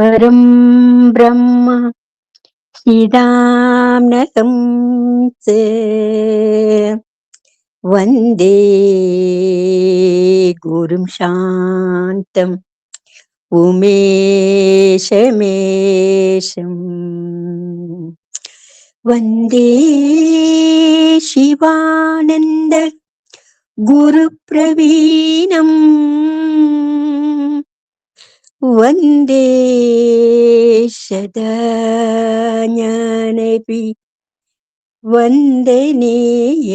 परं ब्रह्म चिदाम्नकं च वन्दे गुरुं शान्तम् उमेशमेशम् वन्दे शिवानन्द गुरुप्रवीणम् वन्दे सदाज्ञानपि वन्दनीय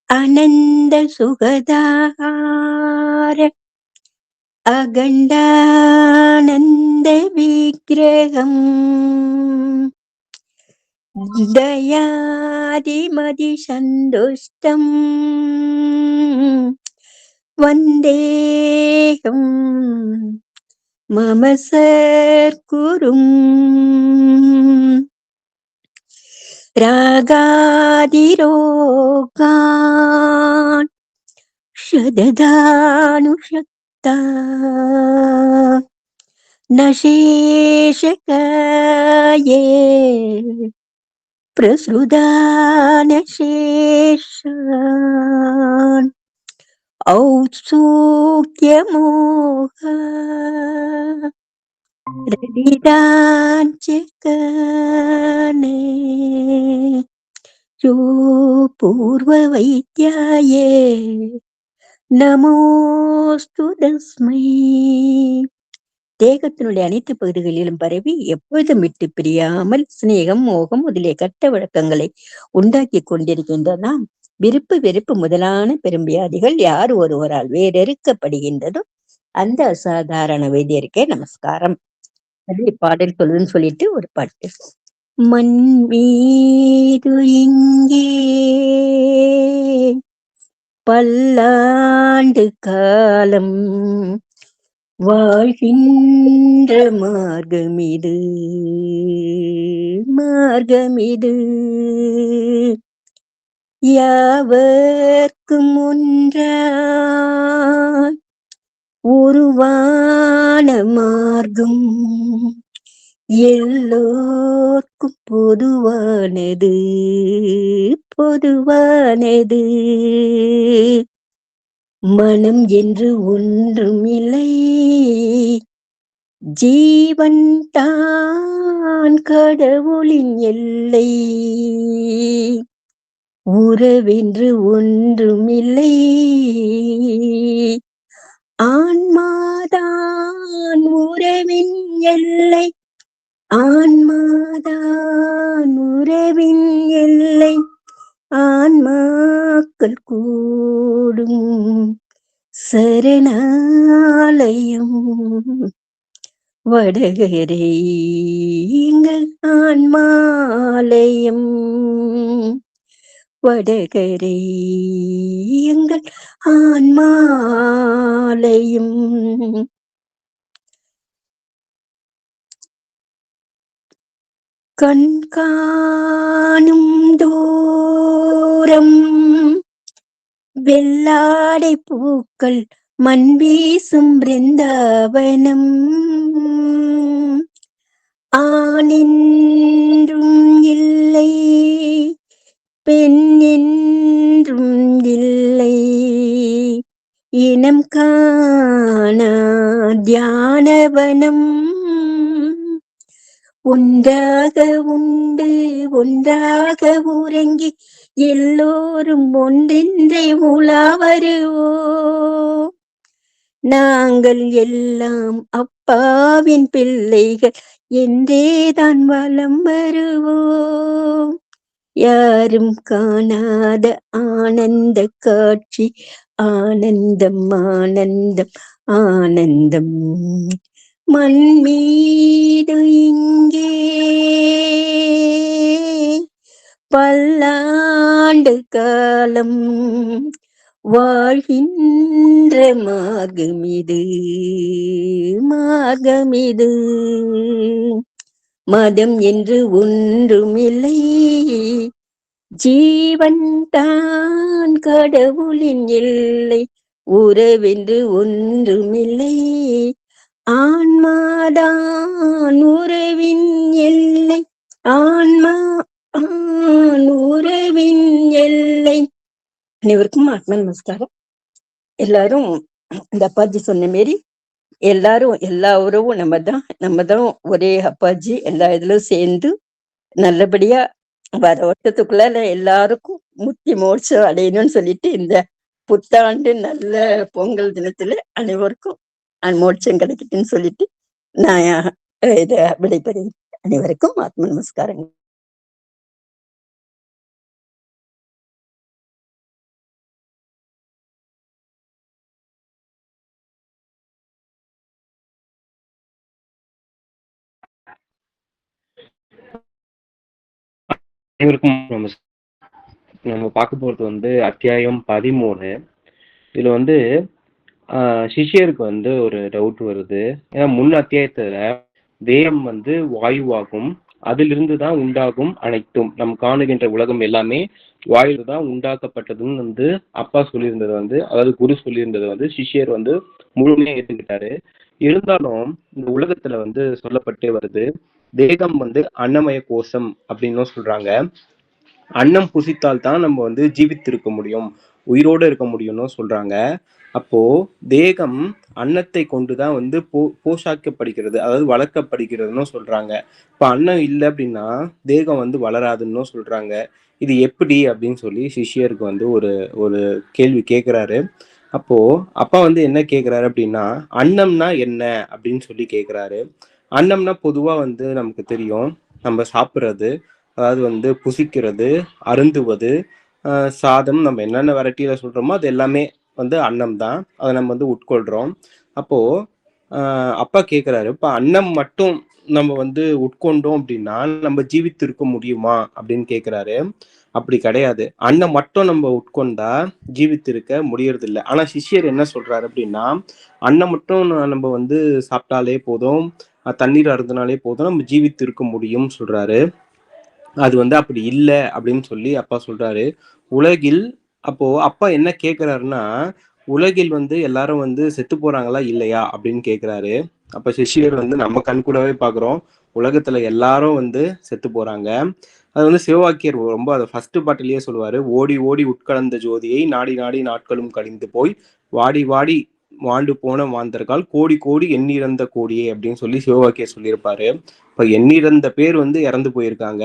आनन्दसुखदाहार अखण्डानन्दविग्रहम् दयादिमदिसन्तुष्टम् वन्देऽहं मम सद्गुरुम् रागादिरोगान् शददानुषक्ता न शेषकाये प्रसृदानशेषान् औत्सुक्यमोह रदिदाञ्चकाने यो पूर्ववैद्याये நமோஸ்து தஸ்மை. தேகத்தினுடைய அனைத்து பகுதிகளிலும் பரவி எப்பொழுதும் விட்டு பிரியாமல் சிநேகம் மோகம் முதலிய கட்ட வழக்கங்களை உண்டாக்கி கொண்டிருக்கின்றன. விருப்பு வெறுப்பு முதலான பெரும்பியாதிகள் யார் ஒருவரால் வேறெறுக்கப்படுகின்றதோ அந்த அசாதாரண வைத்தியருக்கே நமஸ்காரம். அது பாடல் சொல்லுன்னு சொல்லிட்டு ஒரு பாட்டு. மண் மீது இங்கே பல்லாண்டு காலம் வாழ்கின்ற மார்க்கமிது மார்க்கமிது யாவர்க்கும் ஒன்றாய் உருவான மார்க்கம் எல்லோர்க்கும் பொதுவானது பொதுவானது. மனம் என்று ஒன்றுமில்லை, ஜீவன் தான் கடவுளின் எல்லை. உறவென்று ஒன்றுமில்லை, ஆன்மாதான் உறவின் எல்லை. ஆன்மாதான் உறவின் எல்லை. ஆன்மாக்கள் கூடும் சரணாலயம் வடகரை எங்கள் ஆன்மாலயம். வடகரை எங்கள் ஆன்மாலயம். கண்காணும் தூரம் வெள்ளாடை பூக்கள் மண் வீசும் பிருந்தாவனம். ஆணென்றும் இல்லை, பெண் என்றும் இல்லை, இனம் காணா தியானவனம். ஒன்றாக உண்டு ஒன்றாக உறங்கி எல்லோரும் ஒன்றென்றே உலா வருவோம். நாங்கள் எல்லாம் அப்பாவின் பிள்ளைகள் என்றேதான் வலம் வருவோம். யாரும் காணாத ஆனந்த காட்சி, ஆனந்தம் ஆனந்தம் ஆனந்தம். மண் மீது இங்கே பல்லாண்டு காலம் வாழ்கின்ற மார்க்கமிது மார்க்கமிது. மதம் என்று ஒன்றுமில்லை, ஜீவன் தான் கடவுளின் எல்லை. உறவென்று ஒன்றுமில்லை, ஆன்மாதான் உறவின் எல்லை, ஆன்மா உறவின் எல்லை. அனைவருக்கும் ஆத்ம நமஸ்காரம். எல்லாரும் இந்த அப்பாஜி சொன்ன மாரி எல்லாரும் எல்லா உறவும் நம்ம தான் ஒரே அப்பாஜி. எல்லா இதுலயும் சேர்ந்து நல்லபடியா வர வருஷத்துக்குள்ள எல்லாருக்கும் முக்தி மோட்சம் அடையணும்னு சொல்லிட்டு இந்த புத்தாண்டு நல்ல பொங்கல் தினத்துல அனைவருக்கும் மோட்சம் கிடைக்கட்டுன்னு சொல்லிட்டு நான் இத விடைபெறுகிறேன். அனைவருக்கும் ஆத்ம நமஸ்காரங்கள். அனைவருக்கும் நம்ம பார்க்க போறது வந்து அத்தியாயம் 13. இதுல வந்து சிஷ்யருக்கு வந்து ஒரு டவுட் வருது. ஏன்னா முன் அத்தியாயத்துல தேகம் வந்து வாயுவாகும், அதிலிருந்து தான் உண்டாகும் அனைத்தும். நம் காணுகின்ற உலகம் எல்லாமே வாயுல தான் உண்டாக்கப்பட்டதுன்னு வந்து அப்பா சொல்லியிருந்தது வந்து, அதாவது குரு சொல்லியிருந்தது வந்து சிஷ்யர் வந்து முழுமையா ஏற்றுக்கிட்டாரு. இருந்தாலும் இந்த உலகத்துல வந்து சொல்லப்பட்டே வருது, தேகம் வந்து அன்னமய கோஷம் அப்படின்னு சொல்றாங்க. அன்னம் புசித்தால் தான் நம்ம வந்து ஜீவித்திருக்க முடியும், உயிரோடு இருக்க முடியும்னு சொல்றாங்க. அப்போ தேகம் அன்னத்தை கொண்டுதான் வந்து போஷாக்கப்படுகிறது, அதாவது வளர்க்கப்படுகிறதுன்னு சொல்றாங்க. இப்ப அன்னம் இல்லை அப்படின்னா தேகம் வந்து வளராதுன்னு சொல்றாங்க. இது எப்படி அப்படின்னு சொல்லி சிஷ்யருக்கு வந்து ஒரு ஒரு கேள்வி கேட்கிறாரு. அப்போ அப்பா வந்து என்ன கேட்கிறாரு அப்படின்னா, அன்னம்னா என்ன அப்படின்னு சொல்லி கேட்கிறாரு. அன்னம்னா பொதுவா வந்து நமக்கு தெரியும், நம்ம சாப்பிட்றது, அதாவது வந்து புசிக்கிறது, அருந்துவது, சாதம், நம்ம என்னென்ன வெரைட்டியில சொல்றோமோ அது எல்லாமே வந்து அன்னம் தான். அதை நம்ம வந்து உட்கொள்றோம். அப்போ அப்பா கேட்குறாரு, இப்போ அன்னம் மட்டும் நம்ம வந்து உட்கொண்டோம் அப்படின்னா நம்ம ஜீவித்து இருக்க முடியுமா அப்படின்னு கேட்குறாரு. அப்படி கிடையாது. அன்னம் மட்டும் நம்ம உட்கொண்டா ஜீவித்து இருக்க முடியறது இல்லை. ஆனா சிஷ்யர் என்ன சொல்றாரு அப்படின்னா, அன்னம் மட்டும் நம்ம வந்து சாப்பிட்டாலே போதும், தண்ணீர் அருந்தினாலே போதும், நம்ம ஜீவித்து இருக்க முடியும் சொல்றாரு. அது வந்து அப்படி இல்லை அப்படின்னு சொல்லி அப்பா சொல்றாரு. உலகில் அப்போ அப்பா என்ன கேட்கிறாருன்னா, உலகில் வந்து எல்லாரும் வந்து செத்து போறாங்களா இல்லையா அப்படின்னு கேட்கிறாரு. அப்ப சிஷ்யர் வந்து நம்ம கண் கூடவே பாக்குறோம், உலகத்துல எல்லாரும் வந்து செத்து போறாங்க. அது வந்து சிவவாக்கியர் ரொம்ப அதை ஃபர்ஸ்ட் பாட்டிலேயே சொல்லுவாரு, ஓடி ஓடி உட்கலந்த ஜோதியை நாடி நாடி நாட்களும் கழிந்து போய் வாடி வாடி வாண்டு போன மாந்தர்கள் கோடி கோடி எண்ணிறந்த கோடியே அப்படின்னு சொல்லி சிவவாக்கியர் சொல்லியிருப்பாரு. இப்ப எண்ணிறந்த பேர் வந்து இறந்து போயிருக்காங்க,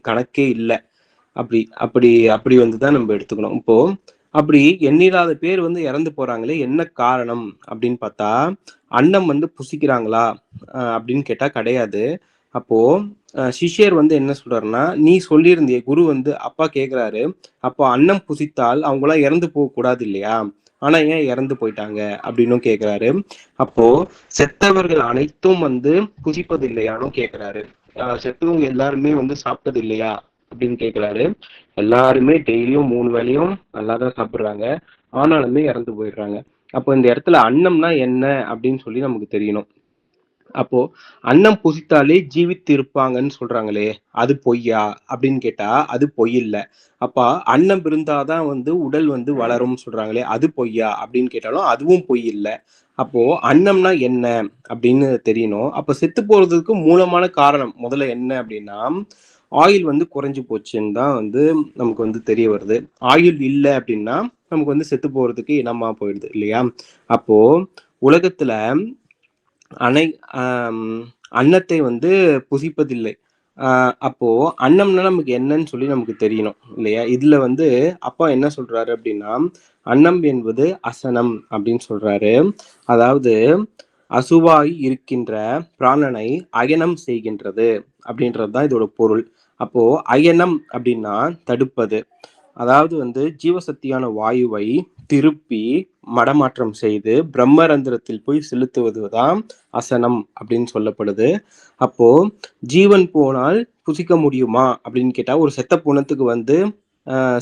கணக்கே இல்லை. அப்படி அப்படி அப்படி வந்துதான் நம்ம எடுத்துக்கணும். இப்போ அப்படி எண்ணில்லாத பேர் வந்து இறந்து போறாங்களே, என்ன காரணம் அப்படின்னு பார்த்தா, அன்னம் வந்து புசிக்கிறாங்களா அப்படின்னு கேட்டா கிடையாது. அப்போ சிஷ்யர் வந்து என்ன சொல்றாருன்னா, நீ சொல்லியிருந்திய குரு வந்து அப்பா கேட்கிறாரு, அப்போ அன்னம் புசித்தால் அவங்க எல்லாம் இறந்து போக கூடாது இல்லையா, ஆனா ஏன் இறந்து போயிட்டாங்க அப்படின்னு கேட்கிறாரு. அப்போ செத்தவர்கள் அனைத்தும் வந்து புசிப்பது இல்லையான்னு கேட்கிறாரு. செத்தவங்க எல்லாருமே வந்து சாப்பிட்டது இல்லையா அப்படின்னு கேட்கிறாரு. எல்லாருமே டெய்லியும் 3 வேளையும் நல்லாதான் சாப்பிடுறாங்க, ஆனாலுமே இறந்து போயிடுறாங்க. அப்போ இந்த இடத்துல அன்னம்னா என்ன அப்படின்னு சொல்லி நமக்கு தெரியணும். அப்போ அன்னம் புசித்தாலே ஜீவித்து இருப்பாங்கன்னு சொல்றாங்களே, அது பொய்யா அப்படின்னு கேட்டா அது பொய் இல்லை. அப்ப அன்னம் இருந்தாதான் வந்து உடல் வந்து வளரும் சொல்றாங்களே, அது பொய்யா அப்படின்னு கேட்டாலும் அதுவும் பொய் இல்லை. அப்போ அன்னம்னா என்ன அப்படின்னு தெரியணும். அப்ப செத்து போறதுக்கு மூலமான காரணம் முதல்ல என்ன அப்படின்னா, ஆயில் வந்து குறைஞ்சு போச்சுன்னு தான் வந்து நமக்கு வந்து தெரிய வருது. ஆயில் இல்லை அப்படின்னா நமக்கு வந்து செத்து போறதுக்கு இனமா போயிடுது இல்லையா. அப்போ உலகத்துல அனை அன்னத்தை வந்து புசிப்பதில்லை. அப்போ அன்னம்னா நமக்கு என்னன்னு சொல்லி நமக்கு தெரியணும் இல்லையா. இதுல வந்து அப்பா என்ன சொல்றாரு அப்படின்னா, அன்னம் என்பது அசனம் அப்படின்னு சொல்றாரு. அதாவது அசுவாய் இருக்கின்ற பிராணனை அயனம் செய்கின்றது அப்படின்றதுதான் இதோட பொருள். அப்போ அயனம் அப்படின்னா தடுப்பது, அதாவது வந்து ஜீவசக்தியான வாயுவை திருப்பி மடமாற்றம் செய்து பிரம்மரந்திரத்தில் போய் செலுத்துவதுதான் அசனம் அப்படின்னு சொல்லப்படுது. அப்போ ஜீவன் போனால் புசிக்க முடியுமா அப்படின்னு கேட்டா, ஒரு செத்த பூனத்துக்கு வந்து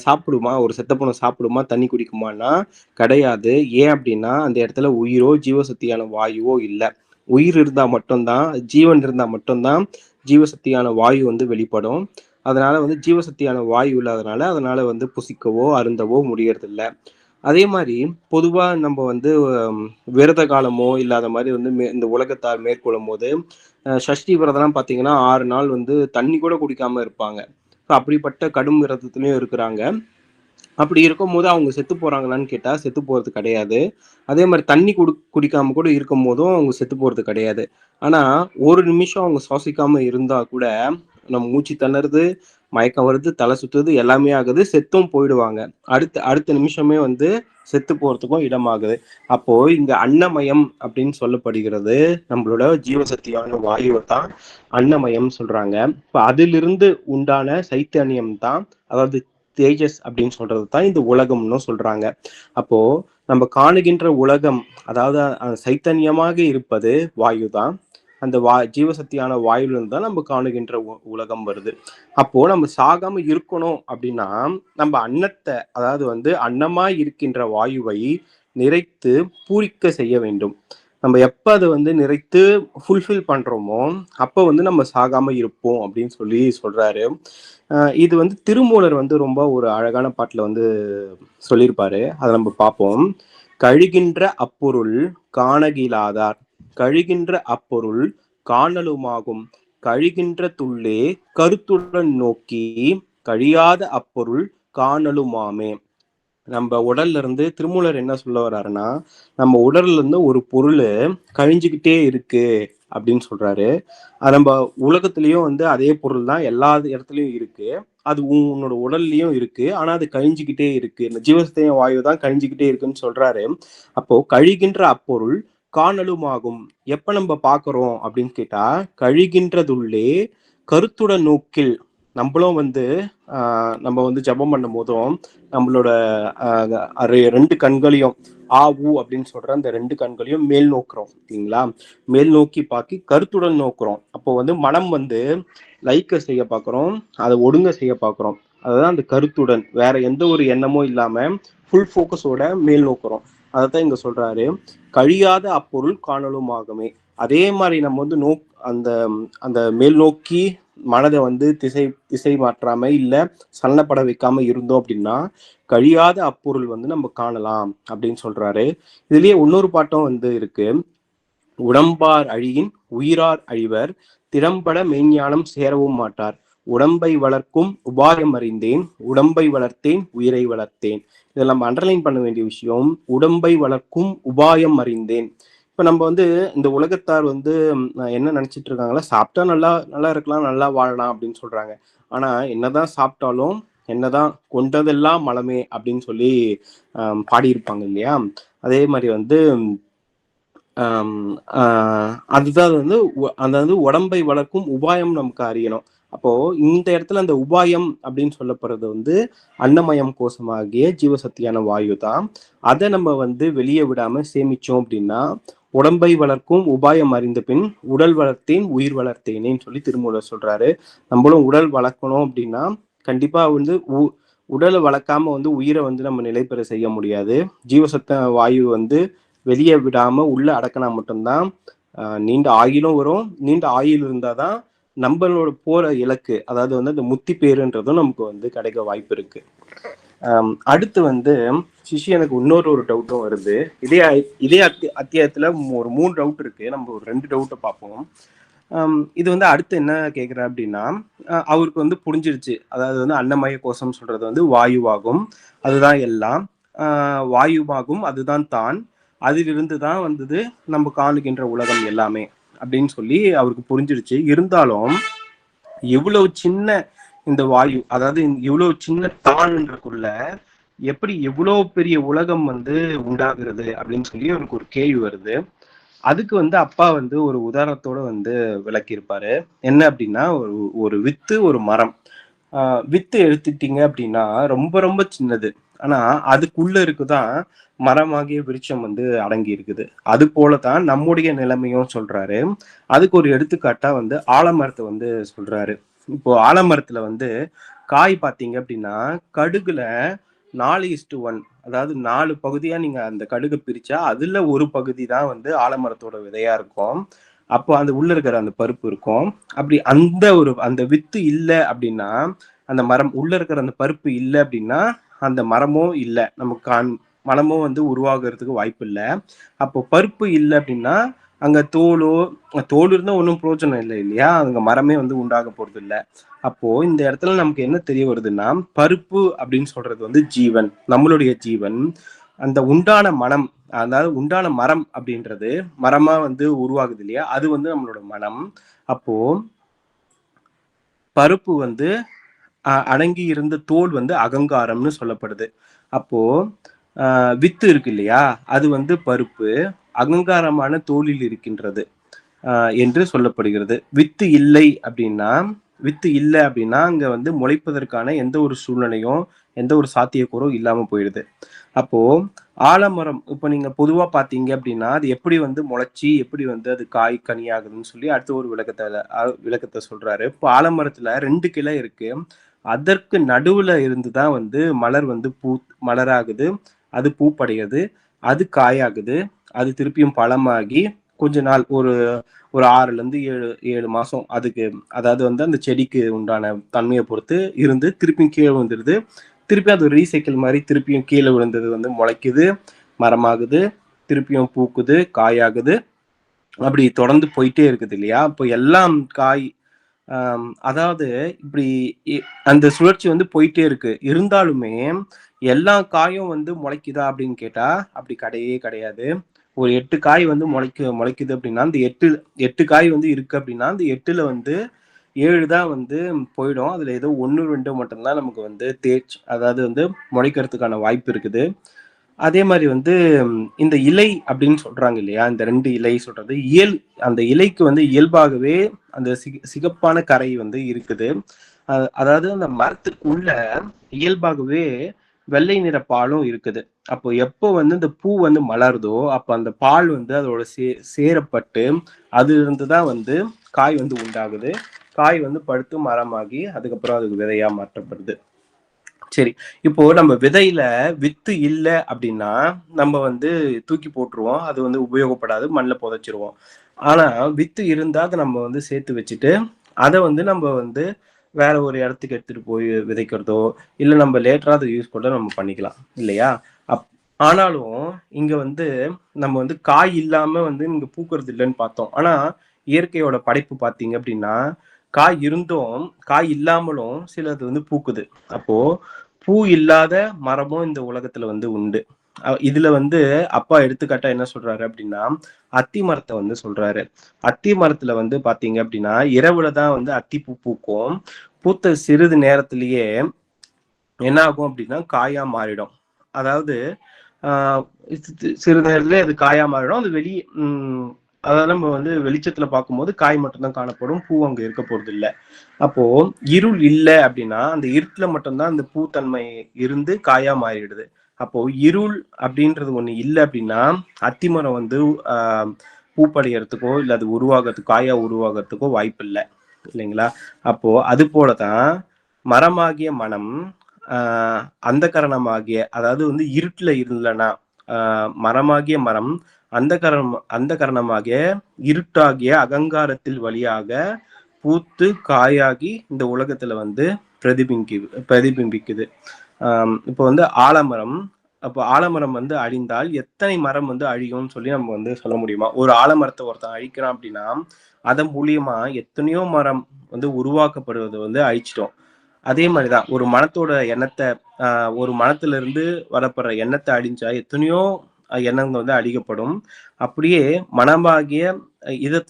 சாப்பிடுமா, ஒரு செத்த பூனை சாப்பிடுமா, தண்ணி குடிக்குமான்னா கிடையாது. ஏன் அப்படின்னா அந்த இடத்துல உயிரோ ஜீவசக்தியான வாயுவோ இல்லை. உயிர் இருந்தா மட்டும்தான், ஜீவன் இருந்தா மட்டும்தான் ஜீவசக்தியான வாயு வந்து வெளிப்படும். அதனால வந்து ஜீவசக்தியான வாயு இல்லாதனால அதனால வந்து புசிக்கவோ அருந்தவோ முடியறது இல்லை. அதே மாதிரி பொதுவா நம்ம வந்து விரத காலமோ இல்லாத மாதிரி வந்து இந்த உலகத்தார் மேற்கொள்ளும் போது சஷ்டி விரதம்லாம் பார்த்தீங்கன்னா 6 நாள் வந்து தண்ணி கூட குடிக்காம இருப்பாங்க. அப்படிப்பட்ட கடும் விரதத்திலயும் இருக்கிறாங்க. அப்படி இருக்கும்போது அவங்க செத்து போறாங்களான்னு கேட்டா செத்து போறது கிடையாது. அதே மாதிரி தண்ணி குடிக்காம கூட இருக்கும் போதும் அவங்க செத்து போறது கிடையாது. ஆனா ஒரு நிமிஷம் அவங்க சுவாசிக்காம இருந்தா கூட நம்ம மூச்சு திணறுது, மயக்கம் வருது, தலை சுத்துது, எல்லாமே ஆகுது, செத்தும் போயிடுவாங்க. அடுத்த அடுத்த நிமிஷமே வந்து செத்து போறதுக்கும் இடமாகுது. அப்போ இங்க அன்னமயம் அப்படின்னு சொல்லப்படுகிறது நம்மளோட ஜீவசக்தியான வாயுவை தான் அன்னமயம் சொல்றாங்க. இப்ப அதிலிருந்து உண்டான சைத்தன்யம் தான், அதாவது தேஜஸ் அப்படின்னு சொல்றது தான் இந்த உலகம்னு சொல்றாங்க. அப்போ நம்ம காணுகின்ற உலகம், அதாவது சைத்தன்யமாக இருப்பது வாயு தான். அந்த ஜீவசக்தியான வாயுல தான் நம்ம காணுகின்ற உலகம் வருது. அப்போ நம்ம சாகாம இருக்கணும் அப்படின்னா நம்ம அன்னத்தை, அதாவது வந்து அன்னமா இருக்கின்ற வாயுவை நிறைத்து பூரிக்க செய்ய வேண்டும். நம்ம எப்ப அதை வந்து நிறைத்து ஃபுல்ஃபில் பண்றோமோ அப்ப வந்து நம்ம சாகாம இருப்போம் அப்படின்னு சொல்லி சொல்றாரு. இது வந்து திருமூலர் வந்து ரொம்ப ஒரு அழகான பாட்டுல வந்து சொல்லியிருப்பாரு. அதை நம்ம பார்ப்போம். கழிகின்ற அப்பொருள் காணகிலாதார், கழிகின்ற அப்பொருள் காணலுமாகும், கழிகின்ற துள்ளே கருத்துடன் நோக்கி, கழியாத அப்பொருள் காணலுமாமே. நம்ம உடல்ல இருந்து திருமூலர் என்ன சொல்ல வர்றாருன்னா, நம்ம உடல்ல இருந்து ஒரு பொருள் கழிஞ்சுக்கிட்டே இருக்கு அப்படின்னு சொல்றாரு. அது நம்ம உலகத்திலயும் வந்து அதே பொருள் தான் எல்லா இடத்துலயும் இருக்கு. அது உன்னோட உடல்லயும் இருக்கு. ஆனா அது கழிஞ்சுக்கிட்டே இருக்கு. இந்த ஜீவசக்திய வாயு தான் கழிஞ்சுக்கிட்டே இருக்குன்னு சொல்றாரு. அப்போ கழிகின்ற அப்பொருள் காணலுமாகும். எப்ப நம்ம பாக்குறோம் அப்படின்னு கேட்டா, கழிகின்றதுள்ளே கருத்துடன் நோக்கில். நம்மளும் வந்து நம்ம வந்து ஜபம் பண்ணும் போதும் நம்மளோட 2 கண்களையும் ஆ ஊ அப்படின்னு சொல்ற அந்த 2 கண்களையும் மேல் நோக்குறோம் இல்லைங்களா? மேல் நோக்கி பார்த்து கருத்துடன் நோக்குறோம். அப்போ வந்து மனம் வந்து லைக்க செய்ய பார்க்குறோம், அதை ஒடுங்க செய்ய பார்க்குறோம். அதுதான் அந்த கருத்துடன், வேற எந்த ஒரு எண்ணமும் இல்லாம ஃபுல் ஃபோக்கஸோட மேல் நோக்குறோம். அதைத்தான் இங்க சொல்றாரு. கழியாத அப்பொருள் காணலுமாகுமே. அதே மாதிரி நம்ம வந்து அந்த அந்த மேல் நோக்கி மனதை வந்து திசை திசை மாற்றாம இல்ல சலனப்பட வைக்காம இருந்தோம் அப்படின்னா கழியாத அப்பொருள் வந்து நம்ம காணலாம் அப்படின்னு சொல்றாரு. இதுலயே இன்னொரு பாட்டம் வந்து இருக்கு. உடம்பார் அழியின் உயிரார் அழிவர், திறம்பட மெய்ஞானம் சேரவும் மாட்டார், உடம்பை வளர்க்கும் உபாயம் அறிந்தேன், உடம்பை வளர்த்தேன் உயிரை வளர்த்தேன். இதில் நம்ம அண்டர்லைன் பண்ண வேண்டிய விஷயம், உடம்பை வளர்க்கும் உபாயம் அறிந்தேன். இப்ப நம்ம வந்து இந்த உலகத்தார் வந்து என்ன நினைச்சிட்டு இருக்காங்களா, சாப்பிட்டா நல்லா நல்லா இருக்கலாம், நல்லா வாழலாம் அப்படின்னு சொல்றாங்க. ஆனா என்னதான் சாப்பிட்டாலும், என்னதான் கொண்டதெல்லாம் மலமே அப்படின்னு சொல்லி பாடியிருப்பாங்க இல்லையா? அதே மாதிரி வந்து அதுதான் வந்து அதாவது உடம்பை வளர்க்கும் உபாயம் நமக்கு அறியணும். அப்போ இந்த இடத்துல அந்த உபாயம் அப்படின்னு சொல்லப்படுறது வந்து அன்னமயம் கோஷமாகிய ஜீவசக்தியான வாயு தான். அதை நம்ம வந்து வெளியே விடாம சேமிச்சோம் அப்படின்னா உடம்பை வளர்க்கும் உபாயம் அறிந்த பின் உடல் வளர்த்தேன் உயிர் வளர்த்தேனேன்னு சொல்லி திருமூலர் சொல்றாரு. நம்மளும் உடல் வளர்க்கணும் அப்படின்னா கண்டிப்பா வந்து உடலை வளர்க்காம வந்து உயிரை வந்து நம்ம நிலை பெற செய்ய முடியாது. ஜீவசத்த வாயு வந்து வெளியே விடாம உள்ள அடக்கினா மட்டும்தான் நீண்ட ஆயுளும் வரும். நீண்ட ஆயுள் இருந்தாதான் நம்மளோட போற இலக்கு, அதாவது வந்து அந்த முத்தி பேருன்றதும் நமக்கு வந்து கிடைக்க வாய்ப்பு இருக்கு. அடுத்து வந்து எனக்கு இன்னொரு டவுட்டும் வருது. இதே அத்தியாயத்துல ஒரு 3 டவுட் இருக்கு. நம்ம ஒரு 2 டவுட்டை பார்ப்போம். இது வந்து அடுத்து என்ன கேட்குற அப்படின்னா, அவருக்கு வந்து புரிஞ்சிருச்சு. அதாவது வந்து அன்னமய கோஷம் சொல்றது வந்து வாயுவாகும், அதுதான் எல்லாம், வாயுவாகும் அதுதான் தான், அதிலிருந்து தான் வந்தது நம்ம காணுகின்ற உலகம் எல்லாமே அப்படின்னு சொல்லி அவருக்கு புரிஞ்சிருச்சு. இருந்தாலும் இவ்வளவு சின்ன இந்த வாயு, அதாவது இவ்வளவு சின்ன தான்ன்றக்குள்ள எப்படி எவ்வளவு பெரிய உலகம் வந்து உண்டாகிறது அப்படின்னு சொல்லி அவருக்கு ஒரு கேள்வி வருது. அதுக்கு வந்து அப்பா வந்து ஒரு உதாரணத்தோட வந்து விளக்கியிருப்பாரு. என்ன அப்படின்னா, ஒரு வித்து ஒரு மரம். வித்து எடுத்துட்டீங்க அப்படின்னா ரொம்ப ரொம்ப சின்னது. ஆனா அதுக்குள்ள இருக்குதான் மரமாகிய விருட்சம் வந்து அடங்கி இருக்குது. அது போலதான் நம்முடைய நிலைமையும் சொல்றாரு. அதுக்கு ஒரு எடுத்துக்காட்டா வந்து ஆலமரத்தை வந்து சொல்றாரு. இப்போ ஆலமரத்துல வந்து காய் பார்த்தீங்க அப்படின்னா கடுகுல 4:1, அதாவது 4 பகுதியா நீங்க அந்த கடுகு பிரிச்சா அதுல ஒரு பகுதி தான் வந்து ஆலமரத்தோட விதையா இருக்கும். அப்போ அந்த உள்ள இருக்கிற அந்த பருப்பு இருக்கும். அப்படி அந்த வித்து இல்லை அப்படின்னா, அந்த மரம் உள்ள இருக்கிற அந்த பருப்பு இல்லை அப்படின்னா அந்த மரமும் இல்லை, நமக்கு மனமும் வந்து உருவாகிறதுக்கு வாய்ப்பு இல்லை. அப்போ பருப்பு இல்லை அப்படின்னா அங்க தோல் இருந்தா ஒன்றும் பிரயோஜனம் இல்லை இல்லையா? அங்க மரமே வந்து உண்டாக போறது இல்லை. அப்போ இந்த இடத்துல நமக்கு என்ன தெரிய வருதுன்னா, பருப்பு அப்படின்னு சொல்றது வந்து ஜீவன், நம்மளுடைய ஜீவன். அந்த உண்டான மனம், அதாவது உண்டான மரம் அப்படின்றது மரமா வந்து உருவாகுது இல்லையா? அது வந்து நம்மளோட மனம். அப்போ பருப்பு வந்து அடங்கி இருந்த தோல் வந்து அகங்காரம்னு சொல்லப்படுது. அப்போ வித்து இருக்கு இல்லையா? அது வந்து பருப்பு அகங்காரமான தோலில் இருக்கின்றது என்று சொல்லப்படுகிறது. வித்து இல்லை அப்படின்னா அங்க வந்து முளைப்பதற்கான எந்த ஒரு சூழ்நிலையும் எந்த ஒரு சாத்தியக்கூறும் இல்லாம போயிடுது. அப்போ ஆலமரம் இப்ப நீங்க பொதுவா பாத்தீங்க அப்படின்னா அது எப்படி வந்து முளைச்சி எப்படி வந்து அது காய் கனி ஆகுதுன்னு சொல்லி அடுத்த ஒரு விளக்கத்தை சொல்றாரு. இப்போ ஆலமரத்துல 2 கிளை இருக்கு. அதற்கு நடுவுல இருந்துதான் வந்து மலர் வந்து மலராகுது, அது பூப்படையுது, அது காயாகுது, அது திருப்பியும் பழமாகி கொஞ்ச நாள் ஒரு ஒரு 6ல இருந்து 7 மாசம் அதுக்கு, அதாவது வந்து அந்த செடிக்கு உண்டான தன்மையை பொறுத்து இருந்து திருப்பியும் கீழே வந்துடுது. திருப்பி அது ரீசைக்கிள் மாதிரி திருப்பியும் கீழே விழுந்தது வந்து முளைக்குது, மரமாகுது, திருப்பியும் பூக்குது, காயாகுது, அப்படி தொடர்ந்து போயிட்டே இருக்குது இல்லையா? இப்போ எல்லாம் காய், அதாவது இப்படி அந்த சுழற்சி வந்து போயிட்டே இருக்கு. இருந்தாலுமே எல்லா காயும் வந்து முளைக்குதா அப்படின்னு கேட்டா அப்படி கிடையவே கிடையாது. ஒரு 8 காய் வந்து முளைக்குது அப்படின்னா அந்த எட்டு காய் வந்து இருக்கு அப்படின்னா அந்த 8ல வந்து 7 தான் வந்து போயிடும். அதுல ஏதோ 1 2 மட்டும்தான் நமக்கு வந்து அதாவது வந்து முளைக்கிறதுக்கான வாய்ப்பு இருக்குது. அதே மாதிரி வந்து இந்த இலை அப்படின்னு சொல்றாங்க இல்லையா? இந்த 2 இலை சொல்றது அந்த இலைக்கு வந்து இயல்பாகவே அந்த சிகப்பான கரை வந்து இருக்குது. அதாவது அந்த மரத்துக்குள்ள இயல்பாகவே வெள்ளை நிற பாலும் இருக்குது. அப்போ எப்போ வந்து இந்த பூ வந்து மலருதோ அப்ப அந்த பால் வந்து அதோட சேரப்பட்டு அதுல இருந்துதான் வந்து காய் வந்து உண்டாகுது. காய் வந்து பழுத்து மரமாகி அதுக்கப்புறம் அதுக்கு விதையா மாற்றப்படுது. சரி, இப்போ நம்ம விதையில வித்து இல்லை அப்படின்னா நம்ம வந்து தூக்கி போட்டுருவோம், அது வந்து உபயோகப்படாது, மண்ணில் புதைச்சிருவோம். ஆனா வித்து இருந்தா அதை நம்ம வந்து சேர்த்து வச்சுட்டு அதை வந்து நம்ம வந்து வேற ஒரு இடத்துக்கு எடுத்துட்டு போய் விதைக்கிறதோ இல்லை நம்ம லேட்டரா அதை யூஸ் பண்ண நம்ம பண்ணிக்கலாம் இல்லையா? ஆனாலும் இங்க வந்து நம்ம வந்து காய் இல்லாம வந்து இங்க பூக்கிறது இல்லைன்னு பார்த்தோம். ஆனா இயற்கையோட படைப்பு பார்த்தீங்க அப்படின்னா காய் இருந்தும் காய் இல்லாமலும் சிலது வந்து பூக்குது. அப்போ பூ இல்லாத மரமும் இந்த உலகத்துல வந்து உண்டு. இதுல வந்து அப்பா எடுத்துக்காட்டா என்ன சொல்றாரு அப்படின்னா அத்தி மரத்தை வந்து சொல்றாரு. அத்தி மரத்துல வந்து பாத்தீங்க அப்படின்னா இரவுலதான் வந்து அத்தி பூ பூக்கும். பூத்த சிறிது நேரத்திலேயே என்ன ஆகும் அப்படின்னா காயா மாறிடும். அதாவது சிறிது நேரத்திலே அது காயா மாறிடும். அது அதாவது நம்ம வந்து வெளிச்சத்துல பார்க்கும்போது காய் மட்டும்தான் காணப்படும், பூ அங்க இருக்க போறது இல்லை. அப்போ இருள் இல்லை அப்படின்னா அந்த இருட்டுல மட்டும்தான் அந்த பூத்தன்மை இருந்து காயா மாறிடுது. அப்போ இருள் அப்படின்றது ஒண்ணு இல்லை அப்படின்னா அத்திமரம் வந்து பூப்படைகிறதுக்கோ இல்லை அது உருவாகிறதுக்கோ காயா உருவாகிறதுக்கோ வாய்ப்பு இல்லை இல்லைங்களா? அப்போ அது போலதான் மரமாகிய மனம் அந்த கரணமாகிய, அதாவது வந்து இருட்டுல இல்லைன்னா மரமாகிய மரம் அந்த கரணமாகிய இருட்டாகிய அகங்காரத்தில் வழியாக பூத்து காயாகி இந்த உலகத்துல வந்து பிரதிபிம்பிக்குது. இப்போ வந்து ஆலமரம், அப்போ ஆலமரம் வந்து அழிந்தால் எத்தனை மரம் வந்து அழியும்னு சொல்லி நம்ம வந்து சொல்ல முடியுமா? ஒரு ஆலமரத்தை ஒருத்தன் அழிக்கிறான் அப்படின்னா அதன் மூலியமா எத்தனையோ மரம் வந்து உருவாக்கப்படுவதை வந்து அழிச்சிட்டோம். அதே மாதிரிதான் ஒரு மனத்தோட எண்ணத்தை, ஒரு மனத்துல இருந்து வரப்படுற எண்ணத்தை அழிஞ்சா எத்தனையோ எண்ணங்கள் வந்து அழிக்கப்படும். அப்படியே மனமாகிய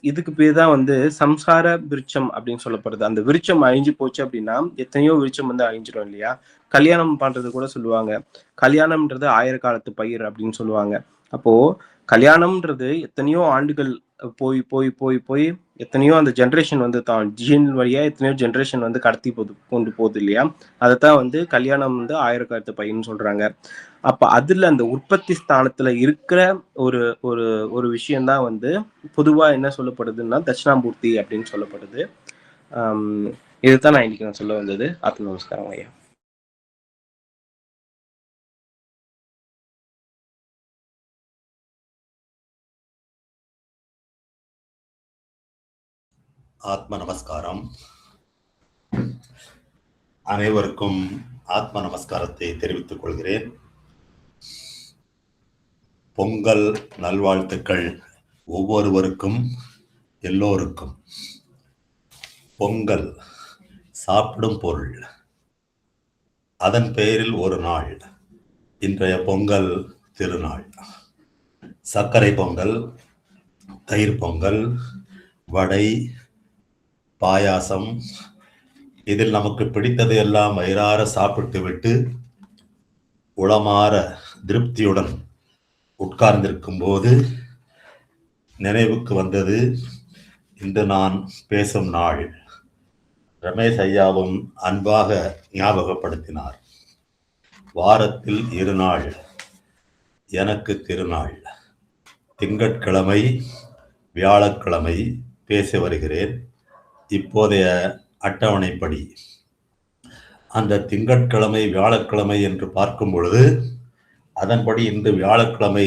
இதுக்கு பேர் தான் வந்து சம்சார விருட்சம் அப்படின்னு சொல்லப்படுது. அந்த விருட்சம் அழிஞ்சு போச்சு அப்படின்னா எத்தனையோ விருட்சம் வந்து அழிஞ்சிடும் இல்லையா? கல்யாணம் பண்றது கூட சொல்லுவாங்க, கல்யாணம்ன்றது 1000 காலத்து பயிர் அப்படின்னு சொல்லுவாங்க. அப்போ கல்யாணம்ன்றது எத்தனையோ ஆண்டுகள் போய் போய் போய் போய் எத்தனையோ அந்த ஜென்ரேஷன் வந்து தான் ஜீன் வழியா எத்தனையோ ஜென்ரேஷன் வந்து கொண்டு போகுது இல்லையா? அதைத்தான் வந்து கல்யாணம் வந்து 1000 காலத்து பயிர்னு சொல்றாங்க. அப்ப அதுல அந்த உற்பத்தி ஸ்தானத்துல இருக்கிற ஒரு ஒரு ஒரு விஷயம்தான் வந்து பொதுவா என்ன சொல்லப்படுதுன்னா தட்சிணாமூர்த்தி அப்படின்னு சொல்லப்படுது. இதுதான் நான் இன்னைக்கு நான் சொல்ல வந்தது. ஆத்ம நமஸ்காரம் ஐயா. ஆத்ம நமஸ்காரம். அனைவருக்கும் ஆத்ம நமஸ்காரத்தை தெரிவித்துக் கொள்கிறேன். பொங்கல் நல்வாழ்த்துக்கள் ஒவ்வொருவருக்கும் எல்லோருக்கும். பொங்கல் சாப்பிடும் பொருள், அதன் பெயரில் ஒரு நாள். இன்றைய பொங்கல் திருநாள். சர்க்கரை பொங்கல், தயிர் பொங்கல், வடை, பாயாசம், இதில் நமக்கு பிடித்தது எல்லாம் வயிறார சாப்பிட்டு விட்டு உளமாற திருப்தியுடன் உட்கார்ந்திருக்கும் போது நினைவுக்கு வந்தது இன்று நான் பேசும் நாள். ரமேஷ் ஐயாவும் அன்பாக ஞாபகப்படுத்தினார். வாரத்தில் 2 நாள் எனக்கு திருநாள். திங்கட்கிழமை, வியாழக்கிழமை பேசி வருகிறேன். இப்போதைய அட்டவணைப்படி அந்த திங்கட்கிழமை வியாழக்கிழமை என்று பார்க்கும் பொழுது அதன்படி இன்று வியாழக்கிழமை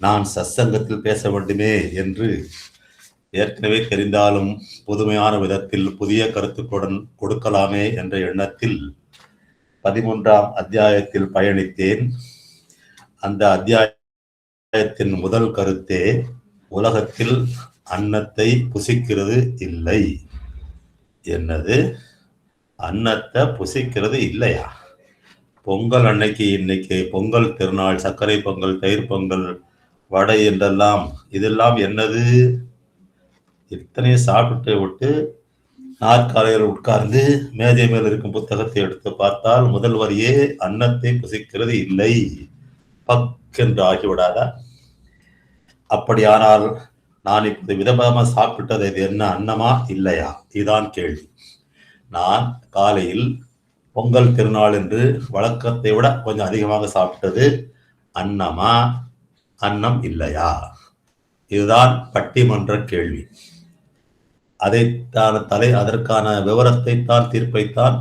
நான் சத்சங்கத்தில் பேச வேண்டுமே என்று ஏற்கனவே தெரிந்தாலும் புதுமையான விதத்தில் புதிய கருத்துக்களுடன் கொடுக்கலாமே என்ற எண்ணத்தில் 13ஆம் அத்தியாயத்தில் பயணித்தேன். அந்த அத்தியாயத்தின் முதல் கருத்தே உலகத்தில் அன்னத்தை புசிக்கிறது இல்லை. என்னது? அன்னத்தை புசிக்கிறது இல்லையா? பொங்கல் அன்னைக்கு இன்னைக்கு பொங்கல் திருநாள், சர்க்கரை பொங்கல், தயிர் பொங்கல், வடை என்றெல்லாம் இதெல்லாம் என்னது? இத்தனையும் சாப்பிட்டு விட்டு நாற்காலையில் உட்கார்ந்து மேஜை மேல் இருக்கும் புத்தகத்தை எடுத்து பார்த்தால் முதல் வரியே அன்னத்தை புசிக்கிறது இல்லை பக்கென்று ஆகிவிடாதா? அப்படியானால் நான் இப்போது விதமாக சாப்பிட்டது இது என்ன, அன்னமா இல்லையா? இதுதான் கேள்வி. நான் காலையில் பொங்கல் திருநாள் என்று வழக்கத்தை விட கொஞ்சம் அதிகமாக சாப்பிட்டது அன்னமா, அன்னம் இல்லையா? இதுதான் பட்டிமன்ற கேள்வி. அதற்கான விவரத்தைத்தான், தீர்ப்பைத்தான்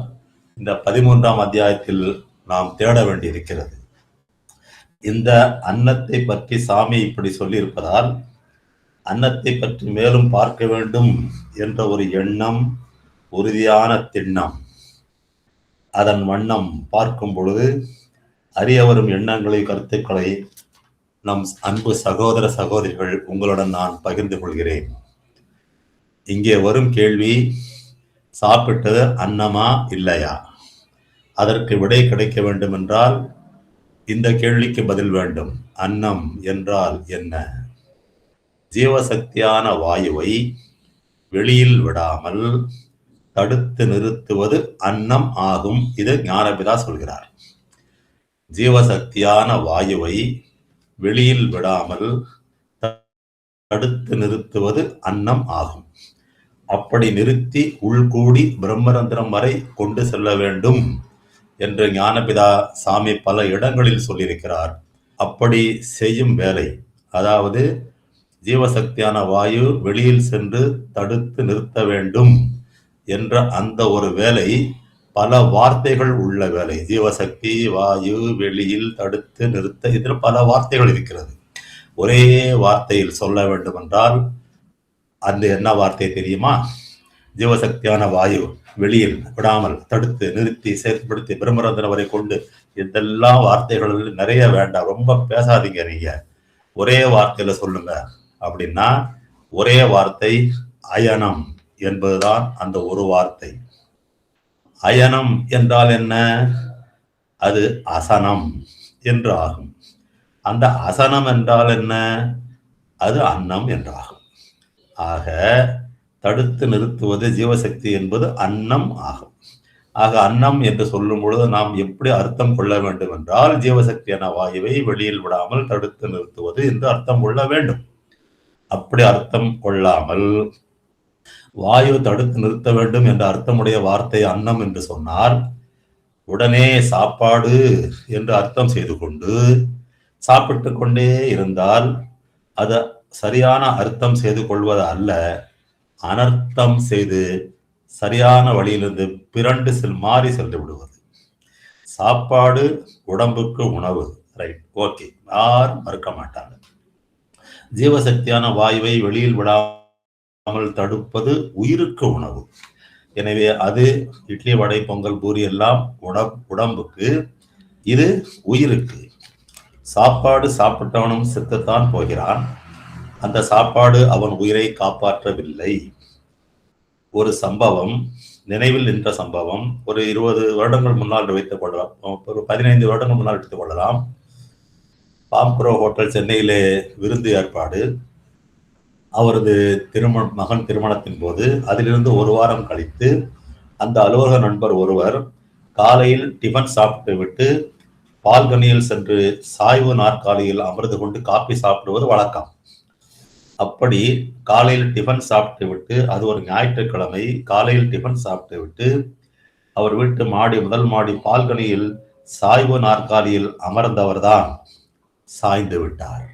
இந்த 13ஆம் அத்தியாயத்தில் நாம் தேட வேண்டியிருக்கிறது. இந்த அன்னத்தை பற்றி சாமி இப்படி சொல்லியிருப்பதால் அன்னத்தை பற்றி மேலும் பார்க்க வேண்டும் என்ற ஒரு எண்ணம், உறுதியான திண்ணம். அதன் வண்ணம் பார்க்கும் பொழுது அறிய வரும் எண்ணங்களை, கருத்துக்களை நம் அன்பு சகோதர சகோதரிகள் உங்களுடன் நான் பகிர்ந்து கொள்கிறேன். இங்கே வரும் கேள்வி, சாப்பிட்டது அன்னமா இல்லையா? அதற்கு விடை கிடைக்க வேண்டும் என்றால் இந்த கேள்விக்கு பதில் வேண்டும். அன்னம் என்றால் என்ன? ஜீவசக்தியான வாயுவை வெளியில் விடாமல் தடுத்து நிறுத்துவது அன்னம் ஆகும். இது ஞானபிதா சொல்கிறார். ஜீவசக்தியான வாயுவை வெளியில் விடாமல் தடுத்து நிறுத்துவது அன்னம் ஆகும். அப்படி நிறுத்தி உள்கூடி பிரம்மரந்திரம் வரை கொண்டு செல்ல வேண்டும் என்று ஞானபிதா சாமி பல இடங்களில் சொல்லியிருக்கிறார். அப்படி செய்யும் வேலை, அதாவது ஜீவசக்தியான வாயு வெளியில் சென்று தடுத்து நிறுத்த வேண்டும் என்ற அந்த ஒரு வேலை, பல வார்த்தைகள் உள்ள வேலை. ஜீவசக்தி, வாயு, வெளியில் தடுத்து நிறுத்த, இதில் பல வார்த்தைகள் இருக்கிறது. ஒரே வார்த்தையில் சொல்ல வேண்டும் என்றால் அந்த என்ன வார்த்தை தெரியுமா? ஜீவசக்தியான வாயு வெளியில் விடாமல் தடுத்து நிறுத்தி செயல்படுத்தி பிரம்மரந்திரம் வரை கொண்டு, இதெல்லாம் வார்த்தைகள் நிறைய வேண்டாம், ரொம்ப பேசாதீங்க. நீங்க ஒரே வார்த்தையில சொல்லுங்க அப்படின்னா ஒரே வார்த்தை அயனம் என்பதுதான் அந்த ஒரு வார்த்தை. அயனம் என்றால் என்ன? அது அசனம் என்று ஆகும். அந்த அசனம் என்றால் என்ன? அது அன்னம் என்றாகும். ஆக தடுத்து நிறுத்துவது ஜீவசக்தி என்பது அன்னம் ஆகும். ஆக அன்னம் என்று சொல்லும் பொழுது நாம் எப்படி அர்த்தம் கொள்ள வேண்டும் என்றால், ஜீவசக்தியான வாயுவை வெளியில் விடாமல் தடுத்து நிறுத்துவது என்று அர்த்தம் கொள்ள வேண்டும். அப்படி அர்த்தம் கொள்ளாமல் வாயு தடுத்து நிறுத்த வேண்டும் என்ற அர்த்தமுடைய வார்த்தை அன்னம் என்று சொன்னால், உடனே சாப்பாடு என்று அர்த்தம் செய்து கொண்டு சாப்பிட்டு கொண்டே இருந்தால் அது சரியான அர்த்தம் செய்து கொள்வது அல்ல, அனர்த்தம் செய்து சரியான வழியிலிருந்து பிறண்டு மாறி சென்று விடுவது. சாப்பாடு உடம்புக்கு உணவு, ரைட், ஓகே, யாரும் மறுக்க மாட்டாங்க. ஜீவசக்தியான வாயுவை வெளியில் விடாமல் தடுப்பது உயிருக்கு உணவு. எனவே அது இட்லி, வடை, பொங்கல், பூரி எல்லாம் உடம்புக்கு, இது உயிருக்கு. சாப்பாடு சாப்பிட்டவனும் செத்துத்தான் போகிறான். அந்த சாப்பாடு அவன் உயிரை காப்பாற்றவில்லை. ஒரு சம்பவம் நினைவில் நின்ற சம்பவம் ஒரு 20 வருடங்கள் முன்னால் வைத்துக் கொள்ளலாம், ஒரு 15 வருடங்கள் முன்னால் எடுத்துக் கொள்ளலாம். பாம்குரோ ஹோட்டல் சென்னையிலே விருந்து ஏற்பாடு. அவரது மகன் திருமணத்தின் போது அதிலிருந்து ஒரு வாரம் கழித்து அந்த அலுவலக நண்பர் ஒருவர் காலையில் டிஃபன் சாப்பிட்டு விட்டு பால்கனியில் சென்று சாய்வு நாற்காலியில் அமர்ந்து கொண்டு காப்பி சாப்பிடுவது வழக்கம். அப்படி காலையில் டிஃபன் சாப்பிட்டு விட்டு, அது ஒரு ஞாயிற்றுக்கிழமை, காலையில் டிஃபன் சாப்பிட்டு விட்டு அவர் வீட்டு முதல் மாடி பால்கனியில் சாய்வு நாற்காலியில் அமர்ந்தவர்தான் சாய்ந்து விட்டார்.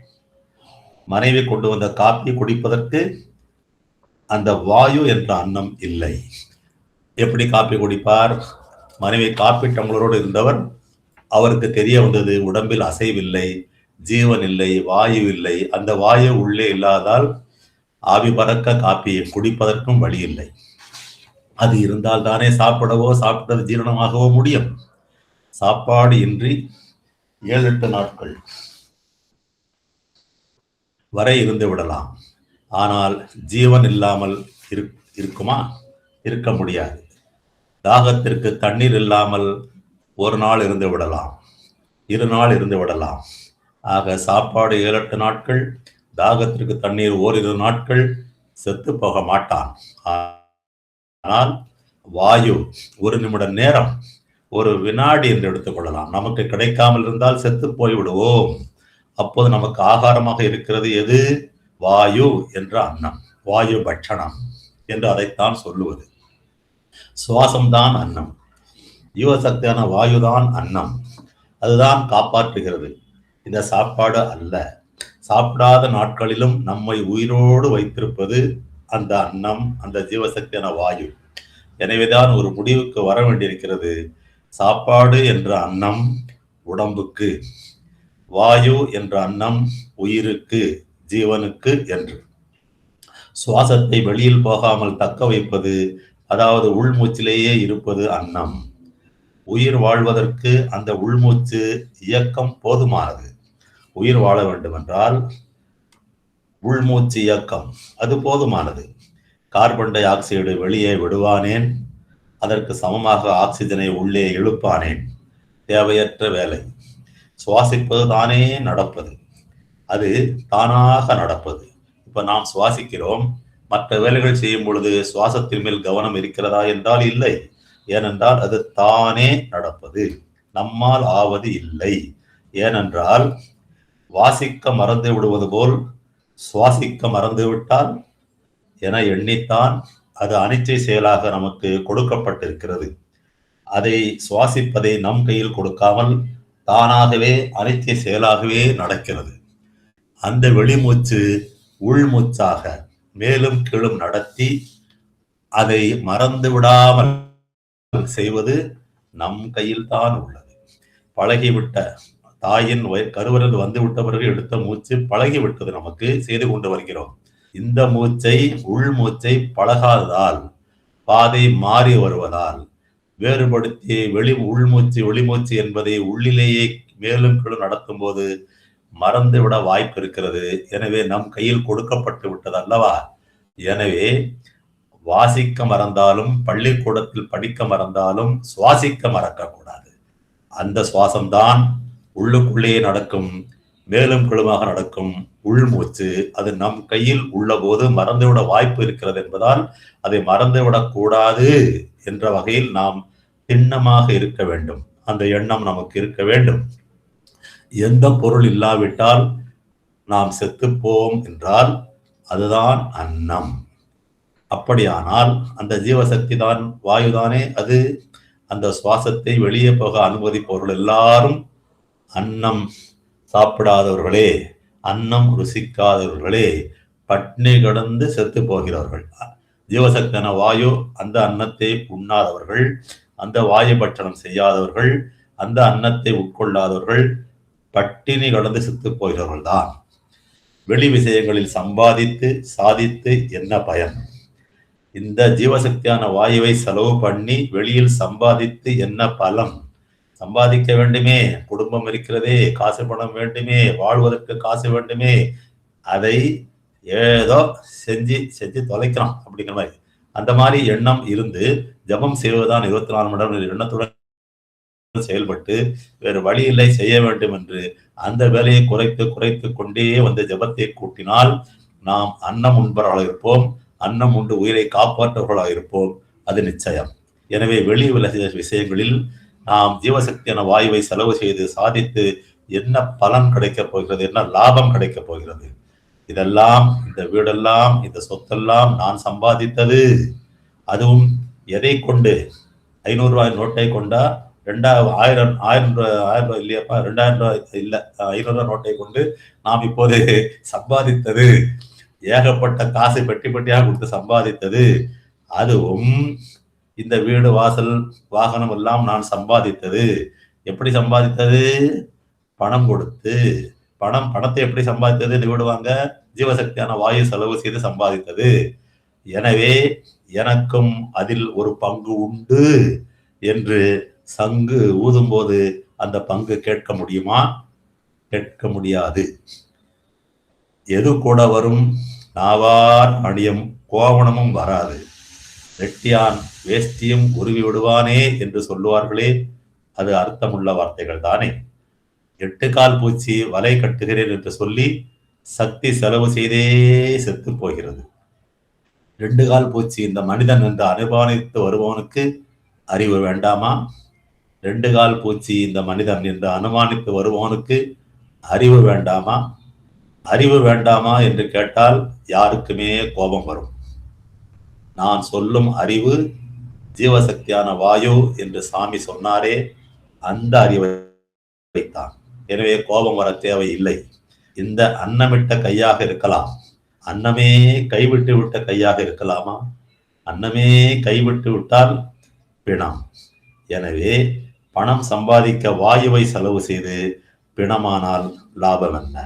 மனைவி கொண்டு வந்த காப்பி குடிப்பதற்கு அந்த வாயு என்ற அன்னம் இல்லை. எப்படி காப்பி குடிப்பார்? மனைவி காப்பி டம்ளரோடு இருந்தவர், அவருக்கு தெரிய வந்தது உடம்பில் அசைவில்லை, ஜீவன் இல்லை, வாயு இல்லை. அந்த வாயு உள்ளே இல்லாதால் ஆவி பறக்க காப்பியை குடிப்பதற்கும் வழி இல்லை. அது இருந்தால் தானே சாப்பிடவோ சாப்பிட்டது ஜீரணமாகவோ முடியும். சாப்பாடு இன்றி 7-8 நாட்கள் வரை இருந்து விடலாம். ஆனால் ஜீவன் இல்லாமல் இருக்குமா? இருக்க முடியாது. தாகத்திற்கு தண்ணீர் இல்லாமல் ஒரு நாள் இருந்து விடலாம், 2 நாள் இருந்து விடலாம். ஆக சாப்பாடு 7-8 நாட்கள், தாகத்திற்கு தண்ணீர் 1-2 நாட்கள், செத்து போக மாட்டான். ஆனால் வாயு 1 நிமிட நேரம், 1 வினாடி என்று எடுத்துக்கொள்ளலாம். நமக்கு கிடைக்காமல் இருந்தால் செத்து போய்விடுவோம். அப்போது நமக்கு ஆகாரமாக இருக்கிறது எது? வாயு என்ற அன்னம், வாயு பட்சணம் என்று அதைத்தான் சொல்லுவது. சுவாசம்தான் அன்னம், ஜீவசக்தியான வாயுதான் அன்னம், அதுதான் காப்பாற்றுகிறது. இந்த சாப்பாடு அல்ல. சாப்பிடாத நாட்களிலும் நம்மை உயிரோடு வைத்திருப்பது அந்த அன்னம், அந்த ஜீவசக்தியான வாயு. எனவேதான் ஒரு முடிவுக்கு வர வேண்டியிருக்கிறது. சாப்பாடு என்ற அன்னம் உடம்புக்கு, வாயு என்ற அன்னம் உயிருக்கு, ஜீவனுக்கு என்று. சுவாசத்தை வெளியில் போகாமல் தக்க வைப்பது, அதாவது உள்மூச்சிலேயே இருப்பது அன்னம். உயிர் வாழ்வதற்கு அந்த உள்மூச்சு இயக்கம் போதுமானது. உயிர் வாழ வேண்டுமென்றால் உள்மூச்சு இயக்கம் அது போதுமானது. கார்பன் டை ஆக்சைடு வெளியே விடுவானேன், அதற்கு சமமாக ஆக்சிஜனை உள்ளே இழுப்பானேன். தேவையற்ற வேலை. சுவாசிப்பது தானே நடப்பது, அது தானாக நடப்பது. இப்ப நாம் சுவாசிக்கிறோம், மற்ற வேலைகள் செய்யும் பொழுது சுவாசத்தின் மேல் கவனம் இருக்கிறதா என்றால் இல்லை. ஏனென்றால் அது தானே நடப்பது, நம்மால் ஆவது இல்லை. ஏனென்றால் வாசிக்க மறந்து விடுவது போல் சுவாசிக்க மறந்து விட்டால் என எண்ணித்தான் அது அனிச்சை செயலாக நமக்கு கொடுக்கப்பட்டிருக்கிறது. அதை சுவாசிப்பதை நம் கையில் கொடுக்காமல் தானாகவே அனிச்சை செயலாகவே நடக்கிறது. அந்த வெளிமூச்சு உள்மூச்சாக மேலும் கீழும் நடத்தி அதை மறந்து விடாமல் செய்வது நம் கையில் தான் உள்ளது. பழகிவிட்ட தாயின் கருவறையில் வந்து விட்ட பிறகு எடுத்த மூச்சு பழகிவிட்டது, நமக்கு செய்து கொண்டு வருகிறோம். இந்த மூச்சை உள்மூச்சை பழகாததால், பாதை மாறி வருவதால், வேறுபடுத்தி உள்மூச்சு வெளிமூச்சு என்பதை உள்ளிலேயே மேலும் கீழும் நடத்தும் போது மறந்துவிட வாய்ப்பு இருக்கிறது. எனவே நம் கையில் கொடுக்கப்பட்டு விட்டது அல்லவா. எனவே வாசிக்க மறந்தாலும், பள்ளிக்கூடத்தில் படிக்க மறந்தாலும் சுவாசிக்க மறக்கக்கூடாது. அந்த சுவாசம்தான் உள்ளுக்குள்ளே நடக்கும், மேலும் கீழுமாக நடக்கும் உள்மூச்சு. அது நம் கையில் உள்ள போது மறந்துவிட வாய்ப்பு இருக்கிறது என்பதால் அதை மறந்துவிடக் கூடாது என்ற வகையில் நாம் திண்ணமாக இருக்க வேண்டும். அந்த எண்ணம் நமக்கு இருக்க வேண்டும். எந்த பொருள் இல்லாவிட்டால் நாம் செத்துப்போம் என்றால் அதுதான் அன்னம். அப்படியானால் அந்த ஜீவசக்தி தான் வாயுதானே அது. அந்த சுவாசத்தை வெளியே போக அனுமதிப்பவர்கள் எல்லாரும் அன்னம் சாப்பிடாதவர்களே, அன்னம் ருசிக்காதவர்களே, பட்னி கடந்து செத்து போகிறவர்கள். ஜீவசக்தியான வாயு அந்த அன்னத்தை உண்ணாதவர்கள், அந்த வாயு பட்சணம் செய்யாதவர்கள், அந்த அன்னத்தை உட்கொள்ளாதவர்கள் பட்டினி கடந்து செத்து போகிறவர்கள் தான். வெளி விஷயங்களில் சம்பாதித்து சாதித்து என்ன பயன்? இந்த ஜீவசக்தியான வாயுவை செலவு பண்ணி வெளியில் சம்பாதித்து என்ன பலம்? சம்பாதிக்க வேண்டுமே, குடும்பம் இருக்கிறதே, காசு பணம் வேண்டுமே, வாழ்வதற்கு காசு வேண்டுமே, அதை ஏதோ செஞ்சு செஞ்சு தொலைக்கலாம் அப்படிங்கிற மாதிரி அந்த மாதிரி எண்ணம் இருந்து ஜபம் செய்வதுதான் 24 மணி நேரம் எண்ணத்துடன் செயல்பட்டு வேறு வழி இல்லை செய்ய வேண்டும் என்று அந்த வேலையை குறைத்து குறைத்து கொண்டே வந்து ஜபத்தை கூட்டினால் நாம் அன்னம் உண்பவர்களாக இருப்போம், அன்னம் உண்டு உயிரை காப்பாற்றுவர்களாக இருப்போம். அது நிச்சயம். எனவே வெளி உலக விஷயங்களில் நாம் ஜீவசக்தியான வாயுவை செலவு செய்து சாதித்து என்ன பலன் கிடைக்கப் போகிறது, என்ன லாபம் கிடைக்கப் போகிறது? இதெல்லாம், இந்த வீடெல்லாம், இந்த சொத்தெல்லாம் நான் சம்பாதித்தது. அதுவும் எதை கொண்டு? 500 ரூபாய் நோட்டை கொண்டா 1000 ரூபாய் இல்லையாப்பா, 2000 ரூபாய் இல்ல, 500 ரூபாய் நோட்டை கொண்டு நாம் இப்போது சம்பாதித்தது, ஏகப்பட்ட காசு பெட்டி பெட்டியாக கொடுத்து சம்பாதித்தது. அதுவும் இந்த வீடு வாசல் வாகனம் எல்லாம் நான் சம்பாதித்தது. எப்படி சம்பாதித்தது? பணம் கொடுத்து. பணத்தை எப்படி சம்பாதித்தது? இந்த வீடு வாங்க ஜீவசக்தியான வாயு செலவு செய்து சம்பாதித்தது. எனவே எனக்கும் அதில் ஒரு பங்கு உண்டு என்று சங்கு ஊதும் போது அந்த பங்கு கேட்க முடியுமா? கேட்க முடியாது. எது கூட வரும்? நாவார் அணியும் கோவணமும் வராது. வெட்டியான் வேஷ்டியும் உருவி விடுவானே என்று சொல்லுவார்களே, அது அர்த்தமுள்ள வார்த்தைகள் தானே. 8 கால் பூச்சி வலை கட்டுகிறேன் என்று சொல்லி சக்தி செலவு செய்தே செத்து போகிறது. 2 கால் பூச்சி இந்த மனிதன் என்று அனுமானித்து வருபவனுக்கு அறிவு வேண்டாமா? 2 கால் பூச்சி இந்த மனிதன் என்று அனுமானித்து வருபவனுக்கு அறிவு வேண்டாமா? அறிவு வேண்டாமா என்று கேட்டால் யாருக்குமே கோபம் வரும். நான் சொல்லும் அறிவு ஜீவசக்தியான வாயு என்று சாமி சொன்னாரே, அந்த அறிவைத்தான். எனவே கோபம் வர தேவை இல்லை. இந்த அன்னமிட்ட கையாக இருக்கலாம், அன்னமே கைவிட்டு விட்ட கையாக இருக்கலாமா? அன்னமே கைவிட்டு விட்டால் பிணம். எனவே பணம் சம்பாதிக்க வாயுவை செலவு செய்து பிணமானால் லாபம் என்ன?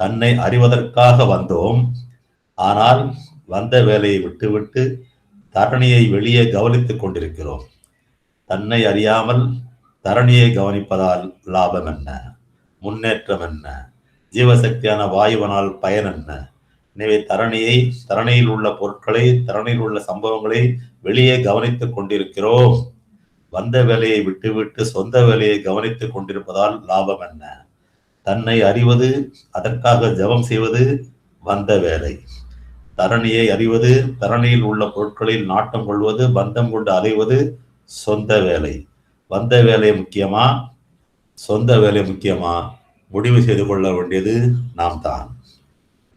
தன்னை அறிவதற்காக வந்தோம், ஆனால் வந்த வேலையை விட்டுவிட்டு தரணியை வெளியே கவனித்துக் கொண்டிருக்கிறோம். தன்னை அறியாமல் தரணியை கவனிப்பதால் லாபம் என்ன? முன்னேற்றம் என்ன? ஜீவசக்தியான வாயுவனால் பயன் என்ன? எனவே தரணியில் உள்ள பொருட்களை, தரணியில் உள்ள சம்பவங்களை வெளியே கவனித்துக் கொண்டிருக்கிறோம். வந்த வேலையை விட்டுவிட்டு சொந்த வேலையை கவனித்துக் கொண்டிருப்பதால் லாபம் என்ன? தன்னை அறிவது, அதற்காக ஜபம் செய்வது வந்த வேலை. தரணியை அறிவது, தரணியில் உள்ள பொருட்களில் நாட்டம் கொள்வது, பந்தம் கொண்டு அலைவது சொந்த வேலை. வந்த வேலை முக்கியமா, சொந்த வேலை முக்கியமா? முடிவு செய்து கொள்ள வேண்டியது நாம் தான்.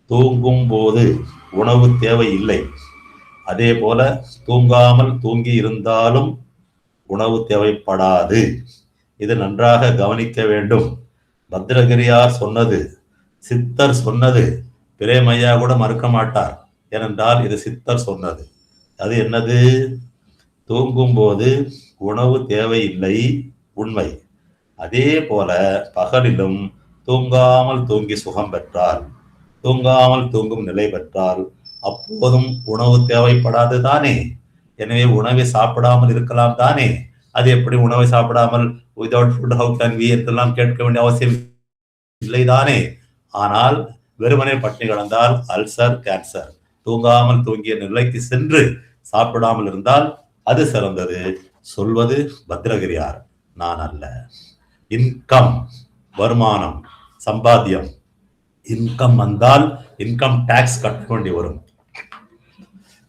தூங்கும் போது உணவு தேவை இல்லை, அதே போல தூங்காமல் தூங்கி இருந்தாலும் உணவு தேவைப்படாது. இது நன்றாக கவனிக்க வேண்டும். பத்ரகிரியார் சொன்னது, சித்தர் சொன்னது, பிரேமையா கூட மறுக்க மாட்டார். ஏனென்றால் இது சித்தர் சொன்னது. அது என்னது? தூங்கும் போது உணவு தேவையில்லை, உண்மை. அதே போல பகலிலும் தூங்காமல் தூங்கி சுகம் பெற்றால், தூங்காமல் தூங்கும் நிலை பெற்றால் அப்போதும் உணவு தேவைப்படாது தானே. எனவே உணவை சாப்பிடாமல் இருக்கலாம் தானே. அது எப்படி உணவை சாப்பிடாமல் without food how can we என்றெல்லாம் கேட்க வேண்டிய அவசியம் இல்லைதானே. ஆனால் வெறுமனே பட்டினி கிடந்தால் அல்சர், கேன்சர். தூங்காமல் தூங்கிய நிலைக்கு சென்று சாப்பிடாமல் இருந்தால் அது சிறந்தது. சொல்வது பத்ரகிரியார், நான் அல்ல. இன்கம், வருமானம், சம்பாத்தியம். இன்கம் வந்தால் இன்கம் டாக்ஸ் கட்ட வேண்டி வரும்.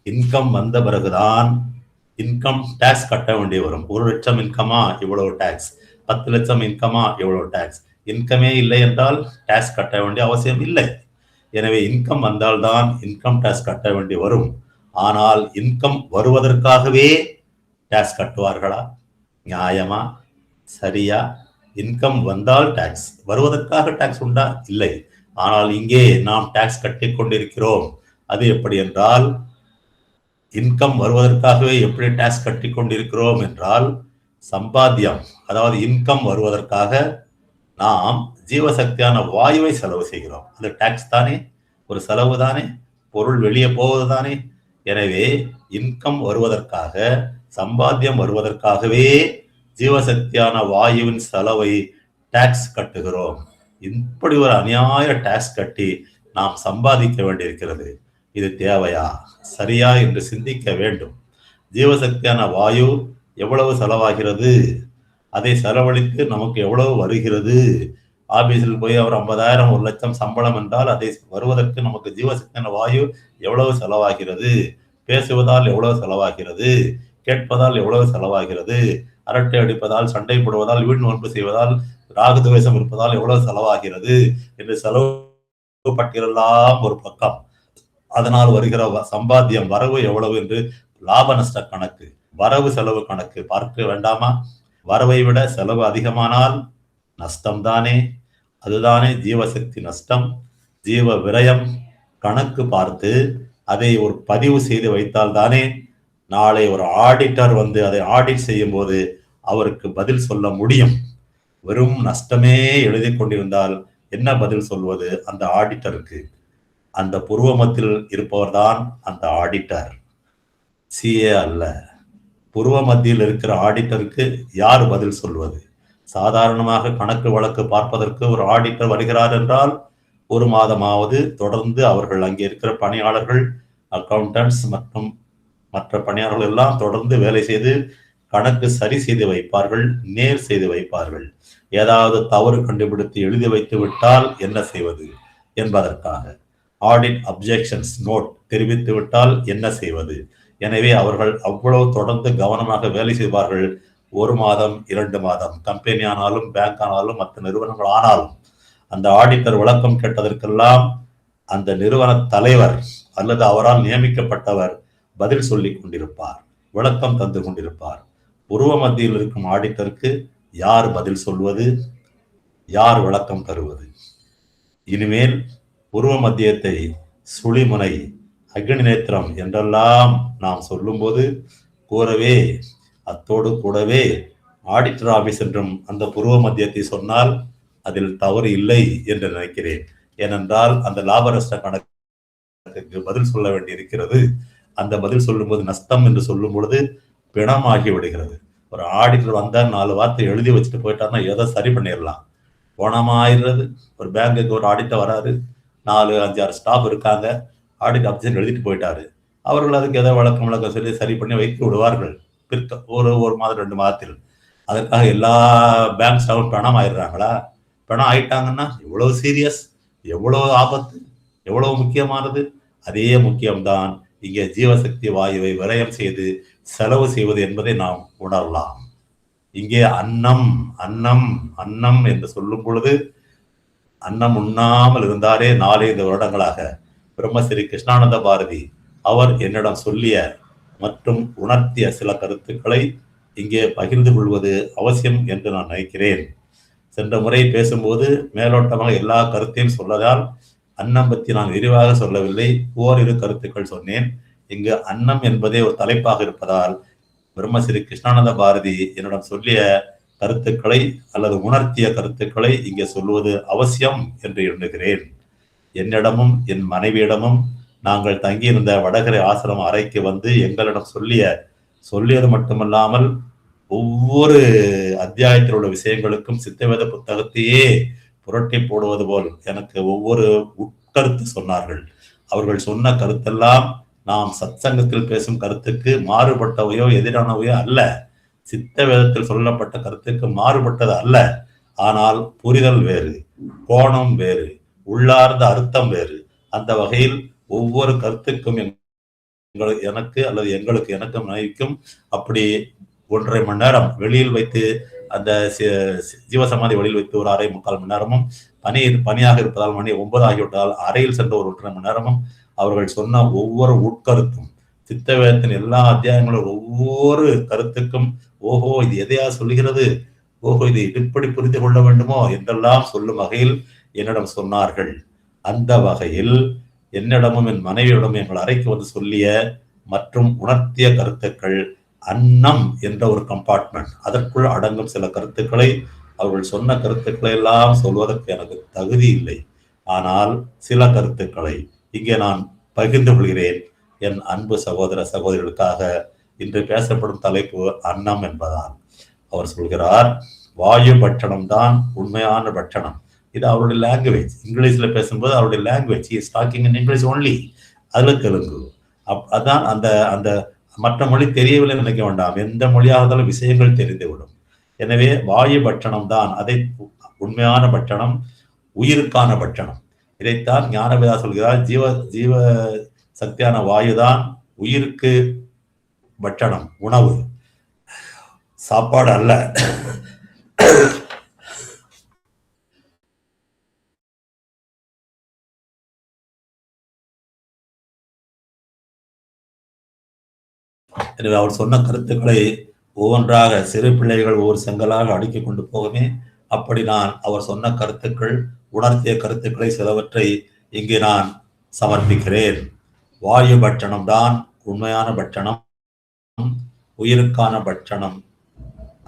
இன்கம் வந்த பிறகுதான் இன்கம் டாக்ஸ் கட்ட வேண்டி வரும். 1 லட்சம் இன்கமா இவ்வளவு டாக்ஸ், 10 லட்சம் இன்கமா இவ்வளவு டாக்ஸ். இன்கமே இல்லை என்றால் டாக்ஸ் கட்ட வேண்டிய அவசியம் இல்லை. எனவே இன்கம் வந்தால்தான் இன்கம் டாக்ஸ் கட்ட வேண்டி வரும். ஆனால் இன்கம் வருவதற்காகவே டாக்ஸ் கட்டுவார்களா? நியாயமா? சரியா? இன்கம் வந்தால் டாக்ஸ், வருவதற்காக டாக்ஸ் உண்டா? இல்லை. ஆனால் இங்கே நாம் டாக்ஸ் கட்டிக் கொண்டிருக்கிறோம். அது எப்படி என்றால், இன்கம் வருவதற்காகவே எப்படி டாக்ஸ் கட்டிக் கொண்டிருக்கிறோம் என்றால், சம்பாத்தியம், அதாவது இன்கம் வருவதற்காக நாம் ஜீவசக்தியான வாயுவை செலவு செய்கிறோம். அது டாக்ஸ் தானே, ஒரு செலவு தானே, பொருள் வெளியே போவது தானே. எனவே இன்கம் வருவதற்காக, சம்பாத்தியம் வருவதற்காகவே ஜீவசக்தியான வாயுவின் செலவை டாக்ஸ் கட்டுகிறோம். இப்படி ஒரு அநியாய டாக்ஸ் கட்டி நாம் சம்பாதிக்க வேண்டியிருக்கிறது. இது தேவையா, சரியா என்று சிந்திக்க வேண்டும். ஜீவசக்தியான வாயு எவ்வளவு செலவாகிறது, அதை செலவழித்து நமக்கு எவ்வளவு வருகிறது. ஆபீஸில் போய் அவர் 50,000 1,00,000 சம்பளம் என்றால் அதை வருவதற்கு நமக்கு ஜீவசக்தியான வாயு எவ்வளவு செலவாகிறது, பேசுவதால் எவ்வளவு செலவாகிறது, கேட்பதால் எவ்வளவு செலவாகிறது, அரட்டை அடிப்பதால், சண்டை போடுவதால், வீண் நோன்பு செய்வதால், ராகு துவேஷம் இருப்பதால் எவ்வளவு செலவாகிறது என்று செலவு பட்டியலெல்லாம் ஒரு பக்கம். அதனால் வருகிற சம்பாத்தியம் வரவு எவ்வளவு என்று லாப நஷ்ட கணக்கு, வரவு செலவு கணக்கு பார்க்க வேண்டாமா? வரவை விட செலவு அதிகமானால் நஷ்டம்தானே. அதுதானே ஜீவசக்தி நஷ்டம், ஜீவ விரயம். கணக்கு பார்த்து அதை ஒரு பதிவு செய்து வைத்தால் தானே நாளை ஒரு ஆடிட்டர் வந்து அதை ஆடிட் செய்யும் போது அவருக்கு பதில் சொல்ல முடியும். வெறும் நஷ்டமே எழுதி கொண்டிருந்தால் என்ன பதில் சொல்வது அந்த ஆடிட்டருக்கு? அந்த புருவமத்தில் இருப்பவர்தான் அந்த ஆடிட்டர், சிஏ அல்ல. புருவ மத்தியில் இருக்கிற ஆடிட்டருக்கு யார் பதில் சொல்வது? சாதாரணமாக கணக்கு வழக்கு பார்ப்பதற்கு ஒரு ஆடிட்டர் வருகிறார் என்றால் ஒரு மாதமாவது தொடர்ந்து அவர்கள் அங்கே இருக்கிற பணியாளர்கள், அக்கவுண்டன்ட்ஸ் மற்றும் மற்ற பணியாளர்கள் எல்லாம் தொடர்ந்து வேலை செய்து கணக்கு சரி செய்து வைப்பார்கள், நேர் செய்து வைப்பார்கள். ஏதாவது தவறு கண்டுபிடித்து எழுதி வைத்து விட்டால் என்ன செய்வது என்பதற்காக. ஆடிட் அப்ஜெக்ஷன்ஸ் நோட் தெரிவித்து விட்டால் என்ன செய்வது? எனவே அவர்கள் அவ்வளவு தொடர்ந்து கவனமாக வேலை செய்வார்கள். 1 மாதம் 2 மாதம், கம்பெனி ஆனாலும் பேங்க் ஆனாலும் மற்ற நிறுவனங்கள் ஆனாலும் அந்த ஆடிட்டர் விளக்கம் கேட்டதற்கெல்லாம் அந்த நிறுவன தலைவர் அல்லது அவரால் நியமிக்கப்பட்டவர் பதில் சொல்லிக் கொண்டிருப்பார், விளக்கம் தந்து கொண்டிருப்பார். உருவ மத்தியில் இருக்கும் ஆடிட்டருக்கு யார் பதில் சொல்வது, யார் விளக்கம் தருவது? இனிமேல் உருவ மத்தியத்தை சுழிமுனை, அக்னி நேத்திரம் என்றெல்லாம் நாம் சொல்லும்போது கூறவே அத்தோடு கூடவே ஆடிட்டர் ஆபீஸ் என்றும் அந்த புருவ மத்தியத்தை சொன்னால் அதில் தவறு இல்லை என்று நினைக்கிறேன். ஏனென்றால் அந்த லாப நஷ்ட கணக்குக்கு பதில் சொல்ல வேண்டி இருக்கிறது. அந்த பதில் சொல்லும்போது நஷ்டம் என்று சொல்லும் பொழுது பிணமாகி விடுகிறது. ஒரு ஆடிட்டர் வந்தால் 4 வார்த்தை எழுதி வச்சுட்டு போயிட்டாருன்னா ஏதோ சரி பண்ணிடலாம், போனமாயிடுறது. ஒரு பேங்குக்கு ஒரு ஆடிட்டர் வராரு, 4-5-6 ஸ்டாஃப் இருக்காங்க, ஆடிட் ஆஃபீஸர் எழுதிட்டு போயிட்டாரு. அவர்கள் அதுக்கு ஏதோ விளக்கம் சொல்லி சரி பண்ணி வைத்து விடுவார்கள் ஒரு மாதம் 2 மாதத்தில். அதற்காக எல்லா பேங்க் ஸ்டாஃப் பணம் ஆயிடுறாங்களா? பணம் ஆயிட்டாங்கன்னா எவ்வளவு சீரியஸ், எவ்வளவு ஆபத்து, எவ்வளவு முக்கியமானது. அதே முக்கியம்தான் இங்கே ஜீவசக்தி வாயுவை விரயம் செய்து செலவு செய்வது என்பதை நாம் உணரலாம். இங்கே அன்னம் அன்னம் அன்னம் என்று சொல்லும் பொழுது அன்னம் உண்ணாமல் இருந்தாரே 4-5 வருடங்களாக பிரம்மஸ்ரீ கிருஷ்ணானந்த பாரதி அவர் என்னிடம் சொல்லிய மற்றும் உணர்த்திய சில கருத்துக்களை இங்கே பகிர்ந்து கொள்வது அவசியம் என்று நான் நினைக்கிறேன். சென்ற முறை பேசும்போது மேலோட்டமாக எல்லா கருத்தையும் சொல்லதால் அன்னம் பற்றி நான் விரிவாக சொல்லவில்லை, ஓரிரு கருத்துக்கள் சொன்னேன். இங்கு அன்னம் என்பதே ஒரு தலைப்பாக இருப்பதால் பிரம்மஸ்ரீ கிருஷ்ணானந்த பாரதி என்னிடம் சொல்லிய கருத்துக்களை அல்லது உணர்த்திய கருத்துக்களை இங்கே சொல்லுவது அவசியம் என்று எண்ணுகிறேன். என்னிடமும் என் மனைவியிடமும் நாங்கள் தங்கியிருந்த வடகரை ஆசிரம அறைக்கு வந்து எங்களிடம் சொல்லியது மட்டுமல்லாமல் ஒவ்வொரு அத்தியாயத்தில் உள்ள விஷயங்களுக்கும் சித்தவேத புத்தகத்தையே புரட்டி போடுவது போல் எனக்கு ஒவ்வொரு உட்கருத்து சொன்னார்கள். அவர்கள் சொன்ன கருத்தெல்லாம் நாம் சத்சங்கத்தில் பேசும் கருத்துக்கு மாறுபட்டவையோ எதிரானவையோ அல்ல, சித்த வேதத்தில் சொல்லப்பட்ட கருத்துக்கு மாறுபட்டது அல்ல. ஆனால் புரிதல் வேறு, கோணம் வேறு, உள்ளார்ந்த அர்த்தம் வேறு. அந்த வகையில் ஒவ்வொரு கருத்துக்கும் எனக்கு அல்லது எங்களுக்கு எனக்கும் மனைவிக்கும் அப்படி 1.5 மணி நேரம் வெளியில் வைத்து அந்த ஜீவசமாதி வெளியில் வைத்து ஒரு 1/2-3/4 மணி நேரமும், பணியாக இருப்பதால் மணி 9 ஆகிவிட்டால் அறையில் சென்ற ஒரு 1.5 மணி நேரமும் அவர்கள் சொன்ன ஒவ்வொரு உட்கருத்தும் சித்தவேதத்தின் எல்லா அத்தியாயங்களும் ஒவ்வொரு கருத்துக்கும் ஓஹோ இது எதையா சொல்லுகிறது, ஓஹோ இது இப்படி புரிந்து கொள்ள வேண்டுமோ என்றெல்லாம் சொல்லும் வகையில் என்னிடம் சொன்னார்கள். அந்த வகையில் என்னிடமும் என் மனைவியிடமும் எங்கள் அறைக்கு வந்து சொல்லிய மற்றும் உணர்த்திய கருத்துக்கள் அன்னம் என்ற ஒரு கம்பார்ட்மெண்ட், அதற்குள் அடங்கும் சில கருத்துக்களை அவர்கள் சொன்ன கருத்துக்களை எல்லாம் சொல்வதற்கு எனக்கு தகுதி இல்லை. ஆனால் சில கருத்துக்களை இங்கே நான் பகிர்ந்து கொள்கிறேன் என் அன்பு சகோதர சகோதரிகளுக்காக. இன்று பேசப்படும் தலைப்பு அன்னம் என்பதால் அவர் சொல்கிறார், வாயு பட்சணம் தான் உண்மையான பட்சணம். இது அவருடைய லாங்குவேஜ். இங்கிலீஷ்ல பேசும்போது அவருடைய language, is talking in English only. அதுல தெலுங்கு. அதான் அந்த அந்த மற்ற மொழி தெரியவில்லை நினைக்க வேண்டாம். எந்த மொழியாக இருந்தாலும் விஷயங்கள் தெரிந்துவிடும். எனவே வாயு பட்சணம் தான் அதை உண்மையான பட்சணம், உயிருக்கான பட்சணம். இதைத்தான் ஞானவேதா சொல்கிறார், ஜீவ சக்தியான வாயுதான் உயிருக்கு பட்சணம், உணவு, சாப்பாடு அல்ல. எனவே அவர் சொன்ன கருத்துக்களை ஒவ்வொன்றாக சிறு பிள்ளைகள் ஒவ்வொரு செங்கலாக அடுக்கிக் கொண்டு போகவே, அப்படி நான் அவர் சொன்ன கருத்துக்கள், உணர்த்திய கருத்துக்களை சிலவற்றை இங்கே நான் சமர்ப்பிக்கிறேன். வாயு பட்சணம் தான் உண்மையான பட்சணம், உயிருக்கான பட்சணம்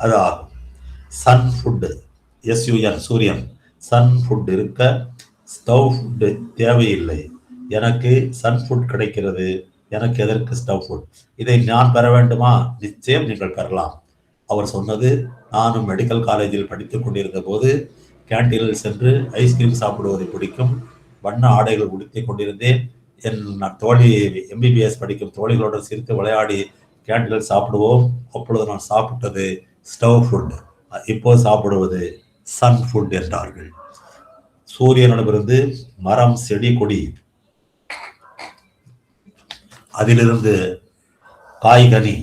அது ஆகும். சன் ஃபுட், SUN, சூரியன். சன் ஃபுட் இருக்க ஸ்டவ் ஃபுட் தேவையில்லை. எனக்கு சன் ஃபுட் கிடைக்கிறது, எனக்கு எதற்கு ஸ்டவ் ஃபுட்? இதை நான் பெற வேண்டுமா? நிச்சயம் நீங்கள் பெறலாம். அவர் சொன்னது, நானும் மெடிக்கல் காலேஜில் படித்துக் கொண்டிருந்த போது கேண்டீனில் சென்று ஐஸ்கிரீம் சாப்பிடுவதை பிடிக்கும், வண்ண ஆடைகள் உடுத்திக் கொண்டிருந்தேன். என் தோழி MBBS படிக்கும் தோழிகளோடு சிரித்து விளையாடி கேண்டீனில் சாப்பிடுவோம். அப்பொழுது நான் சாப்பிட்டது ஸ்டவ் ஃபுட், இப்போ சாப்பிடுவது சன் ஃபுட் என்றார்கள். சூரியனிடமிருந்து மரம், செடி, கொடி, அதிலிருந்து காய்கனி,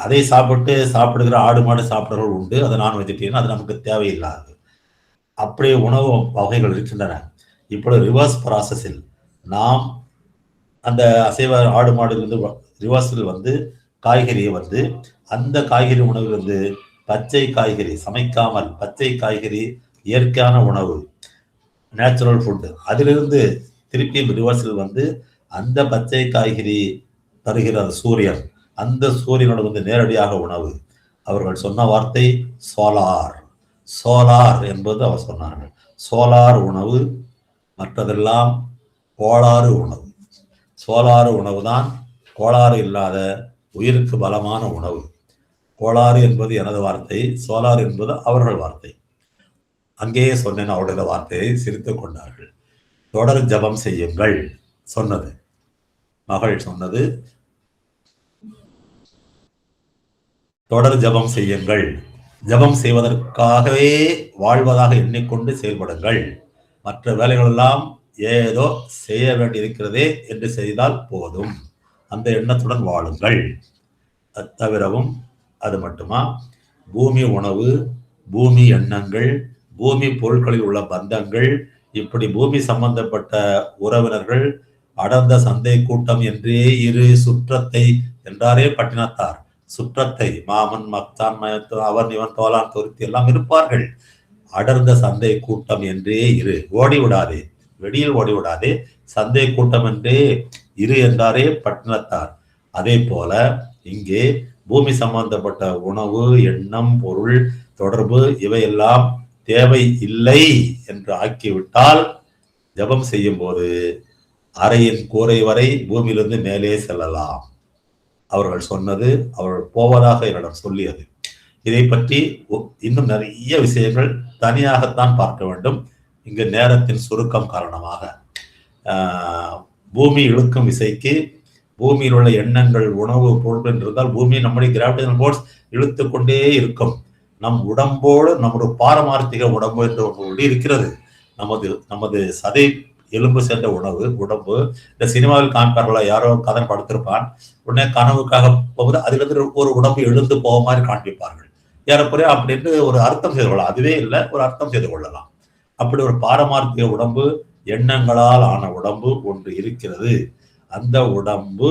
அதை சாப்பிடுகிற ஆடு மாடு சாப்பிடுறவர்கள் உண்டு. அது நான் வெஜிடேரியன், அது நமக்கு தேவையில்லாது. அப்படியே உணவு வகைகள் இருக்கின்றன. இப்பொழுது ரிவர்ஸ் ப்ராசஸில் நாம் அந்த அசைவ ஆடு மாடுலேருந்து ரிவர்ஸில் காய்கறியை அந்த காய்கறி உணவிலிருந்து பச்சை காய்கறி, சமைக்காமல் பச்சை காய்கறி, இயற்கையான உணவு, நேச்சுரல் ஃபுட், அதிலிருந்து திருப்பியும் ரிவர்ஸில் அந்த பச்சை காய்கறி தருகிற சூரியன், அந்த சூரியனோட நேரடியாக உணவு. அவர்கள் சொன்ன வார்த்தை சோலார். சோலார் என்பது அவர் சொன்னார்கள். சோலார் உணவு, மற்றதெல்லாம் கோளாறு உணவு. சோலாறு உணவு தான் கோளாறு இல்லாத உயிருக்கு பலமான உணவு. கோளாறு என்பது எனது வார்த்தை, சோலார் என்பது அவர்கள் வார்த்தை. அங்கேயே சொன்னேன் அவருடைய வார்த்தையை, சிரித்துக் கொண்டார்கள். தொடர் ஜபம் செய்யுங்கள் சொன்னது, மகள் சொன்னது, தொடர் ஜபம் செய்யுங்கள். ஜபம் செய்வதற்காகவே வாழ்வதாக எண்ணிக்கொண்டு செயல்படுங்கள். மற்ற வேலைகளெல்லாம் ஏதோ செய்ய வேண்டியிருக்கிறதே என்று செய்தால் போதும், அந்த எண்ணத்துடன் வாழுங்கள். தவிரவும் அது மட்டுமா, பூமி உணவு, பூமி எண்ணங்கள், பூமி பொருட்களில் உள்ள பந்தங்கள், இப்படி பூமி சம்பந்தப்பட்ட உறவினர்கள், அடர்ந்த சந்தை கூட்டம் என்றே இரு சுற்றத்தை என்றாரே பட்டினத்தார். சுற்றத்தை, மாமன், மக்தான், அவன், இவன், தோலான், தொருத்தி எல்லாம் இருப்பார்கள். அடர்ந்த சந்தை கூட்டம் என்றே இரு, ஓடிவிடாதே, வெளியில் ஓடிவிடாதே, சந்தை கூட்டம் என்றே இரு என்றாரே பட்டினத்தார். அதே போல இங்கே பூமி சம்பந்தப்பட்ட உணவு, எண்ணம், பொருள், தொடர்பு இவையெல்லாம் தேவை இல்லை என்று ஆக்கிவிட்டால் ஜபம் செய்யும் போது அறையின் கூரை வரை பூமியிலிருந்து மேலே செல்லலாம். அவர்கள் சொன்னது, அவர்கள் போவதாக என்னிடம் சொல்லியது. இதை பற்றி இன்னும் நிறைய விஷயங்கள் தனியாகத்தான் பார்க்க வேண்டும். இங்கு நேரத்தின் சுருக்கம் காரணமாக பூமி இழுக்கும் விசைக்கு பூமியில் உள்ள எண்ணங்கள், உணவு, பொருட்கள் இருந்தால் பூமி நம்முடைய கிராவிடேஷனல் ஃபோர்ஸ் இழுத்து கொண்டே இருக்கும். நம் உடம்போடு நம்முடைய பாரமார்த்திக உடம்பு என்று ஒன்று இருக்கிறது. நமது சதை எலும்பு சேர்ந்த உடம்பு. இந்த சினிமாவில் காண்பார்களா, யாரோ கதை படுத்திருப்பான், உடனே கனவுக்காக போகுது, அதிலிருந்து ஒரு உடம்பு எழுந்து போக மாதிரி காண்பிப்பார்கள். ஏறக்குறைய அப்படின்னு ஒரு அர்த்தம் செய்து கொள்ளலாம். அதுவே இல்லை, ஒரு அர்த்தம் செய்து கொள்ளலாம். அப்படி ஒரு பாரமார்த்திக உடம்பு, எண்ணங்களால் ஆன உடம்பு ஒன்று இருக்கிறது. அந்த உடம்பு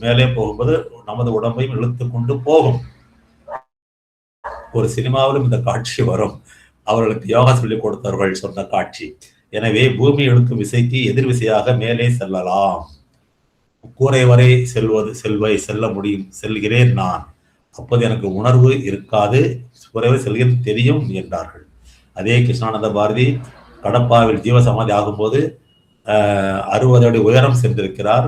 மேலே போகும்போது நமது உடம்பையும் இழுத்து கொண்டு போகும். ஒரு சினிமாவிலும் இந்த காட்சி வரும். அவர்களுக்கு யோகா சொல்லிக் கொடுத்தவர்கள் சொன்ன காட்சி. எனவே பூமி இழுக்கும் விசைக்கு எதிர் விசையாக மேலே செல்லலாம். கூரை வரை செல்ல முடியும், செல்கிறேன் நான். அப்போது எனக்கு உணர்வு இருக்காது, கூரை வரை செல்கிறேன் தெரியும் என்றார்கள். அதே கிருஷ்ணானந்த பாரதி கடப்பாவில் ஜீவசமாதி ஆகும்போது 60 அடி உயரம் சென்றிருக்கிறார்.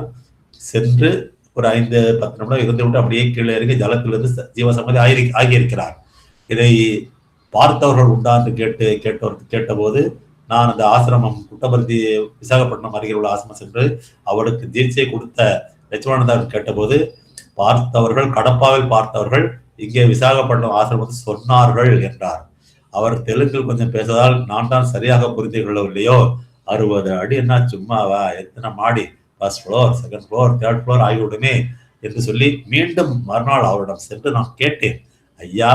சென்று ஒரு 5-10 நிமிடம் இருந்து விட்டு அப்படியே கீழே இறங்கி ஜலத்திலிருந்து ஜீவசமாதி ஆகியிருக்கிறார். இதை பார்த்தவர்கள் உண்டா என்று கேட்டபோது, நான் அந்த ஆசிரமம் புட்டபர்த்தி விசாகப்பட்டினம் அருகில் உள்ள ஆசிரமம் சென்று அவருக்கு தீட்சை கொடுத்த லட்சுமணானந்தர் கேட்டபோது, பார்த்தவர்கள், கடப்பாவில் பார்த்தவர்கள் இங்கே விசாகப்பட்டினம் ஆசிரமத்தில் சொன்னார்கள் என்றார். அவர் தெலுங்கில் கொஞ்சம் பேசுவதால் நான் தான் சரியாக புரிந்து கொள்ளவில்லையோ, 60 அடி என்ன சும்மாவா, எத்தனை மாடி, first floor, second floor, third floor ஆகிவிடுமே என்று சொல்லி மீண்டும் மறுநாள் அவரிடம் சென்று நான் கேட்டேன், ஐயா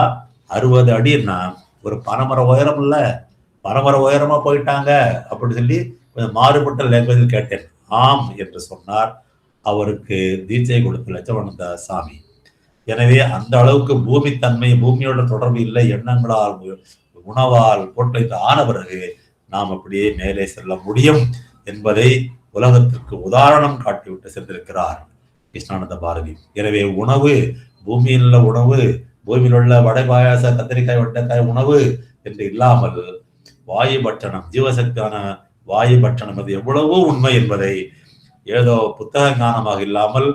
60 அடின்னா ஒரு பனைமர உயரம் இல்ல, பனைமர உயரமா போயிட்டாங்க அப்படின்னு சொல்லி கொஞ்சம் மாறுபட்ட லேங்குவேஜில் கேட்டேன். ஆம் என்று சொன்னார் அவருக்கு தீட்சை கொடுத்த லட்சுமணானந்த சாமி. எனவே அந்த அளவுக்கு பூமி தன்மை, பூமியோட தொடர்பு இல்லை, எண்ணங்களால் உணவால் போட்டு ஆன பிறகு நாம் அப்படியே மேலே செல்ல முடியும் என்பதை உலகத்திற்கு உதாரணம் காட்டிவிட்டு சென்றிருக்கிறார் கிருஷ்ணானந்த பாரதி. எனவே உணவு, பூமியில் உள்ள உணவு, பூமியில் உள்ள வடை பாயாச, கத்திரிக்காய், வெண்டைக்காய் உணவு என்று இல்லாமல் வாயு பட்சணம், ஜீவசக்தியான வாயு பட்சணம் அது எவ்வளவோ உண்மை என்பதை ஏதோ புத்தக ஞானமாக இல்லாமல்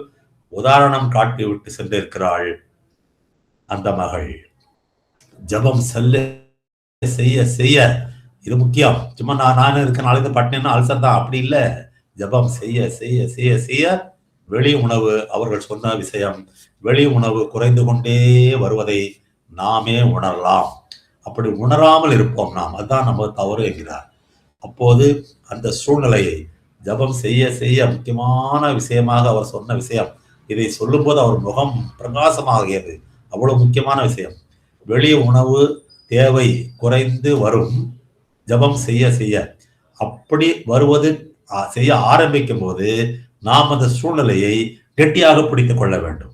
உதாரணம் காட்டிவிட்டு சென்றிருக்கிறாள் அந்த மகள். ஜபம் செய்ய செய்ய இது முக்கியம். சும்மா நான் இருக்க நாளைக்கு பட்டினா அல்சர் தான், அப்படி இல்லை. ஜபம் செய்ய செய்ய செய்ய செய்ய வெளி உணவு, அவர்கள் சொன்ன விஷயம், வெளி உணவு குறைந்து கொண்டே வருவதை நாமே உணரலாம். அப்படி உணராமல் இருப்போம் நாம், அதுதான் நம்ம தவறு என்கிறார். அப்போது அந்த சூழ்நிலையை ஜபம் செய்ய செய்ய முக்கியமான விஷயமாக அவர் சொன்ன விஷயம், இதை சொல்லும் போது அவர் முகம் பிரகாசமாகியது. அவ்வளவு முக்கியமான விஷயம். வெளி உணவு தேவை குறைந்து வரும் ஜபம் செய்ய செய்ய. அப்படி வருவது செய்ய ஆரம்பிக்கும் போது நாம் அந்த சூழ்நிலையை கெட்டியாக பிடித்துக் கொள்ள வேண்டும்,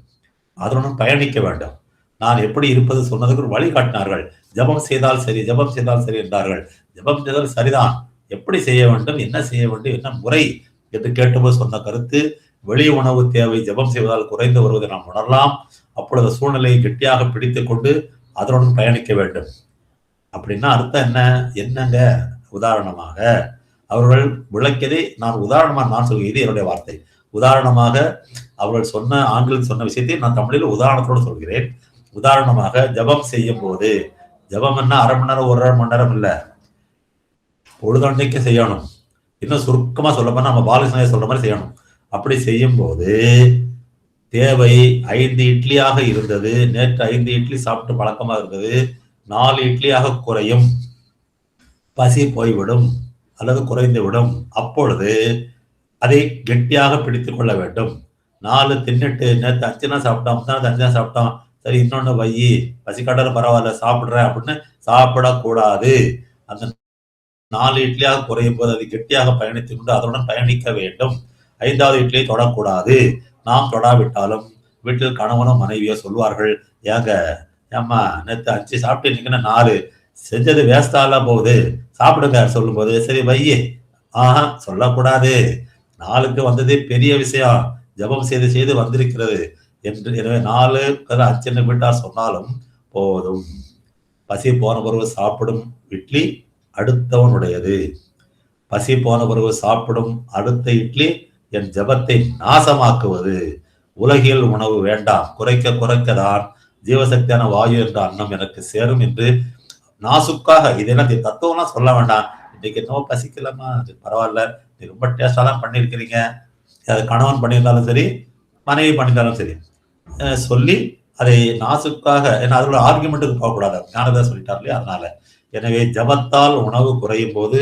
அதனுடன் பயணிக்க வேண்டும். நான் எப்படி இருப்பது சொன்னதுக்கு ஒரு வழி காட்டினார்கள். ஜபம் செய்தால் சரி, ஜபம் செய்தால் சரி என்றார்கள். ஜபம் செய்தால் சரிதான், எப்படி செய்ய வேண்டும், என்ன செய்ய வேண்டும், என்ன முறை என்று கேட்டபோது சொன்ன கருத்து, வெளி உணவு தேவை ஜபம் செய்வதால் குறைந்து வருவதை நாம் உணரலாம். அப்பொழுது சூழ்நிலையை கெட்டியாக பிடித்துக் கொண்டு அதனுடன் பயணிக்க வேண்டும். அப்படின்னா அர்த்தம் என்னங்க? உதாரணமாக அவர்கள் விளக்கியதை நான் உதாரணமாக நான் சொல்கிறேன், இது என்னுடைய வார்த்தை. உதாரணமாக அவர்கள் சொன்ன ஆங்கிலத்தில் சொன்ன விஷயத்தை நான் தமிழில் உதாரணத்தோடு சொல்கிறேன். உதாரணமாக ஜபம் செய்யும் போது, ஜபம் என்ன 1/2 மணி நேரம் 1.5 மணி நேரம் இல்லை, பொழுதன்னைக்கு செய்யணும். இன்னும் சுருக்கமா சொல்லப்போனா நம்ம பாலகிருஷ்ணன் சொல்ற மாதிரி செய்யணும். அப்படி செய்யும் போது தேவை 5 இட்லியாக இருந்தது, நேற்று 5 இட்லி சாப்பிட்டு பழக்கமாக இருந்தது, 4 இட்லியாக குறையும், பசி போய்விடும் அல்லது குறைந்து விடும். அப்பொழுது அதை கெட்டியாக பிடித்துக் கொள்ள வேண்டும். 4 தின்னுட்டு நேற்று 5 சாப்பிட்டோம், 5 சாப்பிட்டோம், சரி இன்னொன்னு வையி, பசி கட்டாலும் பரவாயில்ல சாப்பிடுறேன் அப்படின்னு சாப்பிடக்கூடாது. அந்த 4 இட்லியாக குறையும் போது அதை கெட்டியாக பயணித்துக் கொண்டு அதனுடன் பயணிக்க வேண்டும். 5வது இட்லியை தொடக்கூடாது. நாம் தொடாவிட்டாலும் வீட்டில் கணவனும் மனைவியோ சொல்வார்கள், ஏம்மா நேற்று 5 சாப்பிட்டு இன்னைக்குன்னு 4 செஞ்சது வேஸ்டால போகுது, சாப்பிடுங்க சொல்லும் போது சரி வையே, சொல்லக்கூடாது. 4க்கு வந்ததே பெரிய விஷயம், ஜபம் செய்து செய்து வந்திருக்கிறது என்று. எனவே 4 5 வீட்டார் சொன்னாலும் போதும். பசி போன பிறகு சாப்பிடும் இட்லி அடுத்தவனுடையது. பசி போன பிறகு சாப்பிடும் அடுத்த இட்லி என் ஜபத்தை நாசமாக்குவது. உலகில் உணவு வேண்டாம், குறைக்கதான் ஜீவசக்தியான வாயு என்ற அன்னம் எனக்கு சேரும் என்று நாசுக்காக, இது என்ன தத்துவம்லாம் சொல்ல வேண்டாம். இன்னைக்கு என்னவோ பசிக்கலாமா, அது பரவாயில்ல, நீ ரொம்ப டேஸ்டா தான் பண்ணியிருக்கிறீங்க, அது கணவன் பண்ணியிருந்தாலும் சரி மனைவி பண்ணியிருந்தாலும் சரி சொல்லி அதை நாசுக்காக, ஏன்னா அதோட ஆர்குமெண்ட்டுக்கு போகக்கூடாது, ஞானதான் சொல்லிட்டார் இல்லையா, அதனால. எனவே ஜபத்தால் உணவு குறையும் போது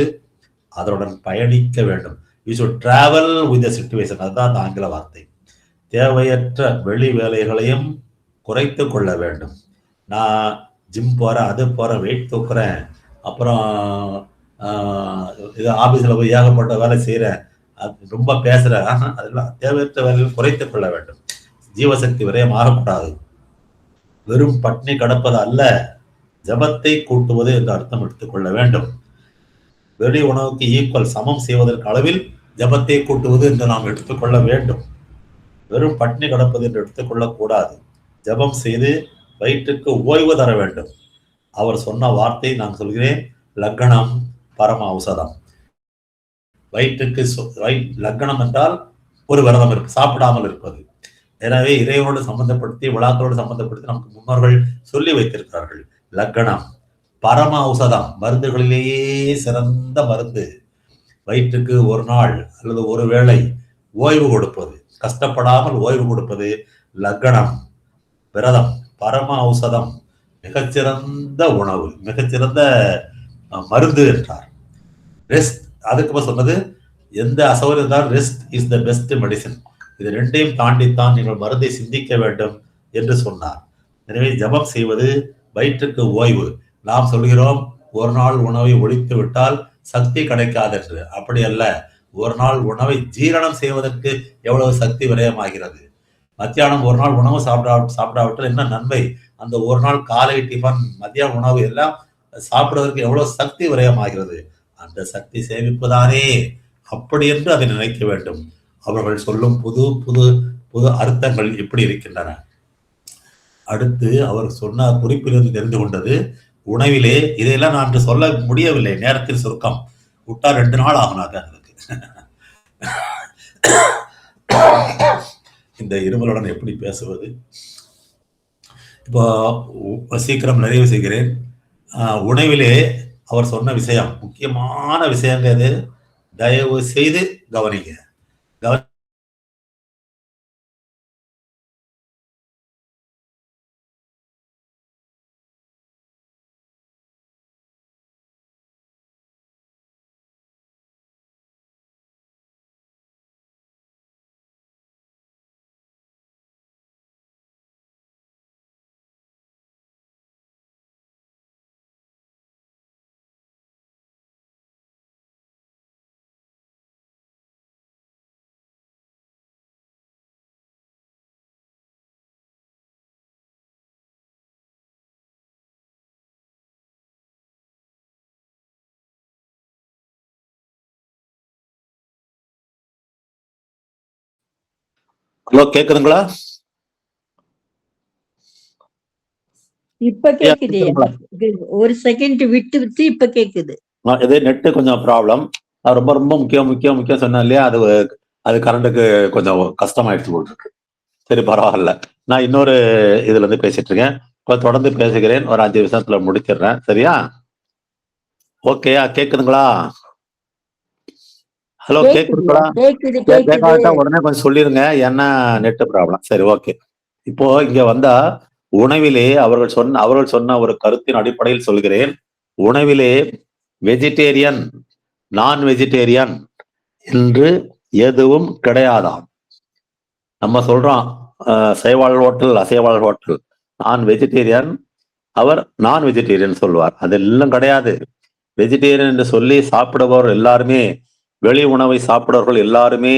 அதனுடன் பயணிக்க வேண்டும். You should travel with the situation, அதுதான் அந்த ஆங்கில வார்த்தை. தேவையற்ற வெளி வேலைகளையும் குறைத்து கொள்ள வேண்டும். நான் ஜிம் போறேன், அது போறேன், வெயிட் தூக்குறேன், அப்புறம் இது ஆபீஸ்ல போய் ஏகப்பட்ட வேலை செய்யறேன், அது ரொம்ப பேசுறேன், அதெல்லாம் தேவையற்ற வேலைகள் குறைத்துக் கொள்ள வேண்டும். ஜீவசக்தி விரயம் ஆகக்கூடாது. வெறும் பட்னி கடப்பது அல்ல, ஜபத்தை கூட்டுவது என்று அர்த்தம் எடுத்துக்கொள்ள வேண்டும். வெளி உணவுக்கு ஈக்குவல் சமம் செய்வதற்கு அளவில் ஜபத்தை கூட்டுவது என்று நாம் எடுத்துக்கொள்ள வேண்டும். வெறும் பட்னி கடப்பது என்று எடுத்துக்கொள்ளக் கூடாது. ஜபம் செய்து வயிற்றுக்கு ஓய்வு தர வேண்டும். அவர் சொன்ன வார்த்தை நான் சொல்கிறேன், லக்னம் பரம ஔஷதம். வயிற்றுக்கு லக்னம் என்றால் ஒரு விரதம் இருக்கு, சாப்பிடாமல் இருப்பது. எனவே இறைவனோடு சம்பந்தப்படுத்தி விழாக்களோடு சம்பந்தப்படுத்தி நமக்கு முன்னோர்கள் சொல்லி வைத்திருக்கிறார்கள். லக்கணம் பரம ஔஷதம், மருந்துகளிலேயே சிறந்த மருந்து. வயிற்றுக்கு ஒரு நாள் அல்லது ஒரு வேளை ஓய்வு கொடுப்பது, கஷ்டப்படாமல் ஓய்வு கொடுப்பது லக்கணம். விரதம் பரம ஔஷதம், மிகச்சிறந்த உணவு, மிகச்சிறந்த மருந்து என்றார். ரெஸ்ட், அதுக்கு சொன்னது எந்த அசௌகரியம் தான் rest is the best medicine. இது ரெண்டையும் தாண்டித்தான் நீங்கள் மருந்தை சிந்திக்க வேண்டும் என்று சொன்னார். எனவே ஜபம் செய்வது வயிற்றுக்கு ஓய்வு. நாம் சொல்கிறோம் ஒரு நாள் உணவை ஒழித்து விட்டால் சக்தி கிடைக்காது என்று. அப்படி அல்ல. ஒரு நாள் உணவை ஜீரணம் செய்வதற்கு எவ்வளவு சக்தி விரயமாகிறது. மத்தியானம் ஒரு நாள் உணவு சாப்பிடாவிட்டால் என்ன நன்மை? அந்த ஒரு நாள் காலை டிஃபன், மத்தியான உணவு எல்லாம் சாப்பிடுவதற்கு எவ்வளவு சக்தி விரயமாகிறது. அந்த சக்தி சேமிப்புதானே. அப்படி என்று அதை நினைக்க வேண்டும். அவர்கள் சொல்லும் புது புது புது அர்த்தங்கள் இப்படி இருக்கின்றன. அடுத்து அவர் சொன்ன குறிப்பிலிருந்து தெரிந்து கொண்டது, உணவிலே இதையெல்லாம் நான் சொல்ல முடியவில்லை, நேரத்தில் சுருக்கம் விட்டா 2 நாள் ஆகுனாங்க அதுக்கு. இந்த இருமலுடன் எப்படி பேசுவது? இப்போ சீக்கிரம் நிறைவு செய்கிறேன். உணவிலே அவர் சொன்ன விஷயம், முக்கியமான விஷயங்கிறது, தயவு செய்து கவனிங்க. ஹலோ, கேக்குதுங்களா? இப்ப கேக்குது. ஒரு செகண்ட் விட்டு விட்டு இப்ப கேக்குது. இது நெட்டு கொஞ்சம் ப்ராப்ளம். ரொம்ப ரொம்ப முக்கியம் சொன்னேன் இல்லையா? அது கரண்ட்டுக்கு கொஞ்சம் கஷ்டமாயிடுச்சு போல் இருக்கு. சரி, பரவாயில்ல. நான் இன்னொரு இதுல இருந்து பேசிட்டு இருக்கேன். தொடர்ந்து பேசுகிறேன். ஒரு 5 நிமிஷத்துல முடிச்சிடுறேன். சரியா? ஓகேயா? கேக்குதுங்களா? ஹலோ, கேக்குதுங்களா? கேட்காட்டா உடனே கொஞ்சம் சொல்லிருங்க, ஏன்னா நெட் ப்ராப்ளம். சரி, ஓகே. இப்போ இங்க வந்தா உணவிலே அவர்கள் சொன்ன ஒரு கருத்தின் அடிப்படையில் சொல்கிறேன். உணவிலே வெஜிடேரியன், நான் வெஜிடேரியன் என்று எதுவும் கிடையாதாம். நம்ம சொல்றோம் சைவாழ் ஹோட்டல், அசைவாழ் ஹோட்டல், நான் வெஜிடேரியன், அவர் நான் வெஜிடேரியன் சொல்வார். அதெல்லாம் கிடையாது. வெஜிடேரியன் என்று சொல்லி சாப்பிடுபவர் எல்லாருமே, வெளி உணவை சாப்பிடுவர்கள் எல்லாருமே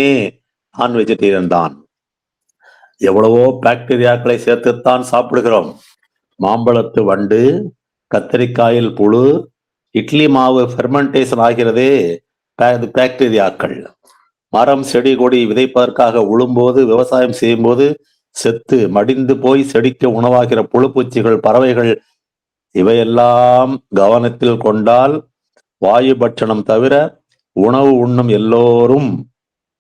நான் வெஜிடேரியன் தான். எவ்வளவோ பாக்டீரியாக்களை சேர்த்துத்தான் சாப்பிடுகிறோம். மாம்பழத்து வண்டு, கத்தரிக்காயில் புழு, இட்லி மாவு ஃபெர்மெண்டேஷன் ஆகிறதே பாக்டீரியாக்கள். மரம் செடி கொடி விதைப்பதற்காக உழும்போது, விவசாயம் செய்யும் போது செத்து மடிந்து போய் செடிக்க உணவாகிற புழுப்பூச்சிகள், பறவைகள், இவையெல்லாம் கவனத்தில் கொண்டால் வாயு பட்சணம் தவிர உணவு உண்ணும் எல்லோரும்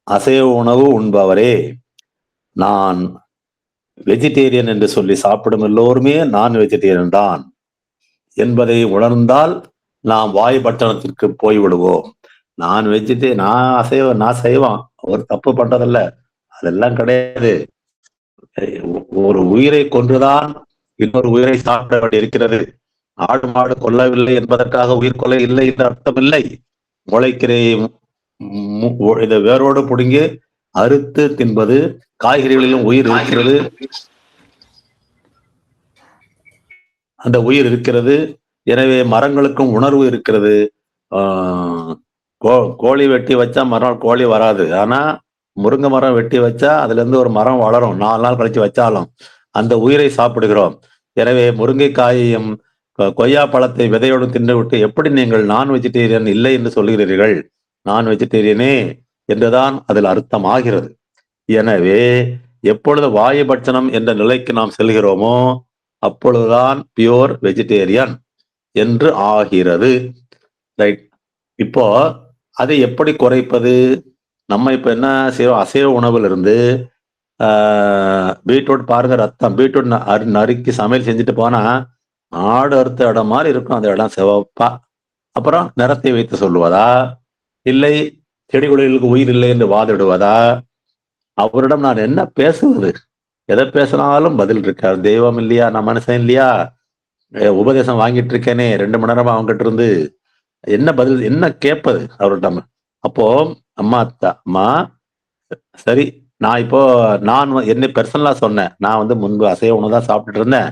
அசைவ உணவு உண்பவரே. நான் வெஜிடேரியன் என்று சொல்லி சாப்பிடும் எல்லோருமே நான் வெஜிடேரியன் தான் என்பதை உணர்ந்தால் நாம் வாயு பட்டணத்திற்கு போய்விடுவோம். நான் நான் செய்வான், ஒரு தப்பு பண்றதில்ல, அதெல்லாம் கிடையாது. ஒரு உயிரை கொன்றுதான் இன்னொரு உயிரை சாப்பிட வேண்டி இருக்கிறது. ஆடு மாடு கொல்லவில்லை என்பதற்காக உயிர் கொலை இல்லை என்று அர்த்தம் இல்லை. முளைக்கீரை இதை வேரோடு புடுங்கி அறுத்து தின்பது. காய்கறிகளிலும் உயிர் இருக்கிறது, அந்த உயிர் இருக்கிறது. எனவே மரங்களுக்கும் உணர்வு இருக்கிறது. கோழி வெட்டி வச்சா மறுநாள் கோழி வராது. ஆனா முருங்கை மரம் வெட்டி வச்சா அதுல இருந்து ஒரு மரம் வளரும், 4 நாள் கழிச்சு வச்சாலும். அந்த உயிரை சாப்பிடுகிறோம். எனவே முருங்கைக்காயையும் கொய்யா பழத்தை விதையோடு தின்று விட்டு எப்படி நீங்கள் நான் வெஜிடேரியன் இல்லை என்று சொல்கிறீர்கள்? நான் வெஜிடேரியனே என்றுதான் அதில் அர்த்தம் ஆகிறது. எனவே எப்பொழுது வாயு பட்சணம் என்ற நிலைக்கு நாம் செல்கிறோமோ அப்பொழுதுதான் பியோர் வெஜிடேரியன் என்று ஆகிறது. ரைட். இப்போ அதை எப்படி குறைப்பது? நம்ம இப்ப என்ன செய்வோம்? அசைவ உணவுல இருந்து பீட்ரூட் பாருங்க, ரத்தம். பீட்ரூட் நறுக்கி சமையல் செஞ்சுட்டு போனா ஆடு அறுத்த இடம் மாதிரி இருக்கும் அந்த இடம், சிவப்பா. அப்புறம் நிறத்தை வைத்து சொல்லுவதா, இல்லை செடி கொடிகளுக்கு உயிர் இல்லை என்று வாதிடுவதா? அவரிடம் நான் என்ன பேசுவது? எதை பேசினாலும் பதில் இருக்காது. தெய்வம் இல்லையா, நான் மனுஷன் இல்லையா? உபதேசம் வாங்கிட்டு இருக்கேனே 2 மணி நேரமா அவங்ககிட்ட இருந்து, என்ன பதில், என்ன கேட்பது அவர்கிட்ட? அப்போ அம்மா சரி, நான் இப்போ என்னை பெர்சனலா சொன்னேன். நான் முன்பு அசைவ உணவு தான் சாப்பிட்டுட்டு இருந்தேன்.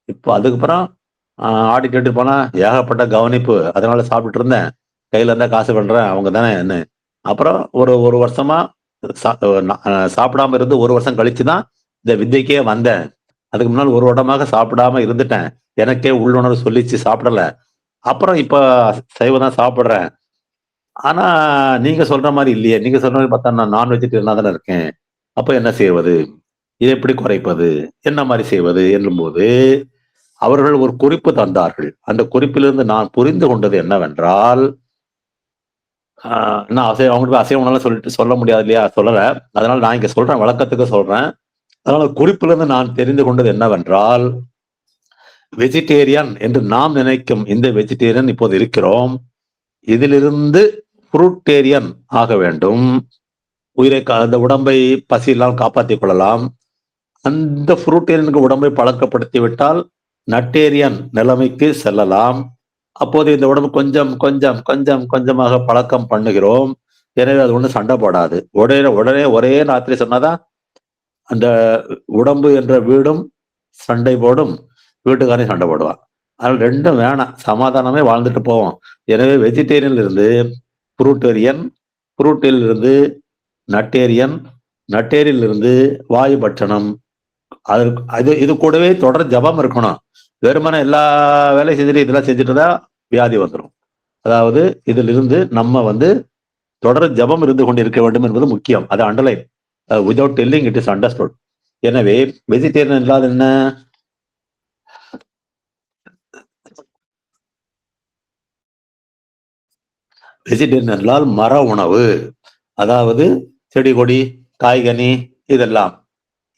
இப்போ அதுக்கப்புறம் ஆடி கேட்டு போனா ஏகப்பட்ட கவனிப்பு, அதனால சாப்பிட்டுட்டு இருந்தேன். கையில இருந்தா காசு பண்றேன், அவங்க தானே என்ன. அப்புறம் ஒரு வருஷமா சாப்பிடாம இருந்து 1 வருஷம் கழிச்சு தான் இந்த வித்தைக்கே வந்தேன். அதுக்கு முன்னால் 1 வருடமாக சாப்பிடாம இருந்துட்டேன். எனக்கே உள்ளுணர்வு சொல்லிச்சு, சாப்பிடல. அப்புறம் இப்ப சைவம் தான் சாப்பிடுறேன். ஆனா நீங்க சொல்ற மாதிரி இல்லையே. நீங்க சொல்ற மாதிரி பார்த்தா நான் நான் வெஜிடேரியனா தானே இருக்கேன். அப்ப என்ன செய்வது? இதை எப்படி குறைப்பது? என்ன மாதிரி செய்வது என்னும்போது அவர்கள் ஒரு குறிப்பு தந்தார்கள். அந்த குறிப்பிலிருந்து நான் புரிந்து கொண்டது என்னவென்றால், நான் அவங்களுக்கு அசைவ உணவு சொல்ல முடியாது இல்லையா, சொல்லல. அதனால நான் இங்க சொல்றேன், வழக்கத்துக்கு சொல்றேன். அதனால குறிப்பிலிருந்து நான் தெரிந்து கொண்டது என்னவென்றால், வெஜிடேரியன் என்று நாம் நினைக்கும் இந்த வெஜிடேரியன் இப்போது இருக்கிறோம், இதிலிருந்து ஃப்ரூட்டேரியன் ஆக வேண்டும். அந்த உடம்பை பசியெல்லாம் காப்பாற்றிக் கொள்ளலாம். அந்த ஃப்ரூட்டேரியனுக்கு உடம்பை பழக்கப்படுத்தி விட்டால் நட்டேரியன் நிலைமைக்கு செல்லலாம். அப்போது இந்த உடம்பு கொஞ்சம் கொஞ்சம் கொஞ்சம் கொஞ்சமாக பழக்கம் பண்ணுகிறோம். எனவே அது ஒண்ணு சண்டை போடாது. ஒரே ராத்திரி சொன்னாதான் அந்த உடம்பு என்ற வீடும் சண்டை போடும், வீட்டுக்காரையும் சண்டை போடுவான். அதனால 2ம் வேணாம், சமாதானமே வாழ்ந்துட்டு போவோம். எனவே வெஜிடேரியன்ல இருந்து ஃப்ரூட்டேரியன், ஃப்ரூட்டில் இருந்து நட்டேரியன், நட்டேரியில் இருந்து வாயு பட்சணம். இது கூடவே தொடர் ஜபம் இருக்கணும். வெறுமனே எல்லா வேலையும் செஞ்சுட்டு இதெல்லாம் செஞ்சுட்டு தான் வியாதி வந்துடும். அதாவது இதிலிருந்து நம்ம தொடர் ஜபம் இருந்து கொண்டு இருக்க வேண்டும் என்பது முக்கியம். அது underline. Without telling it is understood. எனவே வெஜிடேரியன் என்றால் என்ன? வெஜிடேரியன் என்றால் மர உணவு, அதாவது செடி கொடி காய்கனி இதெல்லாம்.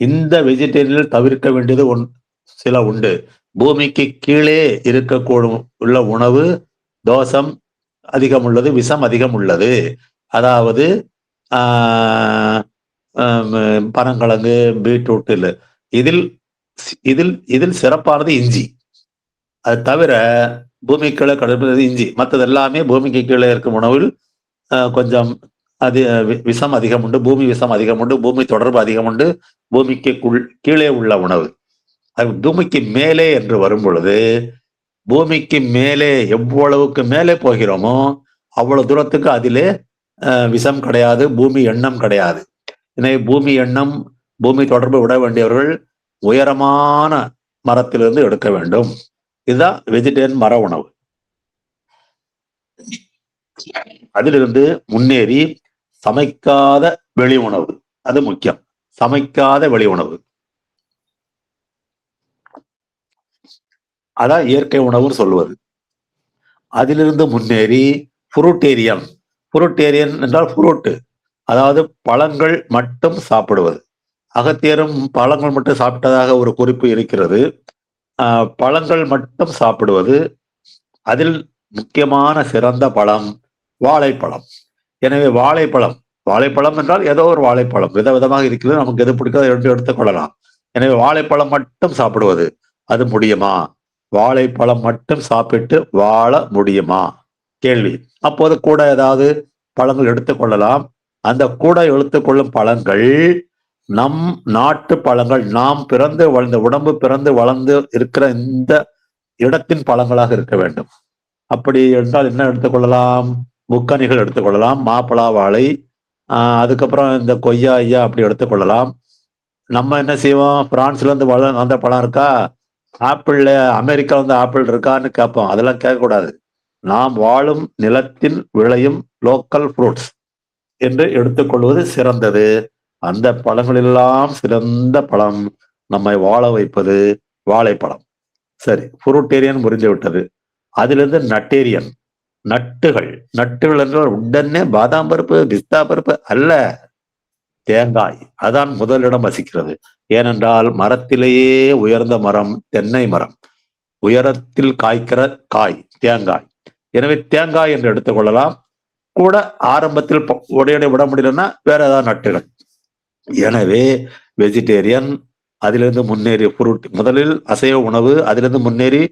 இந்த வெஜிடேரியனில் தவிர்க்க வேண்டியது சில உண்டு. பூமிக்கு கீழே இருக்கக்கூடும் உள்ள உணவு தோஷம் அதிகம் உள்ளது, விஷம் அதிகம் உள்ளது. அதாவது பனங்கிழங்கு, பீட்ரூட். இதில் இதில் இதில் சிறப்பானது இஞ்சி. அது தவிர பூமிக்கு கீழே கிடைப்பது இஞ்சி. மற்றது எல்லாமே பூமிக்கு கீழே இருக்கும் உணவில் கொஞ்சம் அது விஷம் அதிகம் உண்டு, பூமி விஷம் அதிகம் உண்டு, பூமி தொடர்பு அதிகம் உண்டு. பூமிக்கு கீழே உள்ள உணவு. அது பூமிக்கு மேலே என்று வரும் பொழுது, பூமிக்கு மேலே எவ்வளவுக்கு மேலே போகிறோமோ அவ்வளவு தூரத்துக்கு அதிலே விஷம் கிடையாது, பூமி எண்ணம் கிடையாது. எனவே பூமி எண்ணம், பூமி தொடர்பு விட வேண்டியவர்கள் உயரமான மரத்திலிருந்து எடுக்க வேண்டும். இதுதான் வெஜிடேரியன் மர உணவு. அதிலிருந்து முன்னேறி சமைக்காத வெளி உணவு, அது முக்கியம். சமைக்காத வெளி உணவு, அதான் இயற்கை உணவுன்னு சொல்லுவது. அதிலிருந்து முன்னேறி ஃப்ரூட்டேரியன். ஃப்ரூட்டேரியன் என்றால் ஃப்ரூட், அதாவது பழங்கள் மட்டும் சாப்பிடுவது. அகத்தியரும் பழங்கள் மட்டும் சாப்பிட்டதாக ஒரு குறிப்பு இருக்கிறது. பழங்கள் மட்டும் சாப்பிடுவது. அதில் முக்கியமான சிறந்த பழம் வாழைப்பழம். எனவே வாழைப்பழம் என்றால் ஏதோ ஒரு வாழைப்பழம் விதவிதமாக இருக்கிறது, நமக்கு எது பிடிக்காத எடுத்துக் கொள்ளலாம். எனவே வாழைப்பழம் மட்டும் சாப்பிடுவது, அது முடியுமா? வாழைப்பழம் மட்டும் சாப்பிட்டு வாழ முடியுமா? கேள்வி. அப்போது கூட ஏதாவது பழங்கள் எடுத்துக்கொள்ளலாம். அந்த கூட எடுத்துக்கொள்ளும் பழங்கள் நம் நாட்டு பழங்கள், நாம் பிறந்து வளர்ந்த உடம்பு பிறந்து வளர்ந்து இருக்கிற இந்த இடத்தின் பழங்களாக இருக்க வேண்டும். அப்படி என்றால் என்ன எடுத்துக்கொள்ளலாம்? முக்கனிகள் எடுத்துக்கொள்ளலாம், மாப்பழா வாழை, அதுக்கப்புறம் இந்த கொய்யா ஐயா அப்படி எடுத்துக்கொள்ளலாம். நம்ம என்ன செய்வோம்? பிரான்ஸ்ல இருந்து வந்த பழம் இருக்கா, ஆப்பிள்ல அமெரிக்கா ஆப்பிள் இருக்கான்னு கேட்போம். அதெல்லாம் கேட்கக்கூடாது. நாம் வாழும் நிலத்தில் விளையும் லோக்கல் ஃப்ரூட்ஸ் என்று எடுத்துக்கொள்வது சிறந்தது. அந்த பழங்களெல்லாம் சிறந்த பழம் நம்மை வாழ வைப்பது வாழைப்பழம். சரி, ஃப்ரூட்டேரியன் புரிந்து விட்டது. அதிலிருந்து நட்டேரியன். நட்டுகள் என்றால் உடனே பாதாம் பருப்பு பிஸ்தா பருப்பு அல்ல. தேங்காய். அதான் முதலிடம் வசிக்கிறது. ஏனென்றால் மரத்திலேயே உயர்ந்த மரம் தென்னை மரம். உயரத்தில் காய்க்கிற காய் தேங்காய். எனவே தேங்காய் என்று எடுத்துக்கொள்ளலாம். கூட ஆரம்பத்தில் உடையடை விட முடியலன்னா வேற ஏதாவது நட்டுகள். எனவே வெஜிடேரியன், அதிலிருந்து முன்னேறி ஃப்ரூட், முதலில் அசைவ உணவு, அதிலிருந்து முன்னேறி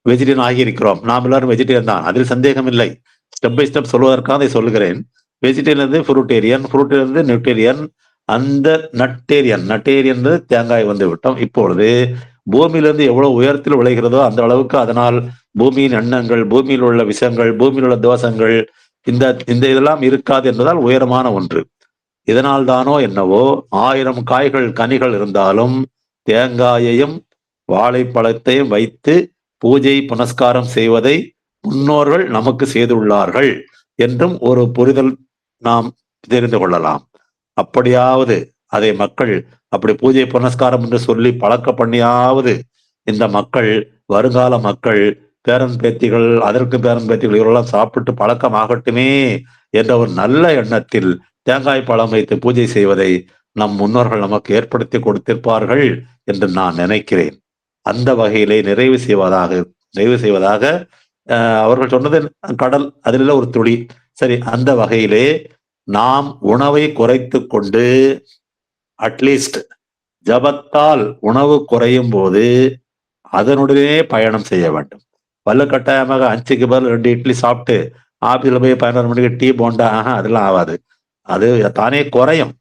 வெஜிடேரியன் ஆகியிருக்கிறோம். நாம் எல்லாரும் வெஜிடேரியன் தான், அதில் சந்தேகம் இல்லை. ஸ்டெப் பை ஸ்டெப் சொல்வதற்காக அதை சொல்லுகிறேன். வெஜிடேரியன் ஃப்ரூட்டேரியன், ஃப்ரூட்டிலிருந்து நியூட்டேரியன், அந்த நட்டேரியன் தேங்காய் வந்து விட்டோம். இப்பொழுது பூமியிலிருந்து எவ்வளவு உயரத்தில் விளைகிறதோ அந்த அளவுக்கு அதனால் பூமியின் எண்ணங்கள், பூமியில் உள்ள விஷங்கள், பூமியில் உள்ள தோஷங்கள், இந்த இதெல்லாம் இருக்காது என்பதால் உயரமான ஒன்று. இதனால் தானோ என்னவோ 1000 காய்கள் கனிகள் இருந்தாலும் தேங்காயையும் வாழைப்பழத்தையும் வைத்து பூஜை புனஸ்காரம் செய்வதை முன்னோர்கள் நமக்கு செய்துள்ளார்கள் என்றும் ஒரு புரிதல் நாம் தெரிந்து கொள்ளலாம். அப்படியாவது அதை மக்கள் அப்படி பூஜை புனஸ்காரம் என்று சொல்லி பழக்க பண்ணியாவது இந்த மக்கள், வருங்கால மக்கள், பேரன் பேத்திகள், அதற்கு பேரன் பேத்திகள் இவரெல்லாம் சாப்பிட்டு பழக்கமாகட்டுமே என்ற ஒரு நல்ல எண்ணத்தில் தேங்காய் பழம் வைத்து பூஜை செய்வதை நம் முன்னோர்கள் நமக்கு ஏற்படுத்தி கொடுத்திருப்பார்கள் என்று நான் நினைக்கிறேன். அந்த வகையிலே நிறைவு செய்வதாக அவர்கள் சொன்னது கடல், அதில் ஒரு துளி. சரி, அந்த வகையிலே நாம் உணவை குறைத்து கொண்டு அட்லீஸ்ட் ஜபத்தால் உணவு குறையும் போது அதனுடனே பயணம் செய்ய வேண்டும். வல்ல கட்டாயமாக 5க்கு பதில் 2 இட்லி சாப்பிட்டு ஆபீஸ்ல போய் 11 மணிக்கு டீ போண்டா அதெல்லாம் ஆகாது. அது தானே குறையும்.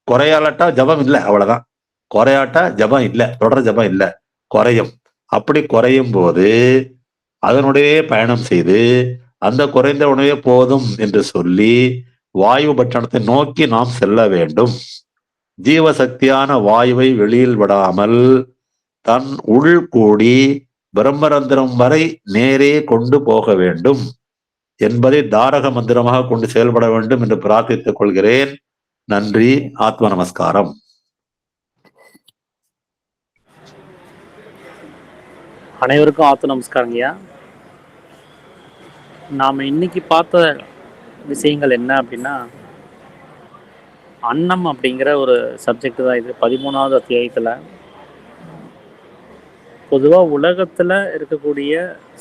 குறையாலட்டா ஜபம் இல்லை, அவ்வளவுதான். குறையாட்டா ஜபம் இல்லை, தொடர் ஜபம் இல்லை, குறையும். அப்படி குறையும் போது அதனுடைய பயணம் செய்து அந்த குறைந்த உணவே போதும் என்று சொல்லி வாயு பட்சணத்தை நோக்கி நாம் செல்ல வேண்டும். ஜீவசக்தியான வாயுவை வெளியில் விடாமல் தன் உள் கூடி பிரம்மரந்திரம் வரை நேரே கொண்டு போக வேண்டும் என்பதை தாரக மந்திரமாக கொண்டு செயல்பட வேண்டும் என்று பிரார்த்தித்துக் கொள்கிறேன். நன்றி. ஆத்ம நமஸ்காரம். அனைவருக்கும் ஆத்ம நமஸ்காரங்கய்யா. நாம் இன்னைக்கு பார்த்த விஷயங்கள் என்ன அப்படின்னா, அன்னம் அப்படிங்கிற ஒரு சப்ஜெக்ட் தான் இது. 13வது அத்தியாயத்தில் பொதுவாக உலகத்தில் இருக்கக்கூடிய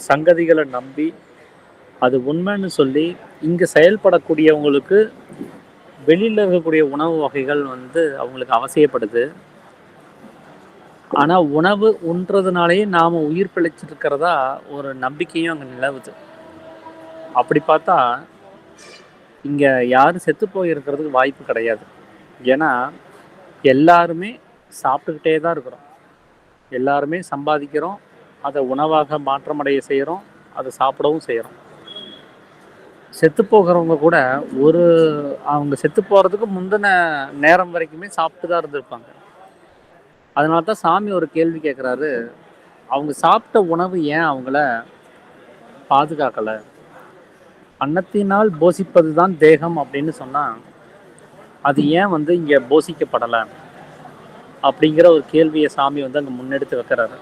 சங்கதிகளை நம்பி அது உண்மைன்னு சொல்லி இங்கே செயல்படக்கூடியவங்களுக்கு வெளியில் இருக்கக்கூடிய உணவு வகைகள் அவங்களுக்கு அவசியப்படுது. ஆனால் உணவு உண்றதுனாலேயே நாம் உயிர் பிழைச்சிட்டு இருக்கிறதா ஒரு நம்பிக்கையும் அங்கே நிலவுது. அப்படி பார்த்தா இங்கே யாரும் செத்து போயிருக்கிறதுக்கு வாய்ப்பு கிடையாது. ஏன்னா எல்லாருமே சாப்பிட்டுக்கிட்டே தான் இருக்கிறோம், எல்லாருமே சம்பாதிக்கிறோம், அதை உணவாக மாற்றமடைய செய்கிறோம், அதை சாப்பிடவும் செய்கிறோம். செத்து போகிறவங்க கூட அவங்க செத்து போகிறதுக்கு முந்தின நேரம் வரைக்குமே சாப்பிட்டு தான் இருந்திருப்பாங்க. அதனால தான் சாமி ஒரு கேள்வி கேட்குறாரு, அவங்க சாப்பிட்ட உணவு ஏன் அவங்கள பாதுகாக்கலை? அன்னத்தினால் போசிப்பது தான் தேகம் அப்படின்னு சொன்னால் அது ஏன் இங்கே போசிக்கப்படலை அப்படிங்கிற ஒரு கேள்வியை சாமி அங்கே முன்னெடுத்து வைக்கிறாரு.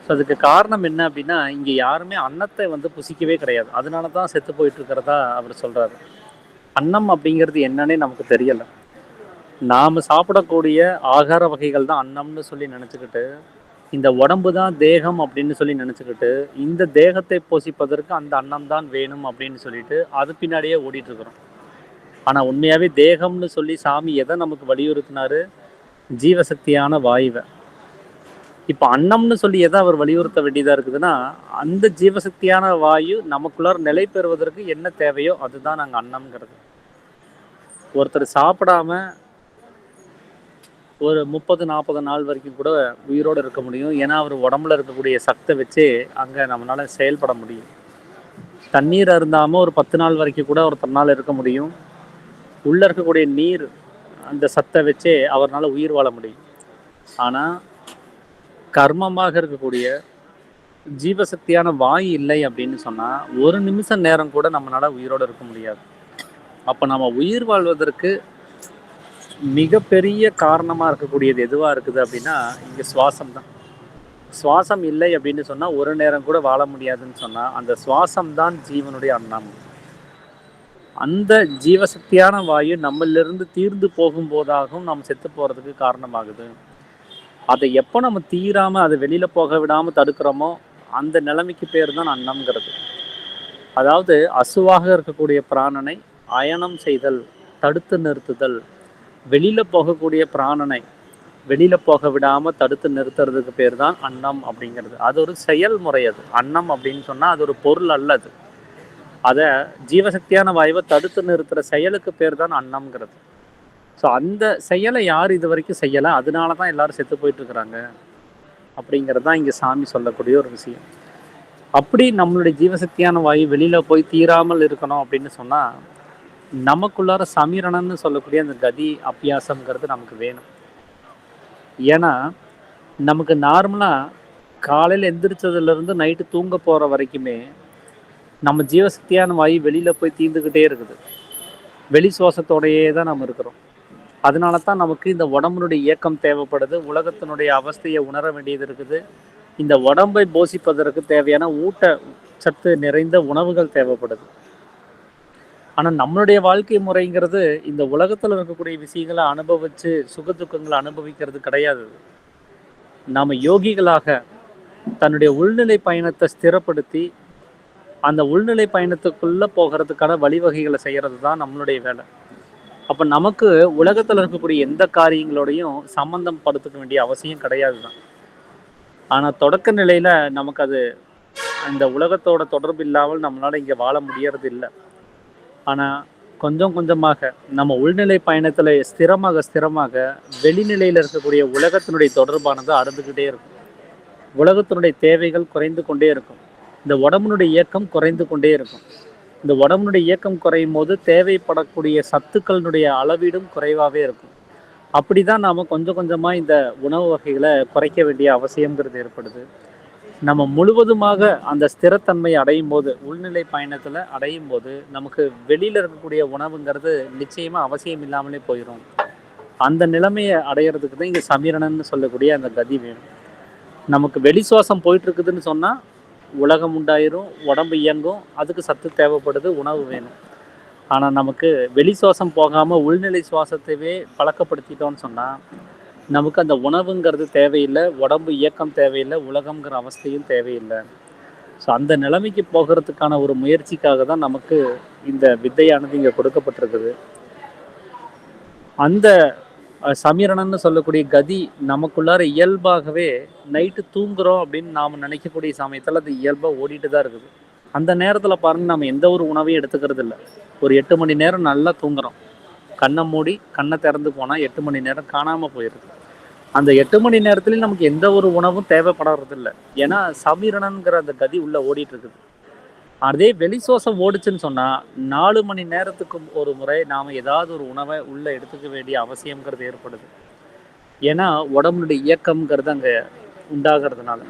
ஸோ அதுக்கு காரணம் என்ன அப்படின்னா, இங்கே யாருமே அன்னத்தை புசிக்கவே கிடையாது. அதனால தான் செத்து போயிட்டு இருக்கிறதா அவர் சொல்கிறாரு. அன்னம் அப்படிங்கிறது என்னன்னே நமக்கு தெரியலை. நாம் சாப்பிடக்கூடிய ஆகார வகைகள் தான் அன்னம்னு சொல்லி நினச்சிக்கிட்டு, இந்த உடம்பு தான் தேகம் அப்படின்னு சொல்லி நினச்சிக்கிட்டு, இந்த தேகத்தை போஷிப்பதற்கு அந்த அன்னம் தான் வேணும் அப்படின்னு சொல்லிட்டு அது பின்னாடியே ஓடிட்டு இருக்கிறோம். ஆனால் உண்மையாகவே தேகம்னு சொல்லி சாமி எதை நமக்கு வலியுறுத்தினாரு? ஜீவசக்தியான வாயுவை. இப்போ அன்னம்னு சொல்லி எதை அவர் வலியுறுத்த வேண்டியதாக இருக்குதுன்னா, அந்த ஜீவசக்தியான வாயு நமக்குள்ளார நிலை பெறுவதற்கு என்ன தேவையோ அதுதான் நாங்கள் அன்னம்ங்கிறது. ஒருத்தர் சாப்பிடாம ஒரு 30-40 நாள் வரைக்கும் கூட உயிரோடு இருக்க முடியும். ஏன்னா அவர் உடம்புல இருக்கக்கூடிய சக்தை வச்சே அங்கே நம்மளால் செயல்பட முடியும். தண்ணீர் அருந்தாமல் ஒரு 10 நாள் வரைக்கும் கூட ஒருத்தர்னால் இருக்க முடியும். உள்ளே இருக்கக்கூடிய நீர் அந்த சத்தை வச்சே அவரால் உயிர் வாழ முடியும். ஆனால் கர்மமாக இருக்கக்கூடிய ஜீவசக்தியான வாயு இல்லை அப்படின்னு சொன்னால் ஒரு நிமிஷம் நேரம் கூட நம்மளால் உயிரோடு இருக்க முடியாது. அப்போ நம்ம உயிர் வாழ்வதற்கு மிகப்பெரிய காரணமாக இருக்கக்கூடியது எதுவாக இருக்குது அப்படின்னா இங்கே சுவாசம் தான். சுவாசம் இல்லை அப்படின்னு சொன்னால் ஒரு நேரம் கூட வாழ முடியாதுன்னு சொன்னால் அந்த சுவாசம் தான் ஜீவனுடைய அன்னம். அந்த ஜீவசக்தியான வாயு நம்மளிருந்து தீர்ந்து போகும்போதாகவும் நம்ம செத்து போகிறதுக்கு காரணமாகுது. அதை எப்போ நம்ம தீராமல் அதை வெளியில் போக விடாமல் தடுக்கிறோமோ அந்த நிலைமைக்கு பேர் தான் அன்னம்ங்கிறது. அதாவது அசுவாக இருக்கக்கூடிய பிராணனை அயனம் செய்தல், தடுத்து நிறுத்துதல், வெளியில் போகக்கூடிய பிராணனை வெளியில் போக விடாமல் தடுத்து நிறுத்துறதுக்கு பேர் தான் அன்னம் அப்படிங்கிறது. அது ஒரு செயல்முறை. அது அன்னம் அப்படின்னு சொன்னால் அது ஒரு பொருள் அல்லது. அதை ஜீவசக்தியான வாயுவை தடுத்து நிறுத்துகிற செயலுக்கு பேர் தான் அன்னம்ங்கிறது. ஸோ அந்த செயலை யார் இது வரைக்கும் செய்யலை, அதனால தான் எல்லாரும் செத்து போயிட்டுருக்குறாங்க அப்படிங்கிறது தான் இங்கே சாமி சொல்லக்கூடிய ஒரு விஷயம். அப்படி நம்மளுடைய ஜீவசக்தியான வாயு வெளியில் போய் தீராமல் இருக்கணும் அப்படின்னு சொன்னால் நமக்குள்ளார சமீரணன்னு சொல்லக்கூடிய அந்த கதி அபியாசம்ங்கிறது நமக்கு வேணும். ஏன்னா நமக்கு நார்மலாக காலையில் எந்திரிச்சதுலேருந்து நைட்டு தூங்க போகிற வரைக்குமே நம்ம ஜீவசக்தியான வாயு வெளியில் போய் தீர்ந்துக்கிட்டே இருக்குது. வெளி சுவாசத்தோடையே தான் நம்ம இருக்கிறோம். அதனால தான் நமக்கு இந்த உடம்புனுடைய இயக்கம் தேவைப்படுது. உலகத்தினுடைய அவஸ்தையை உணர வேண்டியது இருக்குது. இந்த உடம்பை போஷிப்பதற்கு தேவையான ஊட்டச்சத்து நிறைந்த உணவுகள் தேவைப்படுது. ஆனால் நம்மளுடைய வாழ்க்கை முறைங்கிறது இந்த உலகத்தில் இருக்கக்கூடிய விஷயங்களை அனுபவித்து சுகதுக்கங்களை அனுபவிக்கிறது கிடையாது. நாம் யோகிகளாக தன்னுடைய உள்நிலை பயணத்தை ஸ்திரப்படுத்தி அந்த உள்நிலை பயணத்துக்குள்ளே போகிறதுக்கான வழிவகைகளை செய்கிறது தான் நம்மளுடைய வேலை. அப்போ நமக்கு உலகத்தில் இருக்கக்கூடிய எந்த காரியங்களோடையும் சம்பந்தம் படுத்திக்க வேண்டிய அவசியம் கிடையாது தான். ஆனால் தொடக்க நிலையில் நமக்கு அது இந்த உலகத்தோட தொடர்பு இல்லாமல் நம்மளால் இங்கே வாழ முடியறது இல்லை. ஆனால் கொஞ்சம் கொஞ்சமாக நம்ம உள்நிலை பயணத்தில் ஸ்திரமாக வெளிநிலையில் இருக்கக்கூடிய உலகத்தினுடைய தொடர்பானது அறுந்துக்கிட்டே இருக்கும். உலகத்தினுடைய தேவைகள் குறைந்து கொண்டே இருக்கும். இந்த உடம்புனுடைய இயக்கம் குறைந்து கொண்டே இருக்கும். இந்த உடம்புனுடைய இயக்கம் குறையும் போது தேவைப்படக்கூடிய சத்துக்களினுடைய அளவீடும் குறைவாகவே இருக்கும். அப்படி தான் நாம் கொஞ்சம் கொஞ்சமாக இந்த உணவு வகைகளை குறைக்க வேண்டிய அவசியங்கிறது ஏற்படுது. நம்ம முழுவதுமாக அந்த ஸ்திரத்தன்மை அடையும் போது, உள்நிலை பயணத்தில் அடையும் போது நமக்கு வெளியில் இருக்கக்கூடிய உணவுங்கிறது நிச்சயமாக அவசியம் இல்லாமலே போயிடும். அந்த நிலைமையை அடையிறதுக்கு தான் இங்கே சமீரணன்னு சொல்லக்கூடிய அந்த கதி வேணும். நமக்கு வெளி சுவாசம் போயிட்டு இருக்குதுன்னு சொன்னால் உலகம் உண்டாயிரும், உடம்பு இயங்கும், அதுக்கு சத்து தேவைப்படுது, உணவு வேணும். ஆனால் நமக்கு வெளி சுவாசம் போகாமல் உள்நிலை சுவாசத்தையே பழக்கப்படுத்திட்டோன்னு சொன்னால் நமக்கு அந்த உணவுங்கிறது தேவையில்லை, உடம்பு இயக்கம் தேவையில்லை, உலகம்ங்கிற அவஸ்தையும் தேவையில்லை. ஸோ அந்த நிலைமைக்கு போகிறதுக்கான ஒரு முயற்சிக்காக தான் நமக்கு இந்த வித்தையானது இங்கே கொடுக்கப்பட்டிருக்குது. அந்த சமீரணன்னு சொல்லக்கூடிய கதி நமக்குள்ளார இயல்பாகவே நைட்டு தூங்குறோம் அப்படின்னு நாம் நினைக்கக்கூடிய சமயத்தில் அது இயல்பாக ஓடிட்டு தான் இருக்குது. அந்த நேரத்தில் பாருங்கள், நம்ம எந்த ஒரு உணவையும் எடுத்துக்கிறது இல்லை. ஒரு 8 மணி நேரம் நல்லா தூங்குறோம். கண்ணை மூடி கண்ணை திறந்து போனால் 8 மணி நேரம் காணாமல் போயிடுது. அந்த 8 மணி நேரத்துலையும் நமக்கு எந்த ஒரு உணவும் தேவைப்படுறது இல்லை. ஏன்னா சமீரணங்கிற அந்த கதி உள்ளே ஓடிட்டு இருக்குது. அதே வெளி சுவாசம் ஓடிச்சுன்னு சொன்னால் 4 மணி நேரத்துக்கு ஒரு முறை நாம் ஏதாவது ஒரு உணவை உள்ளே எடுத்துக்க வேண்டிய அவசியங்கிறது ஏற்படுது. ஏன்னா உடம்புடைய இயக்கம்ங்கிறது அங்கே உண்டாகிறதுனால.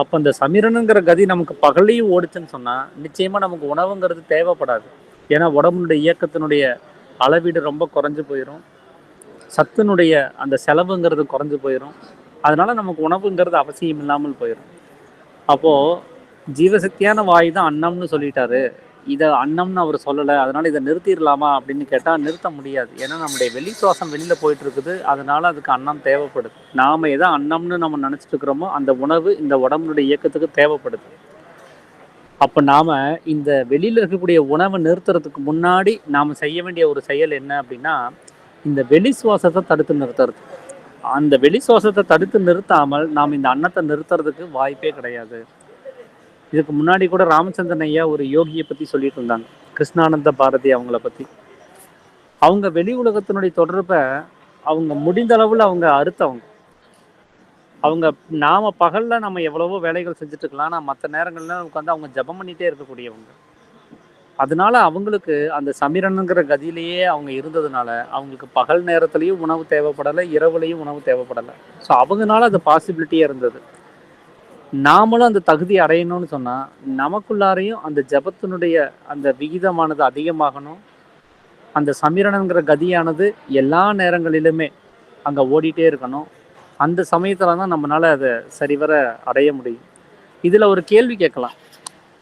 அப்போ அந்த சமீரணங்கிற கதி நமக்கு பகலையும் ஓடிச்சுன்னு சொன்னால் நிச்சயமாக நமக்கு உணவுங்கிறது தேவைப்படாது. ஏன்னா உடம்புடைய இயக்கத்தினுடைய அளவீடு ரொம்ப குறைஞ்சு போயிடும், சத்தினுடைய அந்த செலவுங்கிறது குறைஞ்சு போயிடும். அதனால நமக்கு உணவுங்கிறது அவசியம் இல்லாமல் போயிடும். அப்போது ஜீவசக்தியான வாயு தான் அன்னம்னு சொல்லிட்டாரு, இதை அன்னம்னு அவர் சொல்லலை, அதனால இதை நிறுத்திடலாமா அப்படின்னு கேட்டால் நிறுத்த முடியாது. ஏன்னா நம்முடைய வெளி சுவாசம் வெளியில் போயிட்டு இருக்குது, அதனால அதுக்கு அன்னம் தேவைப்படுது. நாம் எதை அன்னம்னு நம்ம நினச்சிட்டு இருக்கிறோமோ அந்த உணவு இந்த உடம்புடைய இயக்கத்துக்கு தேவைப்படுது. அப்போ நாம் இந்த வெளியில் இருக்கக்கூடிய உணவை நிறுத்துறதுக்கு முன்னாடி நாம் செய்ய வேண்டிய ஒரு செயல் என்ன அப்படின்னா, இந்த வெளி சுவாசத்தை தடுத்து நிறுத்துறது. அந்த வெளி சுவாசத்தை தடுத்து நிறுத்தாமல் நாம் இந்த அன்னத்தை நிறுத்துறதுக்கு வாய்ப்பே கிடையாது. இதுக்கு முன்னாடி கூட ராமச்சந்திரன் ஐயா ஒரு யோகியை பற்றி சொல்லிட்டு இருந்தாங்க, கிருஷ்ணானந்த பாரதி அவங்கள பற்றி. அவங்க வெளி உலகத்தினுடைய தொடர்பை அவங்க முடிந்த அளவில் அவங்க அறுத்தவங்க. அவங்க நாம பகலில் நம்ம எவ்வளவோ வேலைகள் செஞ்சுட்டு இருக்கலாம், ஆனால் மற்ற நேரங்கள்ல உட்காந்து அவங்க ஜபம் பண்ணிகிட்டே இருக்கக்கூடியவங்க. அதனால அவங்களுக்கு அந்த சமீரனுங்கிற கதியிலேயே அவங்க இருந்ததுனால அவங்களுக்கு பகல் நேரத்துலையும் உணவு தேவைப்படலை, இரவுலையும் உணவு தேவைப்படலை. ஸோ அவங்கனால அது பாசிபிலிட்டியாக இருந்தது. நாமளும் அந்த தகுதி அடையணும்னு சொன்னால் நமக்குள்ளாரையும் அந்த ஜபத்தினுடைய அந்த விகிதமானது அதிகமாகணும். அந்த சமீரணங்கிற கதியானது எல்லா நேரங்களிலுமே அங்கே ஓடிட்டே இருக்கணும். அந்த சமயத்தில் தான் நம்மளால் அதை சரிவர அடைய முடியும். இதில் ஒரு கேள்வி கேட்கலாம்,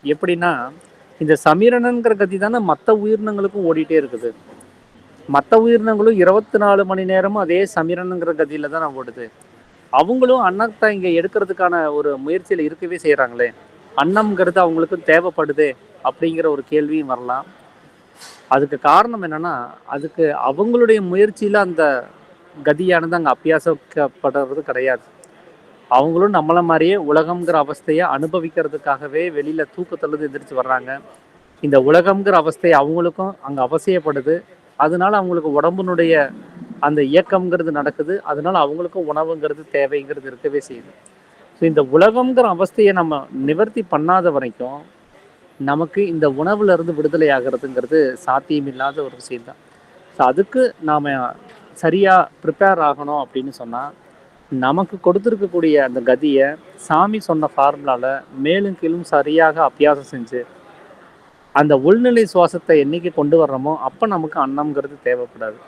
எப்படின்னா இந்த சமீரணங்கிற கதி தானே மற்ற உயிரினங்களுக்கும் ஓடிட்டே இருக்குது. மற்ற உயிரினங்களும் 24 மணி நேரமும் அதே சமீரணங்கிற கதியில தான் ஓடுது. அவங்களும் அன்னத்தை இங்க எடுக்கிறதுக்கான ஒரு முயற்சியில இருக்கவே செய்யறாங்களே. அன்னம்ங்கிறது அவங்களுக்கு தேவைப்படுதே அப்படிங்கிற ஒரு கேள்வியும் வரலாம். அதுக்கு காரணம் என்னன்னா, அதுக்கு அவங்களுடைய முயற்சியில அந்த கதியானது அங்க அபியாசப்படுறது கிடையாது. அவங்களும் நம்மள மாதிரியே உலகம்ங்கிற அவஸ்தையை அனுபவிக்கிறதுக்காகவே வெளியில தூக்கத்துல எந்திரிச்சு வர்றாங்க. இந்த உலகம்ங்கிற அவஸ்தை அவங்களுக்கும் அங்க அவசியப்படுது. அதனால அவங்களுக்கு உடம்புனுடைய அந்த இயக்கம்ங்கிறது நடக்குது. அதனால அவங்களுக்கும் உணவுங்கிறது தேவைங்கிறது இருக்கவே செய்யுது. ஸோ இந்த உலகம்ங்கிற அவஸ்தையை நம்ம நிவர்த்தி பண்ணாத வரைக்கும் நமக்கு இந்த உணவுல இருந்து விடுதலை ஆகிறதுங்கிறது சாத்தியமில்லாத ஒரு விஷயம் தான். ஸோ அதுக்கு நாம சரியா ப்ரிப்பேர் ஆகணும் அப்படின்னு சொன்னா, நமக்கு கொடுத்துருக்கக்கூடிய அந்த கதியை சாமி சொன்ன ஃபார்முலால மேலும் கீழும் சரியாக அபியாசம் செஞ்சு அந்த உள்நிலை சுவாசத்தை என்னைக்கு கொண்டு வர்றோமோ அப்போ நமக்கு அன்னம்ங்கிறது தேவைப்படாது.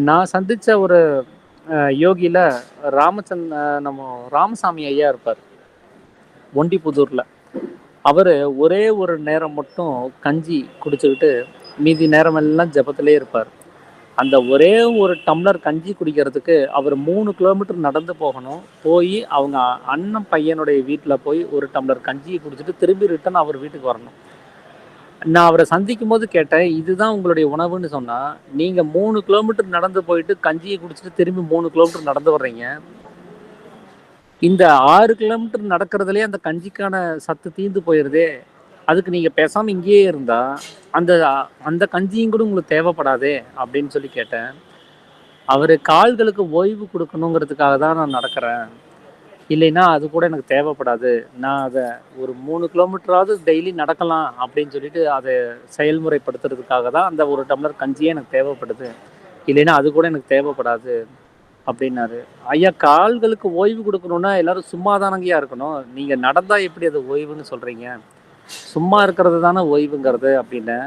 நான் சந்திச்ச ஒரு யோகியில நம்ம ராமசாமி ஐயா இருப்பார் ஒண்டிப்புதூர்ல. அவரு ஒரே ஒரு நேரம் மட்டும் கஞ்சி குடிச்சுக்கிட்டு மீதி நேரம் எல்லாம் ஜபத்திலே இருப்பார். அந்த ஒரே ஒரு டம்ளர் கஞ்சி குடிக்கிறதுக்கு அவர் 3 கிலோமீட்டர் நடந்து போகணும். போய் அவங்க அண்ணன் பையனுடைய வீட்டில் போய் ஒரு டம்ளர் கஞ்சியை குடிச்சிட்டு திரும்பி ரிட்டன் அவர் வீட்டுக்கு வரணும். நான் அவரை சந்திக்கும் போது கேட்டேன், இதுதான் உங்களுடைய உணவுன்னு சொன்னா, நீங்க 3 கிலோமீட்டர் நடந்து போயிட்டு கஞ்சியை குடிச்சிட்டு திரும்பி 3 கிலோமீட்டர் நடந்து வர்றீங்க. இந்த 6 கிலோமீட்டர் நடக்கிறதுலே அந்த கஞ்சிக்கான சத்து தீர்ந்து போயிருதே. அதுக்கு நீங்க பேசாம இங்கேயே இருந்தா அந்த அந்த கஞ்சியும் கூட உங்களுக்கு தேவைப்படாதே அப்படின்னு சொல்லி கேட்டேன். அவரு கால்களுக்கு ஓய்வு கொடுக்கணுங்கிறதுக்காக தான் நான் நடக்கிறேன். இல்லைன்னா அது கூட எனக்கு தேவைப்படாது. நான் அதை ஒரு 3 கிலோமீட்டராவது டெய்லி நடக்கலாம் அப்படின்னு சொல்லிட்டு அதை செயல்முறைப்படுத்துறதுக்காக தான் அந்த ஒரு டம்ளர் கஞ்சியே எனக்கு தேவைப்படுது. இல்லைன்னா அது கூட எனக்கு தேவைப்படாது அப்படின்னாரு. ஐயா, கால்களுக்கு ஓய்வு கொடுக்கணும்னா எல்லாரும் சும்மா தானங்கய்யா இருக்கணும். நீங்க நடந்தா எப்படி அது ஓய்வுன்னு சொல்றீங்க? சும்மா இருக்கிறது தானே ஓய்வுங்கிறது அப்படின்னு.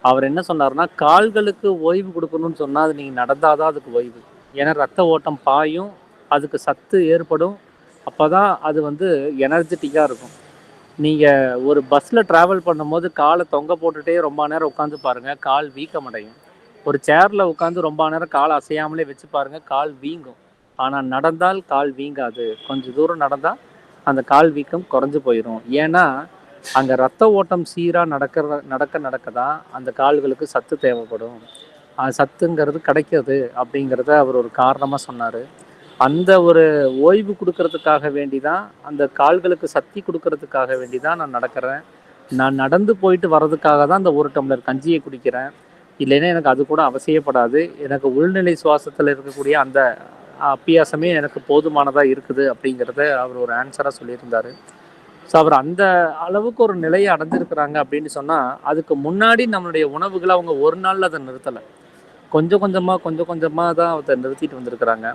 அவர் என்ன சொன்னாருன்னா, கால்களுக்கு ஓய்வு கொடுக்கணும்னு சொன்னா அது நீங்க நடந்தாதான் அதுக்கு ஓய்வு. ஏன்னா ரத்த ஓட்டம் பாயும், அதுக்கு சத்து ஏற்படும். அப்போதான் அது எனர்ஜெட்டிக்காக இருக்கும். நீங்கள் ஒரு பஸ்ஸில் ட்ராவல் பண்ணும்போது காலை தொங்க போட்டுகிட்டே ரொம்ப நேரம் உட்காந்து பாருங்கள், கால் வீக்கமடையும். ஒரு சேரில் உட்காந்து ரொம்ப நேரம் காலை அசையாமலே வச்சு பாருங்கள், கால் வீங்கும். ஆனால் நடந்தால் கால் வீங்காது. கொஞ்சம் தூரம் நடந்தால் அந்த கால் வீக்கம் குறைஞ்சு போயிடும். ஏன்னா அங்கே ரத்த ஓட்டம் சீராக நடக்க தான் அந்த கால்களுக்கு சத்து தேவைப்படும். சத்துங்கிறது கிடைக்கிறது அப்படிங்கிறத அவர் ஒரு காரணமாக சொன்னார். அந்த ஒரு ஓய்வு கொடுக்கறதுக்காக வேண்டி தான், அந்த கால்களுக்கு சக்தி கொடுக்கறதுக்காக வேண்டி தான் நான் நடக்கிறேன். நான் நடந்து போயிட்டு வர்றதுக்காக தான் அந்த ஒரு டம்ளர் கஞ்சியை குடிக்கிறேன். இல்லைன்னா எனக்கு அது கூட அவசியப்படாது. எனக்கு உள்நிலை சுவாசத்தில் இருக்கக்கூடிய அந்த அபியாசமே எனக்கு போதுமானதாக இருக்குது அப்படிங்கிறத அவர் ஒரு ஆன்சராக சொல்லியிருந்தார். ஸோ அவர் அந்த அளவுக்கு ஒரு நிலையை அடைஞ்சிருக்கிறாங்க அப்படின்னு சொன்னால், அதுக்கு முன்னாடி நம்மளுடைய உணவுகளை அவங்க ஒரு நாளில் அதை நிறுத்தலை. கொஞ்சம் கொஞ்சமாக தான் அதை நிறுத்திட்டு வந்திருக்கிறாங்க.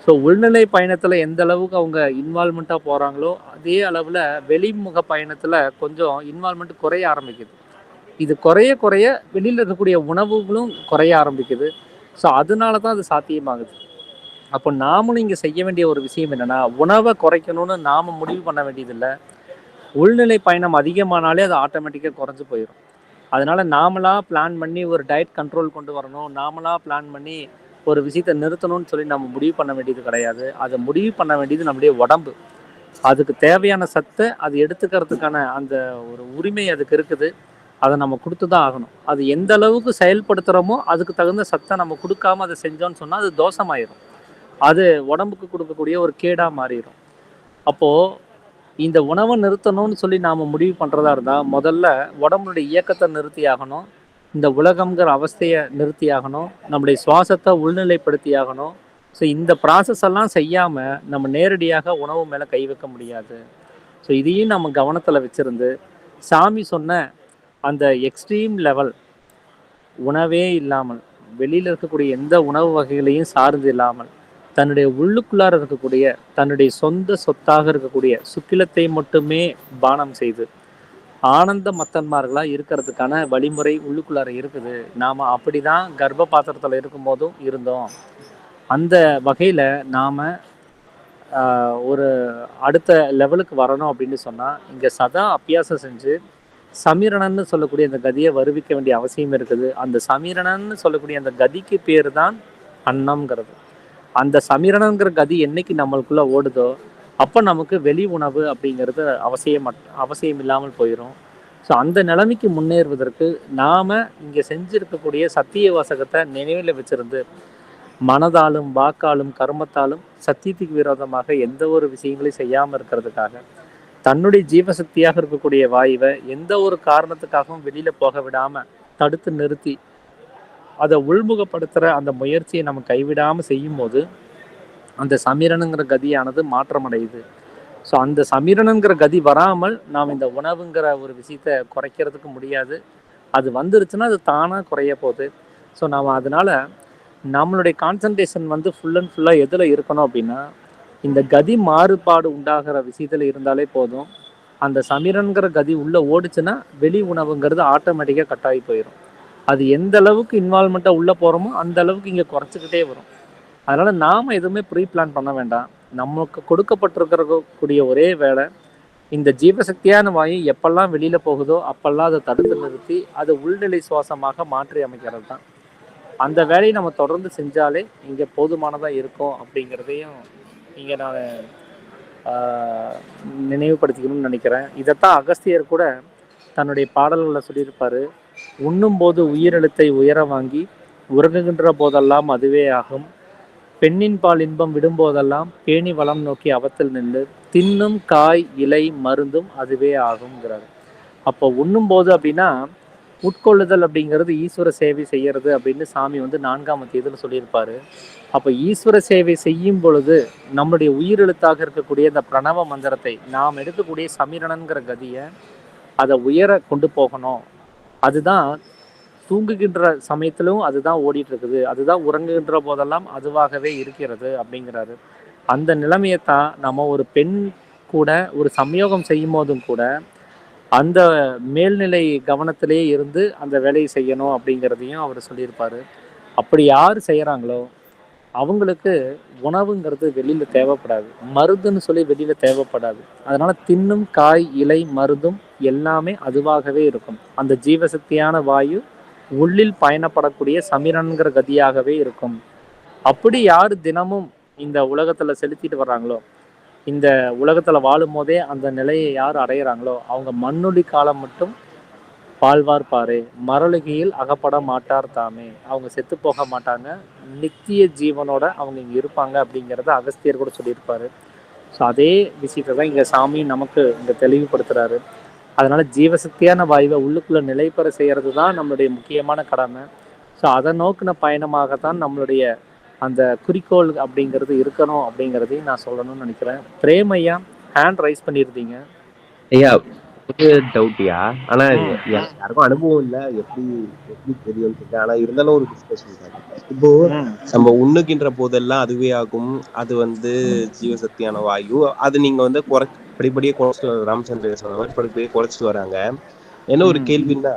ஸோ உள்நிலை பயணத்தில் எந்த அளவுக்கு அவங்க இன்வால்மெண்ட்டாக போகிறாங்களோ அதே அளவில் வெளிமுக பயணத்தில் கொஞ்சம் இன்வால்மெண்ட் குறைய ஆரம்பிக்குது. இது குறைய வெளியில் இருக்கக்கூடிய உணவுகளும் குறைய ஆரம்பிக்குது. ஸோ அதனால தான் அது சாத்தியமாகுது. அப்போ நாமளும் இங்கே செய்ய வேண்டிய ஒரு விஷயம் என்னென்னா, உணவை குறைக்கணும்னு நாம் முடிவு பண்ண வேண்டியதில்லை. உள்நிலை பயணம் அதிகமானாலே அது ஆட்டோமேட்டிக்காக குறைஞ்சி போயிடும். அதனால் நாமளாக பிளான் பண்ணி ஒரு டயட் கண்ட்ரோல் கொண்டு வரணும், நாமளாக பிளான் பண்ணி ஒரு விஷயத்தை நிறுத்தணும்னு சொல்லி நம்ம முடிவு பண்ண வேண்டியது கிடையாது. அதை முடிவு பண்ண வேண்டியது நம்முடைய உடம்பு. அதுக்கு தேவையான சத்தை அது எடுத்துக்கிறதுக்கான அந்த ஒரு உரிமை அதுக்கு இருக்குது. அதை நம்ம கொடுத்து தான் ஆகணும். அது எந்த அளவுக்கு செயல்படுத்துகிறோமோ அதுக்கு தகுந்த சத்தை நம்ம கொடுக்காம அதை செஞ்சோன்னு சொன்னால் அது தோஷமாயிரும். அது உடம்புக்கு கொடுக்கக்கூடிய ஒரு கேடாக மாறிடும். அப்போது இந்த உணவை நிறுத்தணும்னு சொல்லி நாம் முடிவு பண்ணுறதா இருந்தால் முதல்ல உடம்புடைய இயக்கத்தை நிறுத்தி ஆகணும். இந்த உலகம்ங்கிற அவஸ்தையை நிறுத்தி ஆகணும். நம்முடைய சுவாசத்தை உள்நிலைப்படுத்தி ஆகணும். ஸோ இந்த ப்ராசஸ் எல்லாம் செய்யாமல் நம்ம நேரடியாக உணவு மேலே கை வைக்க முடியாது. ஸோ இதையும் நம்ம கவனத்தில் வச்சுருந்து சாமி சொன்ன அந்த எக்ஸ்ட்ரீம் லெவல் உணவே இல்லாமல், வெளியில் இருக்கக்கூடிய எந்த உணவு வகைகளையும் சார்ந்து இல்லாமல், தன்னுடைய உள்ளுக்குள்ளார இருக்கக்கூடிய தன்னுடைய சொந்த சொத்தாக இருக்கக்கூடிய சுக்கிலத்தை மட்டுமே பானம் செய்து ஆனந்த மத்தன்மார்களாக இருக்கிறதுக்கான வழிமுறை உள்ளுக்குள்ளார இருக்குது. நாம் அப்படி தான் கர்ப்ப பாத்திரத்தில் இருக்கும்போதும் இருந்தோம். அந்த வகையில் நாம் ஒரு அடுத்த லெவலுக்கு வரணும் அப்படின்னு சொன்னால், இங்கே சதா அபியாசம் செஞ்சு சமீரணன்னு சொல்லக்கூடிய அந்த கதியை வருவிக்க வேண்டிய அவசியம் இருக்குது. அந்த சமீரணன்னு சொல்லக்கூடிய அந்த கதிக்கு பேர் தான் அன்னம்ங்கிறது. அந்த சமீரணங்கிற கதி என்னைக்கு நம்மளுக்குள்ள ஓடுதோ அப்போ நமக்கு வெளி உணவு அப்படிங்கிறது அவசியம் இல்லாமல் போயிடும். ஸோ அந்த நிலைமைக்கு முன்னேறுவதற்கு நாம் இங்கே செஞ்சிருக்கக்கூடிய சத்திய வாசகத்தை நினைவில் வச்சிருந்து மனதாலும் வாக்காலும் கர்மத்தாலும் சத்தியத்துக்கு விரோதமாக எந்த ஒரு விஷயங்களையும் செய்யாமல் இருக்கிறதுக்காக தன்னுடைய ஜீவசக்தியாக இருக்கக்கூடிய வாயுவை எந்த ஒரு காரணத்துக்காகவும் வெளியில் போக விடாமல் தடுத்து நிறுத்தி அதை உள்முகப்படுத்துகிற அந்த முயற்சியை நம்ம கைவிடாமல் செய்யும் போது அந்த சமீரணங்கிற கதியானது மாற்றமடையுது. ஸோ அந்த சமீரணங்கிற கதி வராமல் நாம் இந்த உணவுங்கிற ஒரு விஷயத்தை குறைக்கிறதுக்கு முடியாது. அது வந்துருச்சுன்னா அது தானாக குறைய போகுது. ஸோ நாம் அதனால நம்மளுடைய கான்சன்ட்ரேஷன் வந்து ஃபுல் அண்ட் ஃபுல்லாக எதில் இருக்கணும் அப்படின்னா இந்த கதி மாறுபாடு உண்டாகிற விஷயத்தில் இருந்தாலே போதும். அந்த சமீரன்கிற கதி உள்ளே ஓடிச்சுன்னா வெளி உணவுங்கிறது ஆட்டோமேட்டிக்காக கட்டாகி போயிடும். அது எந்த அளவுக்கு இன்வால்மெண்ட்டாக உள்ளே போகிறோமோ அந்த அளவுக்கு இங்கே குறைச்சிக்கிட்டே வரும். அதனால் நாம் எதுவுமே ப்ரீ பிளான் பண்ண வேண்டாம். நமக்கு கொடுக்கப்பட்டிருக்கக்கூடிய ஒரே வேலை இந்த ஜீவசக்தியான வாயு எப்பெல்லாம் வெளியில் போகுதோ அப்பெல்லாம் அதை தடுத்து நிறுத்தி அதை உள்நிலை சுவாசமாக மாற்றி அமைக்கிறது தான். அந்த வேலையை நம்ம தொடர்ந்து செஞ்சாலே இங்கே போதுமானதாக இருக்கும் அப்படிங்கிறதையும் இங்கே நான் நினைவுபடுத்திக்கணும்னு நினைக்கிறேன். இதைத்தான் அகஸ்தியர் கூட தன்னுடைய பாடல்களில் சொல்லியிருப்பார். உண்ணும் போது உயிரெழுத்தை உயர வாங்கி உறங்குகின்ற போதெல்லாம் அதுவே ஆகும். பெண்ணின் பால் இன்பம் விடும்போதெல்லாம் பேணி வளம் நோக்கி அவத்தில் நின்று தின்னும் காய் இலை மருந்தும் அதுவே ஆகுங்கிறாரு. அப்போ உண்ணும் போது அப்படின்னா உட்கொள்ளுதல் அப்படிங்கிறது ஈஸ்வர சேவை செய்யறது அப்படின்னு சாமி வந்து 4ஆம் அத்தியாயத்தில் சொல்லியிருப்பாரு. அப்போ ஈஸ்வர சேவை செய்யும் பொழுது நம்மளுடைய உயிரெழுத்தாக இருக்கக்கூடிய இந்த பிரணவ மந்திரத்தை நாம் எடுக்கக்கூடிய சமீரணன்கிற கதியை அதை உயர கொண்டு போகணும். அதுதான் தூங்குகின்ற சமயத்திலும் அதுதான் ஓடிட்டு இருக்குது, அதுதான் உறங்குகின்ற போதெல்லாம் அதுவாகவே இருக்கிறது அப்படிங்கிறாரு. அந்த நிலைமையத்தான் நம்ம ஒரு பெண் கூட ஒரு சம்யோகம் செய்யும் போதும் கூட அந்த மேல்நிலை கவனத்திலேயே இருந்து அந்த வேலையை செய்யணும் அப்படிங்கிறதையும் அவர் சொல்லியிருப்பாரு. அப்படி யார் செய்கிறாங்களோ அவங்களுக்கு உணவுங்கிறது வெளியில் தேவைப்படாது, மருந்துன்னு சொல்லி வெளியில் தேவைப்படாது. அதனால் தின்னும் காய் இலை மருந்தும் எல்லாமே அதுவாகவே இருக்கும். அந்த ஜீவசக்தியான வாயு உள்ளில் பயணப்படக்கூடிய சமீரன்கிற கதியாகவே இருக்கும். அப்படி யார் தினமும் இந்த உலகத்தில் செலுத்திட்டு வர்றாங்களோ, இந்த உலகத்தில் வாழும் போதே அந்த நிலையை யார் அடையிறாங்களோ அவங்க மண்ணொலி காலம் மட்டும் பாழ்வார் பாரு, மரளுகையில் அகப்பட மாட்டார் தாமே. அவங்க செத்து போக மாட்டாங்க, நித்திய ஜீவனோட அவங்க இங்கே இருப்பாங்க அப்படிங்கிறத அகஸ்தியர் கூட சொல்லியிருப்பாரு. ஸோ அதே விஷயத்தை தான் இங்கே சாமி நமக்கு இங்கே தெளிவுபடுத்துகிறாரு. அதனால் ஜீவசக்தியான வாயுவை உள்ளுக்குள்ளே நிலைப்பெற செய்கிறது தான் நம்மளுடைய முக்கியமான கடமை. ஸோ அதை நோக்கின பயணமாகத்தான் நம்மளுடைய அந்த குறிக்கோள் அப்படிங்கிறது இருக்கணும் அப்படிங்கிறதையும் நான் சொல்லணும்னு நினைக்கிறேன். பிரேமையா ஹேண்ட் ரைஸ் பண்ணியிருந்தீங்க ஐயா. ஒரு டவுட்யா, ஆனா யாருக்கும் அனுபவம் இல்ல, எப்படி எப்படி தெரியும்னு சொல்லிட்டு. ஆனா இருந்தாலும் ஒரு டிஸ்கஷன் தான். இப்போ நம்ம உண்ணுகின்ற போதெல்லாம் அதுவே ஆகும், அது வந்து ஜீவசக்தியான வாயு. அது நீங்க வந்து படிப்படியே குறைச்சிட்டு ராமச்சந்திரன் சொன்ன மாதிரி படிப்படியே குறைச்சிட்டு வராங்க. என்ன ஒரு கேள்வின்னா,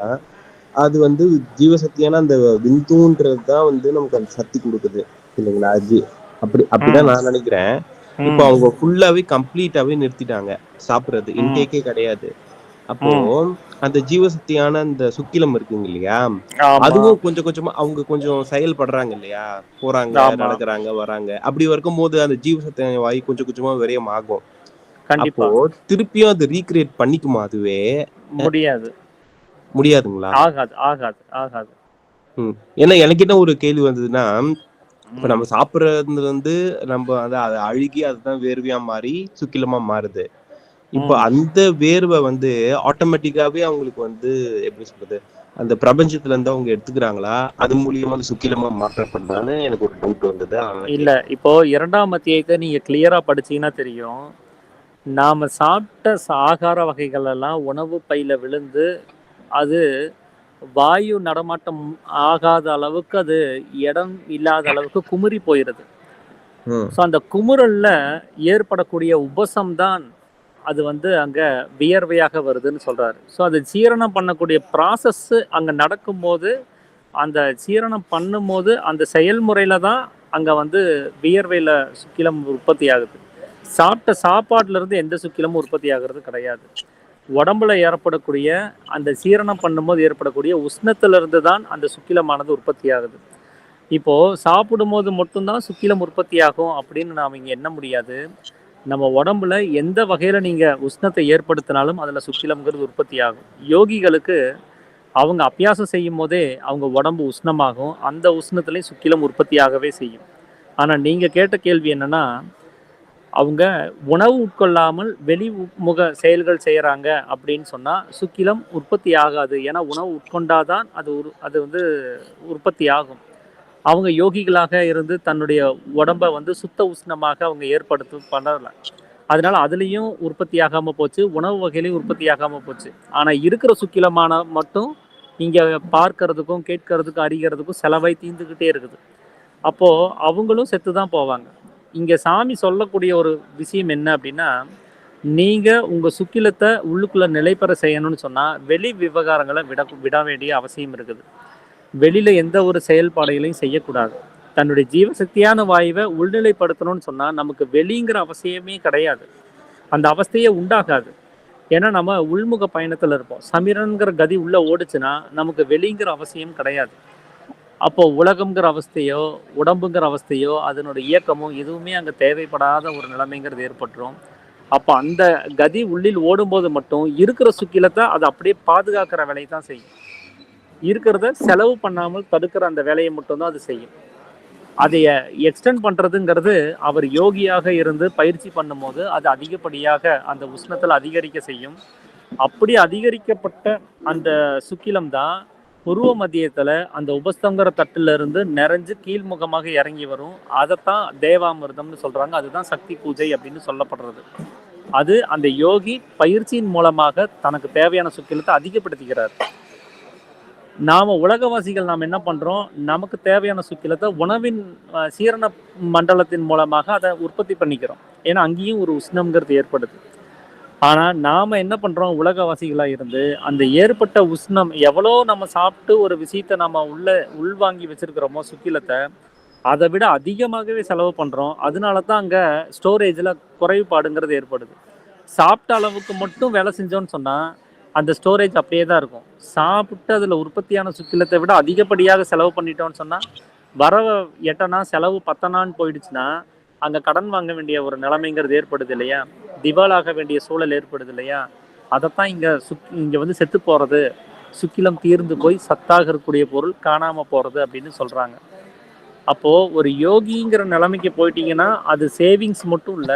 அது வந்து ஜீவசக்தியான அந்த விந்துன்றது தான் வந்து நமக்கு அந்த சக்தி கொடுக்குது இல்லைங்களா? அப்படிதான் நான் நினைக்கிறேன். இப்போ அவங்க ஃபுல்லாவே கம்ப்ளீட்டாவே நிறுத்திட்டாங்க சாப்பிடுறது, இன்டேக்கே கிடையாது. அப்போ அந்த ஜீவசக்தியான அந்த சுக்கிலம் இருக்குங்க இல்லையா, அதுவும் கொஞ்சம் கொஞ்சமா அவங்க கொஞ்சம் செயல்படுறாங்க இல்லையா, போறாங்க நடக்கிறாங்க வராங்க. அப்படி இருக்கும் போது அந்த ஜீவசக்தியான வாயு கொஞ்சம் கொஞ்சமா விரயம் ஆகும். அப்போ திருப்பியும் அது ரீக்ரியேட் பண்ணிக்குமா? அதுவே முடியாதுங்களா? ஆகாது ஆகாது ஆகாது. ஏன்னா எனக்கு என்ன ஒரு கேள்வி வந்ததுன்னா, இப்ப நம்ம சாப்பிடுறது வந்து நம்ம அதை அழுகி அதுதான் வேர்வையா மாறி சுக்கிலமா மாறுது. இப்ப அந்த வேர்வை வந்து ஆட்டோமேட்டிக்காவே அவங்களுக்கு வந்து எப்படி சொல்றது, அந்த பிரபஞ்சத்துல இருந்து அவங்க எடுத்துக்கிறாங்களா, அது மூலியமா அந்த சுக்கிலமா மாற்றப்படுதான்னு எனக்கு ஒரு டவுட் வந்தது. இல்ல, இப்போ 2ஆம் அத்தியாயத்தை நீங்க கிளியரா படிச்சீங்கன்னா தெரியும். நாம சாப்பிட்ட ஆகார வகைகள் எல்லாம் உணவு பையில விழுந்து அது வாயு நடமாட்டம் ஆகாத அளவுக்கு, அது இடம் இல்லாத அளவுக்கு குமுறி போயிருது. ஸோ அந்த குமுறல்ல ஏற்படக்கூடிய உபசம்தான் அது வந்து அங்க வியர்வையாக வருதுன்னு சொல்றாரு. ஸோ அது சீரணம் பண்ணக்கூடிய ப்ராசஸ் அங்க நடக்கும்போது, அந்த சீரணம் பண்ணும்போது அந்த செயல்முறையில தான் அங்க வந்து வியர்வையில சுக்கிலம் உற்பத்தி ஆகுது. சாப்பிட்ட சாப்பாட்டுல இருந்து எந்த சுக்கிலமும் உற்பத்தி ஆகிறது கிடையாது. உடம்புல ஏற்படக்கூடிய அந்த சீரணம் பண்ணும்போது ஏற்படக்கூடிய உஷ்ணத்திலிருந்து தான் அந்த சுக்கிலமானது உற்பத்தி ஆகுது. இப்போ சாப்பிடும்போது மட்டும்தான் சுக்கிலம் உற்பத்தி ஆகும் அப்படின்னு நாம இங்க எண்ண முடியாது. நம்ம உடம்புல எந்த வகையில நீங்க உஷ்ணத்தை ஏற்படுத்தினாலும் அதுல சுக்கிலம்ங்கிறது உற்பத்தி ஆகும். யோகிகளுக்கு அவங்க அபியாசம் செய்யும் போதே அவங்க உடம்பு உஷ்ணமாகும். அந்த உஷ்ணத்துலயும் சுக்கிலம் உற்பத்தி ஆகவே செய்யும். ஆனா நீங்க கேட்ட கேள்வி என்னன்னா, அவங்க உணவு உட்கொள்ளாமல் வெளிமுக செயல்கள் செய்யறாங்க அப்படின்னு சொன்னா சுக்கிலம் உற்பத்தி ஆகாது. ஏன்னா உணவு உட்கொண்டாதான் அது வந்து உற்பத்தி ஆகும். அவங்க யோகிகளாக இருந்து தன்னுடைய உடம்ப வந்து சுத்த உஷ்ணமாக அவங்க பண்ணல. அதனால அதுலயும் உற்பத்தி ஆகாம போச்சு, உணவு வகையிலையும் உற்பத்தி ஆகாம போச்சு. ஆனா இருக்கிற சுக்கிலமான மட்டும் இங்க பார்க்கறதுக்கும் கேட்கறதுக்கும் அறிகிறதுக்கும் செலவாய் தீர்ந்துகிட்டே இருக்குது. அப்போ அவங்களும் செத்துதான் போவாங்க. இங்க சாமி சொல்லக்கூடிய ஒரு விஷயம் என்ன அப்படின்னா, நீங்க உங்க சுக்கிலத்தை உள்ளுக்குள்ள நிலைபெற செய்யணும்னு சொன்னா வெளி விவகாரங்களை விட வேண்டிய அவசியம் இருக்குது. வெளியில எந்த ஒரு செயல்பாடுகளையும் செய்யக்கூடாது. தன்னுடைய ஜீவசக்தியான வாயுவை உள்நிலைப்படுத்தணும்னு சொன்னா நமக்கு வெளிங்கிற அவசியமே கிடையாது. அந்த அவஸ்தையே உண்டாகாது. ஏன்னா நம்ம உள்முக பயணத்துல இருப்போம். சமிரன்கிற கதி உள்ள ஓடுச்சுன்னா நமக்கு வெளிங்கிற அவசியம் கிடையாது. அப்போ உலகம்ங்கிற அவஸ்தையோ உடம்புங்கிற அவஸ்தையோ அதனோட இயக்கமோ எதுவுமே அங்க தேவைப்படாத ஒரு நிலைமைங்கிறது ஏற்பட்டுரும். அப்போ அந்த கதி உள்ளில் ஓடும்போது மட்டும் இருக்கிற சுக்கிலத்தை அதை அப்படியே பாதுகாக்கிற வேலையை தான் செய்யும். இருக்கிறத செலவு பண்ணாமல் தடுக்கிற அந்த வேலையை மட்டும்தான் அது செய்யும். அதைய எக்ஸ்டெண்ட் பண்றதுங்கிறது அவர் யோகியாக இருந்து பயிற்சி பண்ணும்போது அது அதிகப்படியாக அந்த உஷ்ணத்தில் அதிகரிக்க செய்யும். அப்படி அதிகரிக்கப்பட்ட அந்த சுக்கிலம் தான் புருவ மத்தியத்துல அந்த உபஸ்தங்கிற தட்டுல இருந்து நிறைஞ்சு கீழ்முகமாக இறங்கி வரும். அதைத்தான் தேவாமிர்தம்னு சொல்றாங்க. அதுதான் சக்தி பூஜை அப்படின்னு சொல்லப்படுறது. அது அந்த யோகி பயிற்சியின் மூலமாக தனக்கு தேவையான சுக்கிலத்தை அதிகப்படுத்திக்கிறார். நாம உலகவாசிகள் நாம் என்ன பண்றோம், நமக்கு தேவையான சுக்கிலத்தை உணவின் சீரண மண்டலத்தின் மூலமாக அதை உற்பத்தி பண்ணிக்கிறோம். ஏன்னா அங்கேயும் ஒரு உஷ்ணம்ங்கிறது ஏற்படுது. ஆனா நாம என்ன பண்றோம், உலகவாசிகளா இருந்து அந்த ஏற்பட்ட உஷ்ணம் எவ்வளோ நம்ம சாப்பிட்டு ஒரு விஷயத்த நம்ம உள்வாங்கி வச்சிருக்கிறோமோ சுக்கிலத்தை அதை விட அதிகமாகவே செலவு பண்றோம். அதனால தான் அங்க ஸ்டோரேஜ்ல குறைபாடுங்கிறது ஏற்படுது. சாப்பிட்ட அளவுக்கு மட்டும் வேலை செஞ்சோம்னு சொன்னா அந்த ஸ்டோரேஜ் அப்படியே தான் இருக்கும். சாப்பிட்டு அதுல உற்பத்தியான சுக்கிலத்தை விட அதிகப்படியாக செலவு பண்ணிட்டோம்னு சொன்னா வரவை எட்டனா செலவு பத்தனான்னு போயிடுச்சுன்னா அங்க கடன் வாங்க வேண்டிய ஒரு நிலைமைங்கிறது ஏற்படுது இல்லையா, திவாலாக வேண்டிய சூழல் ஏற்படுது இல்லையா. அதைத்தான் இங்க வந்து செத்து போறது, சுக்கிலம் தீர்ந்து போய் சத்தாக இருக்கக்கூடிய பொருள் காணாம போறது அப்படின்னு சொல்றாங்க. அப்போ ஒரு யோகிங்கிற நிலைமைக்கு போயிட்டீங்கன்னா அது சேவிங்ஸ் மட்டும் இல்ல,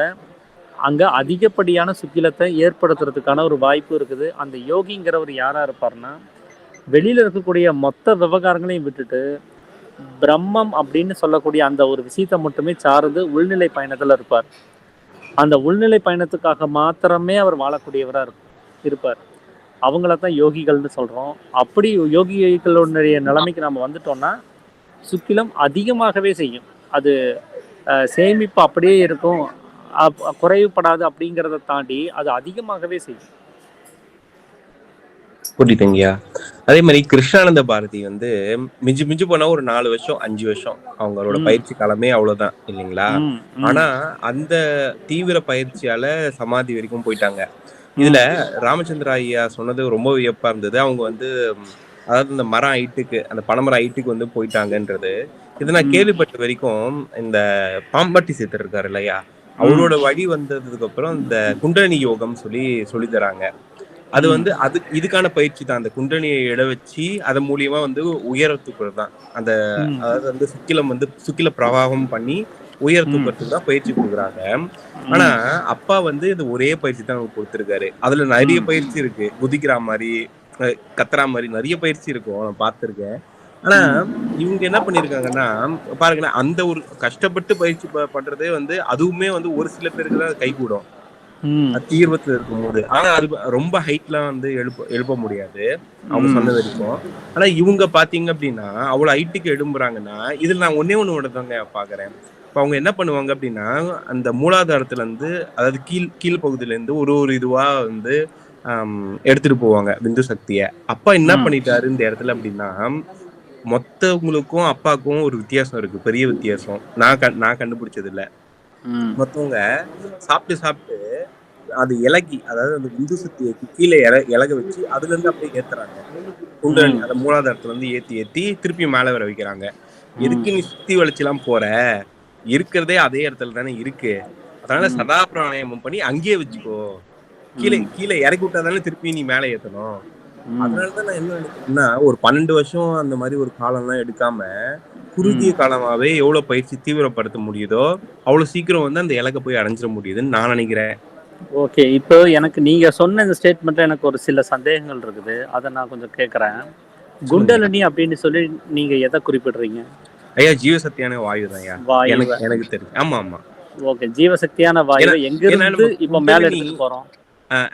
அங்க அதிகப்படியான சுக்கிலத்தை ஏற்படுத்துறதுக்கான ஒரு வாய்ப்பு இருக்குது. அந்த யோகிங்கிறவர் யாரா இருப்பார்னா, வெளியில இருக்கக்கூடிய மொத்த விவகாரங்களையும் விட்டுட்டு பிரம்மம் அப்படின்னு சொல்லக்கூடிய அந்த ஒரு விஷயத்தை மட்டுமே சார்ந்து உள்நிலை பயணத்துல இருப்பார். அந்த உள்நிலை பயணத்துக்காக மாத்திரமே அவர் வாழக்கூடியவரா இருப்பார். அவங்கள தான் யோகிகள்னு சொல்றோம். அப்படி யோகிகளுடைய நிலைமைக்கு நம்ம வந்துட்டோம்னா சுக்கிலம் அதிகமாகவே செய்யும். அது சேமிப்பு அப்படியே இருக்கும், குறைவுபடாது. அப்படிங்கிறத தாண்டி அது அதிகமாகவே செய்யும். புரியுதுங்கய்யா. அதே மாதிரி கிருஷ்ணானந்த பாரதி வந்து மிஞ்சு மிஞ்சு போனா ஒரு 4 வருஷம் 5 வருஷம் அவங்களோட பயிற்சி காலமே அவ்வளவுதான் இல்லைங்களா. ஆனா அந்த தீவிர பயிற்சியால சமாதி வரைக்கும் போயிட்டாங்க. இதுல ராமச்சந்திர ஐயா சொன்னது ரொம்ப வியப்பா இருந்தது. அவங்க வந்து அதாவது இந்த மரம் ஹைட்டுக்கு, அந்த பனைமரம் ஹைட்டுக்கு வந்து போயிட்டாங்கன்றது. இதை நான் கேள்விப்பட்ட வரைக்கும் இந்த பாம்பட்டி சித்தர் இருக்காரு இல்லையா, அவரோட வழி வந்ததுக்கு அப்புறம் இந்த குண்டலினி யோகம் சொல்லி தராங்க. அது வந்து இதுக்கான பயிற்சி தான். அந்த குண்டலினியை இட வச்சு அதன் மூலியமா வந்து உயரத்துக்கு தான் அந்த அதாவது வந்து சுக்கில பிரவாகம் பண்ணி உயர் தூக்கத்துக்கு தான் பயிற்சி கொடுக்குறாங்க. ஆனா அப்பா வந்து இது ஒரே பயிற்சி தான் கொடுத்துருக்காரு. அதுல நிறைய பயிற்சி இருக்கு, குதிக்கிற மாதிரி கத்துறா மாதிரி நிறைய பயிற்சி இருக்கும், நான் பார்த்திருக்கேன். ஆனா இவங்க என்ன பண்ணிருக்காங்கன்னா பாருங்களேன், அந்த ஒரு கஷ்டப்பட்டு பயிற்சி பண்றதே வந்து அதுவுமே வந்து ஒரு சில பேருக்கு தான் கை கூடும் தீர்வத்துல இருக்கும் போது. ஆனா அது ரொம்ப ஹைட்லாம் வந்து எழுப்ப முடியாது அவங்க சொன்ன வரைக்கும். ஆனா இவங்க பாத்தீங்க அப்படின்னா அவ்வளவு ஹைட்டுக்கு எழும்புறாங்கன்னா இதுல நான் ஒண்ணு மட்டும்தாங்க பாக்குறேன். இப்ப அவங்க என்ன பண்ணுவாங்க அப்படின்னா அந்த மூலாதாரத்துல இருந்து, அதாவது கீழ் பகுதியில இருந்து ஒரு இதுவா வந்து எடுத்துட்டு போவாங்க விந்து சக்திய. அப்பா என்ன பண்ணிட்டாரு இந்த இடத்துல அப்படின்னா, மொத்தவங்களுக்கும் அப்பாவுக்கும் ஒரு வித்தியாசம் இருக்கு, பெரிய வித்தியாசம். நான் கண்டுபிடிச்சது இல்ல. மொத்தவங்க சாப்பிட்டு அது இலகி, அதாவது அந்த விந்து சக்தியை கீழே இலக வச்சு அதுல இருந்து அப்படியே ஏத்துறாங்க. குண்டலினி அந்த மூலாதாரத்துல இருந்து ஏத்தி திருப்பி மேல வர வைக்கிறாங்க. எதுக்கு நீ சுத்தி வளைச்சுலாம் போற, இருக்கிறதே அதே இடத்துல தானே இருக்கு, அதனால சதா பிராணாயாமம் பண்ணி அங்கேயே வச்சுக்கோ, கீழே இறக்கி விட்டாதானே திருப்பி நீ மேல ஏத்தணும். அதனாலதான் நான் என்ன நினைக்கிறேன்னா, ஒரு 12 வருஷம் அந்த மாதிரி ஒரு காலம்லாம் எடுக்காம குறுகிய காலமாவே எவ்வளவு பயிற்சி தீவிரப்படுத்த முடியுதோ அவ்வளவு சீக்கிரம் வந்து அந்த இலக்கை போய் அடைஞ்சிட முடியுதுன்னு நான் நினைக்கிறேன். ஓகே, இப்போ எனக்கு நீங்க சொன்ன இந்த ஸ்டேட்மெண்ட்ல எனக்கு ஒரு சில சந்தேகங்கள் இருக்குது, அதை நான் கொஞ்சம் கேட்கறேன். குண்டலினி அப்படின்னு சொல்லி நீங்க எதை குறிப்பிடுறீங்க? ஐயா, ஜீவசக்தியான வாயு தான் ஐயா, எனக்கு தெரியும். ஆமா ஆமா, ஓகே. ஜீவசக்தியான வாயு எங்க இருந்து இப்ப மேல எடுத்துட்டு போறோம்?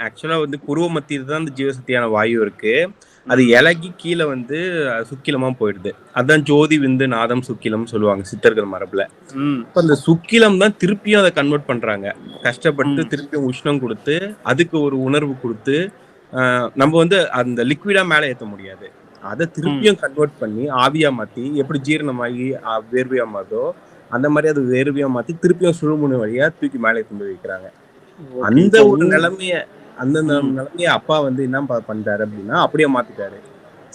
ஆக்சுவலா வந்து புருவ மத்தியில தான் அந்த ஜீவசக்தியான வாயு இருக்கு. அது இலகி கீழே வந்து சுக்கிலமா போயிடுது. அதான் ஜோதி விந்து நாதம் சுக்கிலம் சொல்லுவாங்க சித்தர்கள் மரபுல. அந்த சுக்கிலம் தான் திருப்பியும் அதை கன்வெர்ட் பண்றாங்க, கஷ்டப்பட்டு திருப்பியும் உஷ்ணம் கொடுத்து அதுக்கு ஒரு உணர்வு கொடுத்து. நம்ம வந்து அந்த லிக்விடா மேல ஏற்ற முடியாது, அதை திருப்பியும் கன்வெர்ட் பண்ணி ஆவியா மாத்தி, எப்படி ஜீரணமாகி வேர்வையா மாதோ அந்த மாதிரி அது வேர்வையா மாத்தி திருப்பியும் சுழுமுனை வழியா தூக்கி மேலே ஏற்றி போய் வைக்கிறாங்க. அந்த ஒரு நிலைமைய அப்பா வந்து என்ன பண்றாரு அப்படின்னா அப்படியே மாத்திட்டாரு.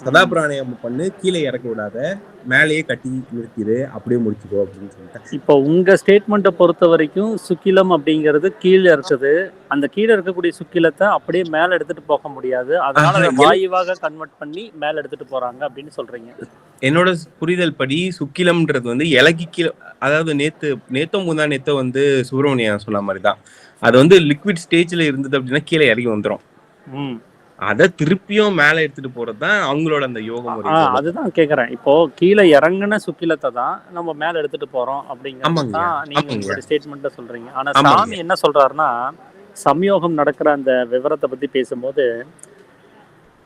சதா பிராணாயாமம் பண்ணு, கீழே இறக்க விடாத, மேலேயே கட்டி நிறுத்திடு, அப்படியே முடிச்சுக்கோ அப்படின்னு சொல்லிட்டு. இப்போ உங்க ஸ்டேட்மெண்ட்டை பொறுத்த வரைக்கும் சுக்கிலம் அப்படிங்கிறது கீழே இருக்குது, அந்த கீழே இருக்கக்கூடிய சுக்கிலத்தை அப்படியே மேல எடுத்துட்டு போக முடியாது, அதனால வாயுவாக கன்வெர்ட் பண்ணி மேல எடுத்துட்டு போறாங்க அப்படின்னு சொல்றீங்க. என்னோட புரிதல் படி சுக்கிலம்ன்றது வந்து இலகி கீழே, அதாவது நேத்தோ வந்து சுப்பிரமணியம் சொன்ன மாதிரிதான், அது வந்து லிக்விட் ஸ்டேஜ்ல இருந்தது அப்படின்னா கீழே இறங்கி வந்துடும். அத திருப்பியும் மேல எடுத்துட்டு போறதுதான் அவங்களோட அந்த யோக முறை. அதுதான் கேக்குறேன். இப்போ கீழே இறங்குன சுக்கிலத்தை தான் நம்ம மேல எடுத்துட்டு போறோம் அப்படிங்கறத நீங்க உங்களோட ஸ்டேட்மெண்ட்ல சொல்றீங்க. ஆனா சாமி என்ன சொல்றாருன்னா, சம்யோகம் நடக்கிற அந்த விவரத்தை பத்தி பேசும்போது,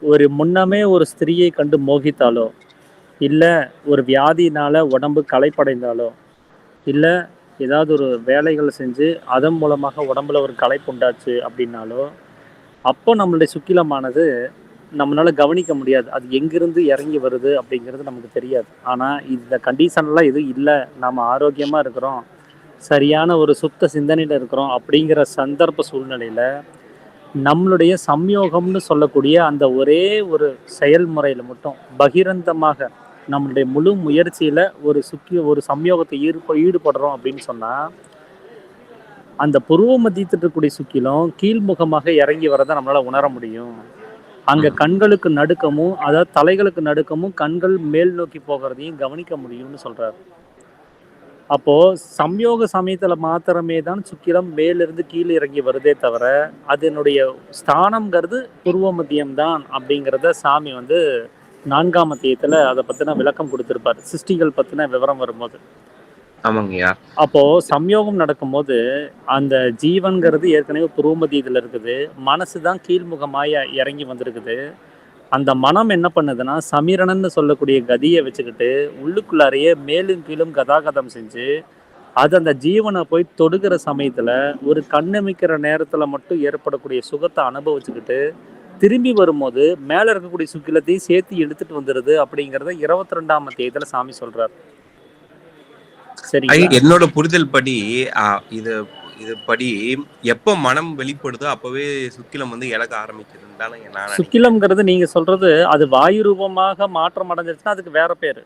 ஒரு முன்னமே ஒரு ஸ்திரீயை கண்டு மோகித்தாலோ, இல்ல ஒரு வியாதினால உடம்பு களைப்படைந்தாலோ, இல்ல ஏதாவது ஒரு வேலைகள் செஞ்சு அதன் மூலமாக உடம்புல ஒரு களைப்பு உண்டாச்சு அப்படின்னாலோ, அப்போ நம்மளுடைய சுக்கிலமானது நம்மளால கவனிக்க முடியாது, அது எங்கிருந்து இறங்கி வருது அப்படிங்கிறது நமக்கு தெரியாது. ஆனா இந்த கண்டிஷன்லாம் எதுவும் இல்லை, நம்ம ஆரோக்கியமா இருக்கிறோம், சரியான ஒரு சுத்த சிந்தனையில இருக்கிறோம் அப்படிங்கிற சந்தர்ப்ப சூழ்நிலையில நம்மளுடைய சம்யோகம்னு சொல்லக்கூடிய அந்த ஒரே ஒரு செயல்முறையில மட்டும் பகிரந்தமாக நம்மளுடைய முழு முயற்சியில ஒரு சம்யோகத்தை ஈடுபடுறோம் அப்படின்னு சொன்னா, அந்த புருவ மத்தியத்தில் இருக்கக்கூடிய சுக்கிலம் கீழ்முகமாக இறங்கி வரதை நம்மளால உணர முடியும். அங்க கண்களுக்கு நடுக்கமும், அதாவது தலைகளுக்கு நடுக்கமும் கண்கள் மேல் நோக்கி போகிறதையும் கவனிக்க முடியும்னு சொல்றாரு. அப்போ சம்யோக சமயத்துல மாத்திரமே தான் சுக்கிலம் மேலிருந்து கீழே இறங்கி வருதே தவிர, அதனுடைய ஸ்தானம்ங்கிறது புருவ மத்தியம் தான் அப்படிங்கிறத சாமி வந்து 4ஆம் அத்தியாயத்துல அதை பத்தின விளக்கம் கொடுத்திருப்பாரு, சிருஷ்டிகள் பத்தின விவரம் வரும்போது. ஆமாங்கய்யா. அப்போ சம்யோகம் நடக்கும்போது அந்த ஜீவன்கிறது ஏற்கனவே புருவமத்தியத்துல இருக்குது, மனசுதான் கீழ்முகமாய இறங்கி வந்திருக்குது. அந்த மனம் என்ன பண்ணுதுன்னா, சமீரணன்னு சொல்லக்கூடிய கதியை வச்சுக்கிட்டு உள்ளுக்குள்ளாரையே மேலும் கீழும் கதாகதம் செஞ்சு, அது அந்த ஜீவனை போய் தொடுகிற சமயத்துல ஒரு கண்ணமிக்கிற நேரத்துல மட்டும் ஏற்படக்கூடிய சுகத்தை அனுபவிச்சுக்கிட்டு திரும்பி வரும்போது மேல இருக்கக்கூடிய சுக்கிலத்தையும் சேர்த்து எடுத்துட்டு வந்துருது அப்படிங்கிறத 22ஆம் அத்தியாயத்துல சாமி சொல்றாரு. சரி, என்னோட புரிதல் படி இது படி எப்ப மனம் வெளிப்படுதோ அப்பவே சுக்கிலம் வந்து இழக்க ஆரம்பிக்குதுன்னு தானே நான். சுக்கிலம்ங்கிறது நீங்க சொல்றது அது வாயு ரூபமாக மாற்றம் அடைஞ்சிருச்சுன்னா அதுக்கு வேற பேரு.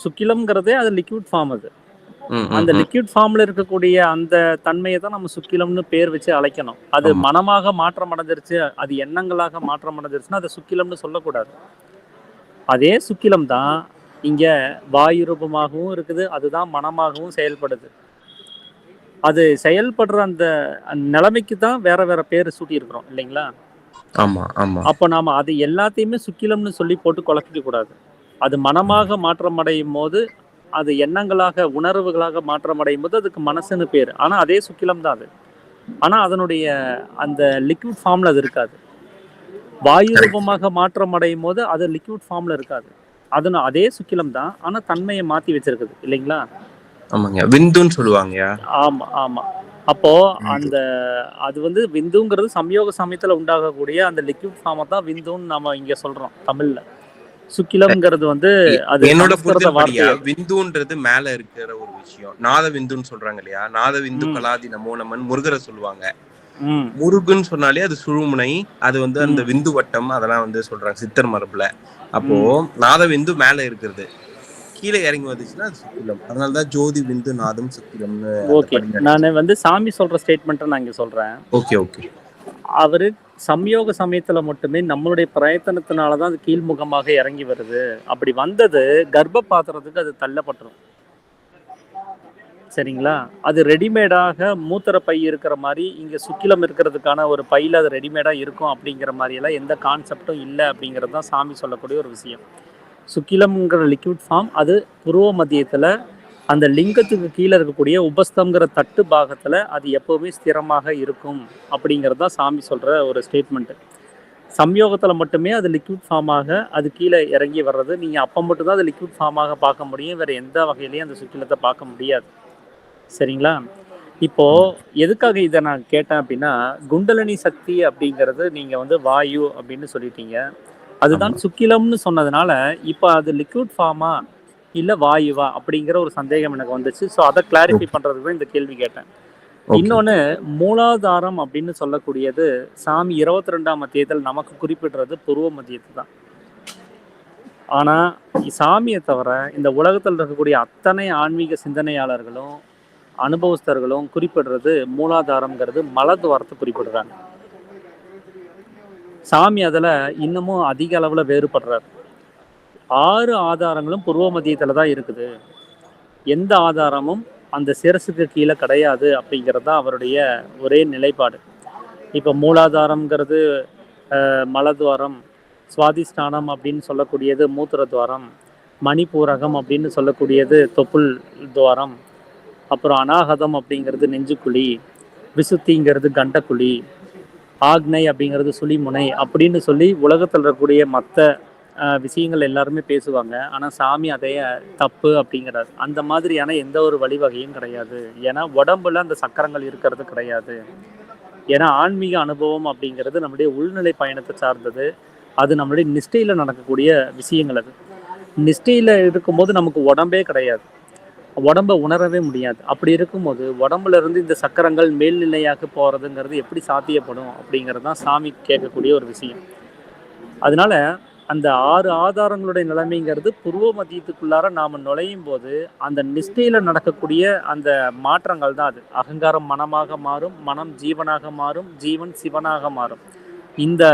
சுக்கிலம்ங்கிறதே அது லிக்விட் ஃபார்ம். அது அந்த லிக்விட் ஃபார்ம்ல இருக்கக்கூடிய அந்த தன்மையை தான் நம்ம சுக்கிலம்னு பேர் வச்சு அழைக்கணும். அது மனமாக மாற்றம் அடைஞ்சிருச்சு, அது எண்ணங்களாக மாற்றம் அடைஞ்சிருச்சுன்னா அது சுக்கிலம்னு சொல்லக்கூடாது. அதே சுக்கிலம் தான் இங்க வாயு ரூபமாகவும் இருக்குது, அதுதான் மனமாகவும் செயல்படுது. அது செயல்படுற அந்த நிலைமைக்கு தான் வேற வேற பேர் சூட்டி இருக்கிறோம் இல்லைங்களா? ஆமா ஆமா. அப்ப நாம அது எல்லாத்தையுமே சுக்கிலம்னு சொல்லி போட்டு குழப்பிக்க கூடாது. அது மனமாக மாற்றம் அடையும் போது, அது எண்ணங்களாக உணர்வுகளாக மாற்றம் அடையும் போது அதுக்கு மனசுன்னு பேர். ஆனா அதே சுக்கிலம் தான் அது. ஆனா அதனுடைய அந்த லிக்விட் ஃபார்ம்ல அது இருக்காது. வாயு ரூபமாக மாற்றம் அடையும் போது அது லிக்விட் ஃபார்ம்ல இருக்காது. அதே சுக்கிலம் தான், ஆனா தன்மையை மாத்தி வச்சிருக்குது இல்லைங்களா? ஆமாங்க, விந்துன்னு சொல்லுவாங்க. ஆமா ஆமா. அப்போ அந்த அது வந்து விந்துங்கிறது சம்யோக சமயத்துல உண்டாகக்கூடிய அந்த லிக்விட் ஃபார்மை தான் விந்துன்னு நாம இங்க சொல்றோம் தமிழ்ல. சுக்கிலம்ங்கிறது வந்து அது என்னோட புரிதல்படியா விந்துன்றது மேல இருக்கிற ஒரு விஷயம். நாத விந்துன்னு சொல்றாங்க இல்லையா, நாத விந்து கலாதி நமோ நமன் முருகரை சொல்லுவாங்க. முருகுன்னு சொன்னாலே அது சுழுமுனை, அது வந்து அந்த விந்து வட்டம் அதெல்லாம் வந்து சொல்றாங்க சித்தர் மரபுல. அப்போ நாத விந்து மேல இருக்கிறது, கீழே இறங்கி வந்துச்சுன்னா அது சுக்கிலம். அதனாலதான் ஜோதி விந்து நாதம் சுக்கிலம்னு. ஓகே, நான் வந்து சாமி சொல்ற ஸ்டேட்மெண்ட்டை நான் இங்க சொல்றேன். Okay okay. அவரு சம்யோக சமயத்துல மட்டுமே நம்மளுடைய பிரயத்தனத்தினாலதான் அது கீழ்முகமாக இறங்கி வருது. அப்படி வந்தது கர்ப்ப பாத்திரத்துக்கு அது தள்ளப்பட்டுரும். சரிங்களா? அது ரெடிமேடாக மூத்திர பை இருக்கிற மாதிரி இங்க சுக்கிலம் இருக்கிறதுக்கான ஒரு பையில அது ரெடிமேடா இருக்கும் அப்படிங்கிற மாதிரி எல்லாம் எந்த கான்செப்டும் இல்லை அப்படிங்கிறது தான் சாமி சொல்லக்கூடிய ஒரு விஷயம். சுக்கிலம்ங்கிற லிக்விட் ஃபார்ம் அது புருவ மத்தியத்துல அந்த லிங்கத்துக்கு கீழே இருக்கக்கூடிய உபஸ்தம்ங்கிற தட்டு பாகத்துல அது எப்பவுமே ஸ்திரமாக இருக்கும் அப்படிங்கிறது தான் சாமி சொல்ற ஒரு ஸ்டேட்மெண்ட். சம்யோகத்துல மட்டுமே அது லிக்விட் ஃபார்மாக அது கீழே இறங்கி வர்றது. நீங்க அப்போ மட்டும்தான் அது லிக்விட் ஃபார்மாக பார்க்க முடியும், வேற எந்த வகையிலையும் அந்த சுக்கிலத்தை பார்க்க முடியாது. சரிங்களா? இப்போ எதுக்காக இதை நான் கேட்டேன் அப்படின்னா, குண்டலினி சக்தி அப்படிங்கிறது நீங்க வந்து வாயு அப்படின்னு சொல்லிட்டீங்க. அதுதான் சுக்கிலம்னு சொன்னதுனால இப்போ அது லிக்விட் ஃபார்மா இல்ல வாயுவா அப்படிங்கிற ஒரு சந்தேகம் எனக்கு வந்துச்சு. ஸோ அதை கிளாரிஃபை பண்றதுக்கு தான் இந்த கேள்வி கேட்டேன். இன்னொன்னு, மூலாதாரம் அப்படின்னு சொல்லக்கூடியது சாமி 22ஆம் அத்தியாயத்தில் நமக்கு குறிப்பிடுறது புருவ மத்தியத்தை தான். ஆனா சாமியை தவிர இந்த உலகத்தில் இருக்கக்கூடிய அத்தனை ஆன்மீக சிந்தனையாளர்களும் அனுபவஸ்தர்களும் குறிப்பிடுறது மூலாதாரம்ங்கிறது மலத்வாரத்தை குறிப்பிடுறாங்க. சாமி அதுல இன்னமும் அதிக அளவுல வேறுபடுறாரு. 6 ஆதாரங்களும் புருவ மத்தியத்துல தான் இருக்குது, எந்த ஆதாரமும் அந்த சிரசுக்கு கீழே கிடையாது அப்படிங்கிறது தான் அவருடைய ஒரே நிலைப்பாடு. இப்போ மூலாதாரம்ங்கிறது மலத்வாரம், சுவாதிஷ்டானம் அப்படின்னு சொல்லக்கூடியது மூத்திரத்வாரம், மணிப்பூரகம் அப்படின்னு சொல்லக்கூடியது தொப்புள் துவாரம், அப்புறம் அநாகதம் அப்படிங்கிறது நெஞ்சுக்குழி, விசுத்திங்கிறது கண்டக்குழி, ஆக்னை அப்படிங்கிறது சுழிமுனை அப்படின்னு சொல்லி உலகத்தில் இருக்கக்கூடிய மற்ற விஷயங்கள் எல்லாருமே பேசுவாங்க. ஆனால் சாமி அதைய தப்பு அப்படிங்கிறார். அந்த மாதிரியான எந்த ஒரு வழிவகையும் கிடையாது. ஏன்னா உடம்புல அந்த சக்கரங்கள் இருக்கிறது கிடையாது. ஏன்னா ஆன்மீக அனுபவம் அப்படிங்கிறது நம்முடைய உள்நிலை பயணத்தை சார்ந்தது. அது நம்மளுடைய நிஷ்டையில் நடக்கக்கூடிய விஷயங்கள். அது நிஷ்டையில் இருக்கும்போது நமக்கு உடம்பே கிடையாது, உடம்பை உணரவே முடியாது. அப்படி இருக்கும்போது உடம்புல இருந்து இந்த சக்கரங்கள் மேல்நிலையாக போகிறதுங்கிறது எப்படி சாத்தியப்படும் அப்படிங்கிறது தான் சாமி கேட்கக்கூடிய ஒரு விஷயம். அதனால அந்த 6 ஆதாரங்களுடைய நிலைமைங்கிறது புருவ மத்தியத்துக்குள்ளார நாம் நுழையும் போது அந்த நிஷ்டையில் நடக்கக்கூடிய அந்த மாற்றங்கள் தான் அது. அகங்காரம் மனமாக மாறும், மனம் ஜீவனாக மாறும், ஜீவன் சிவனாக மாறும். இந்த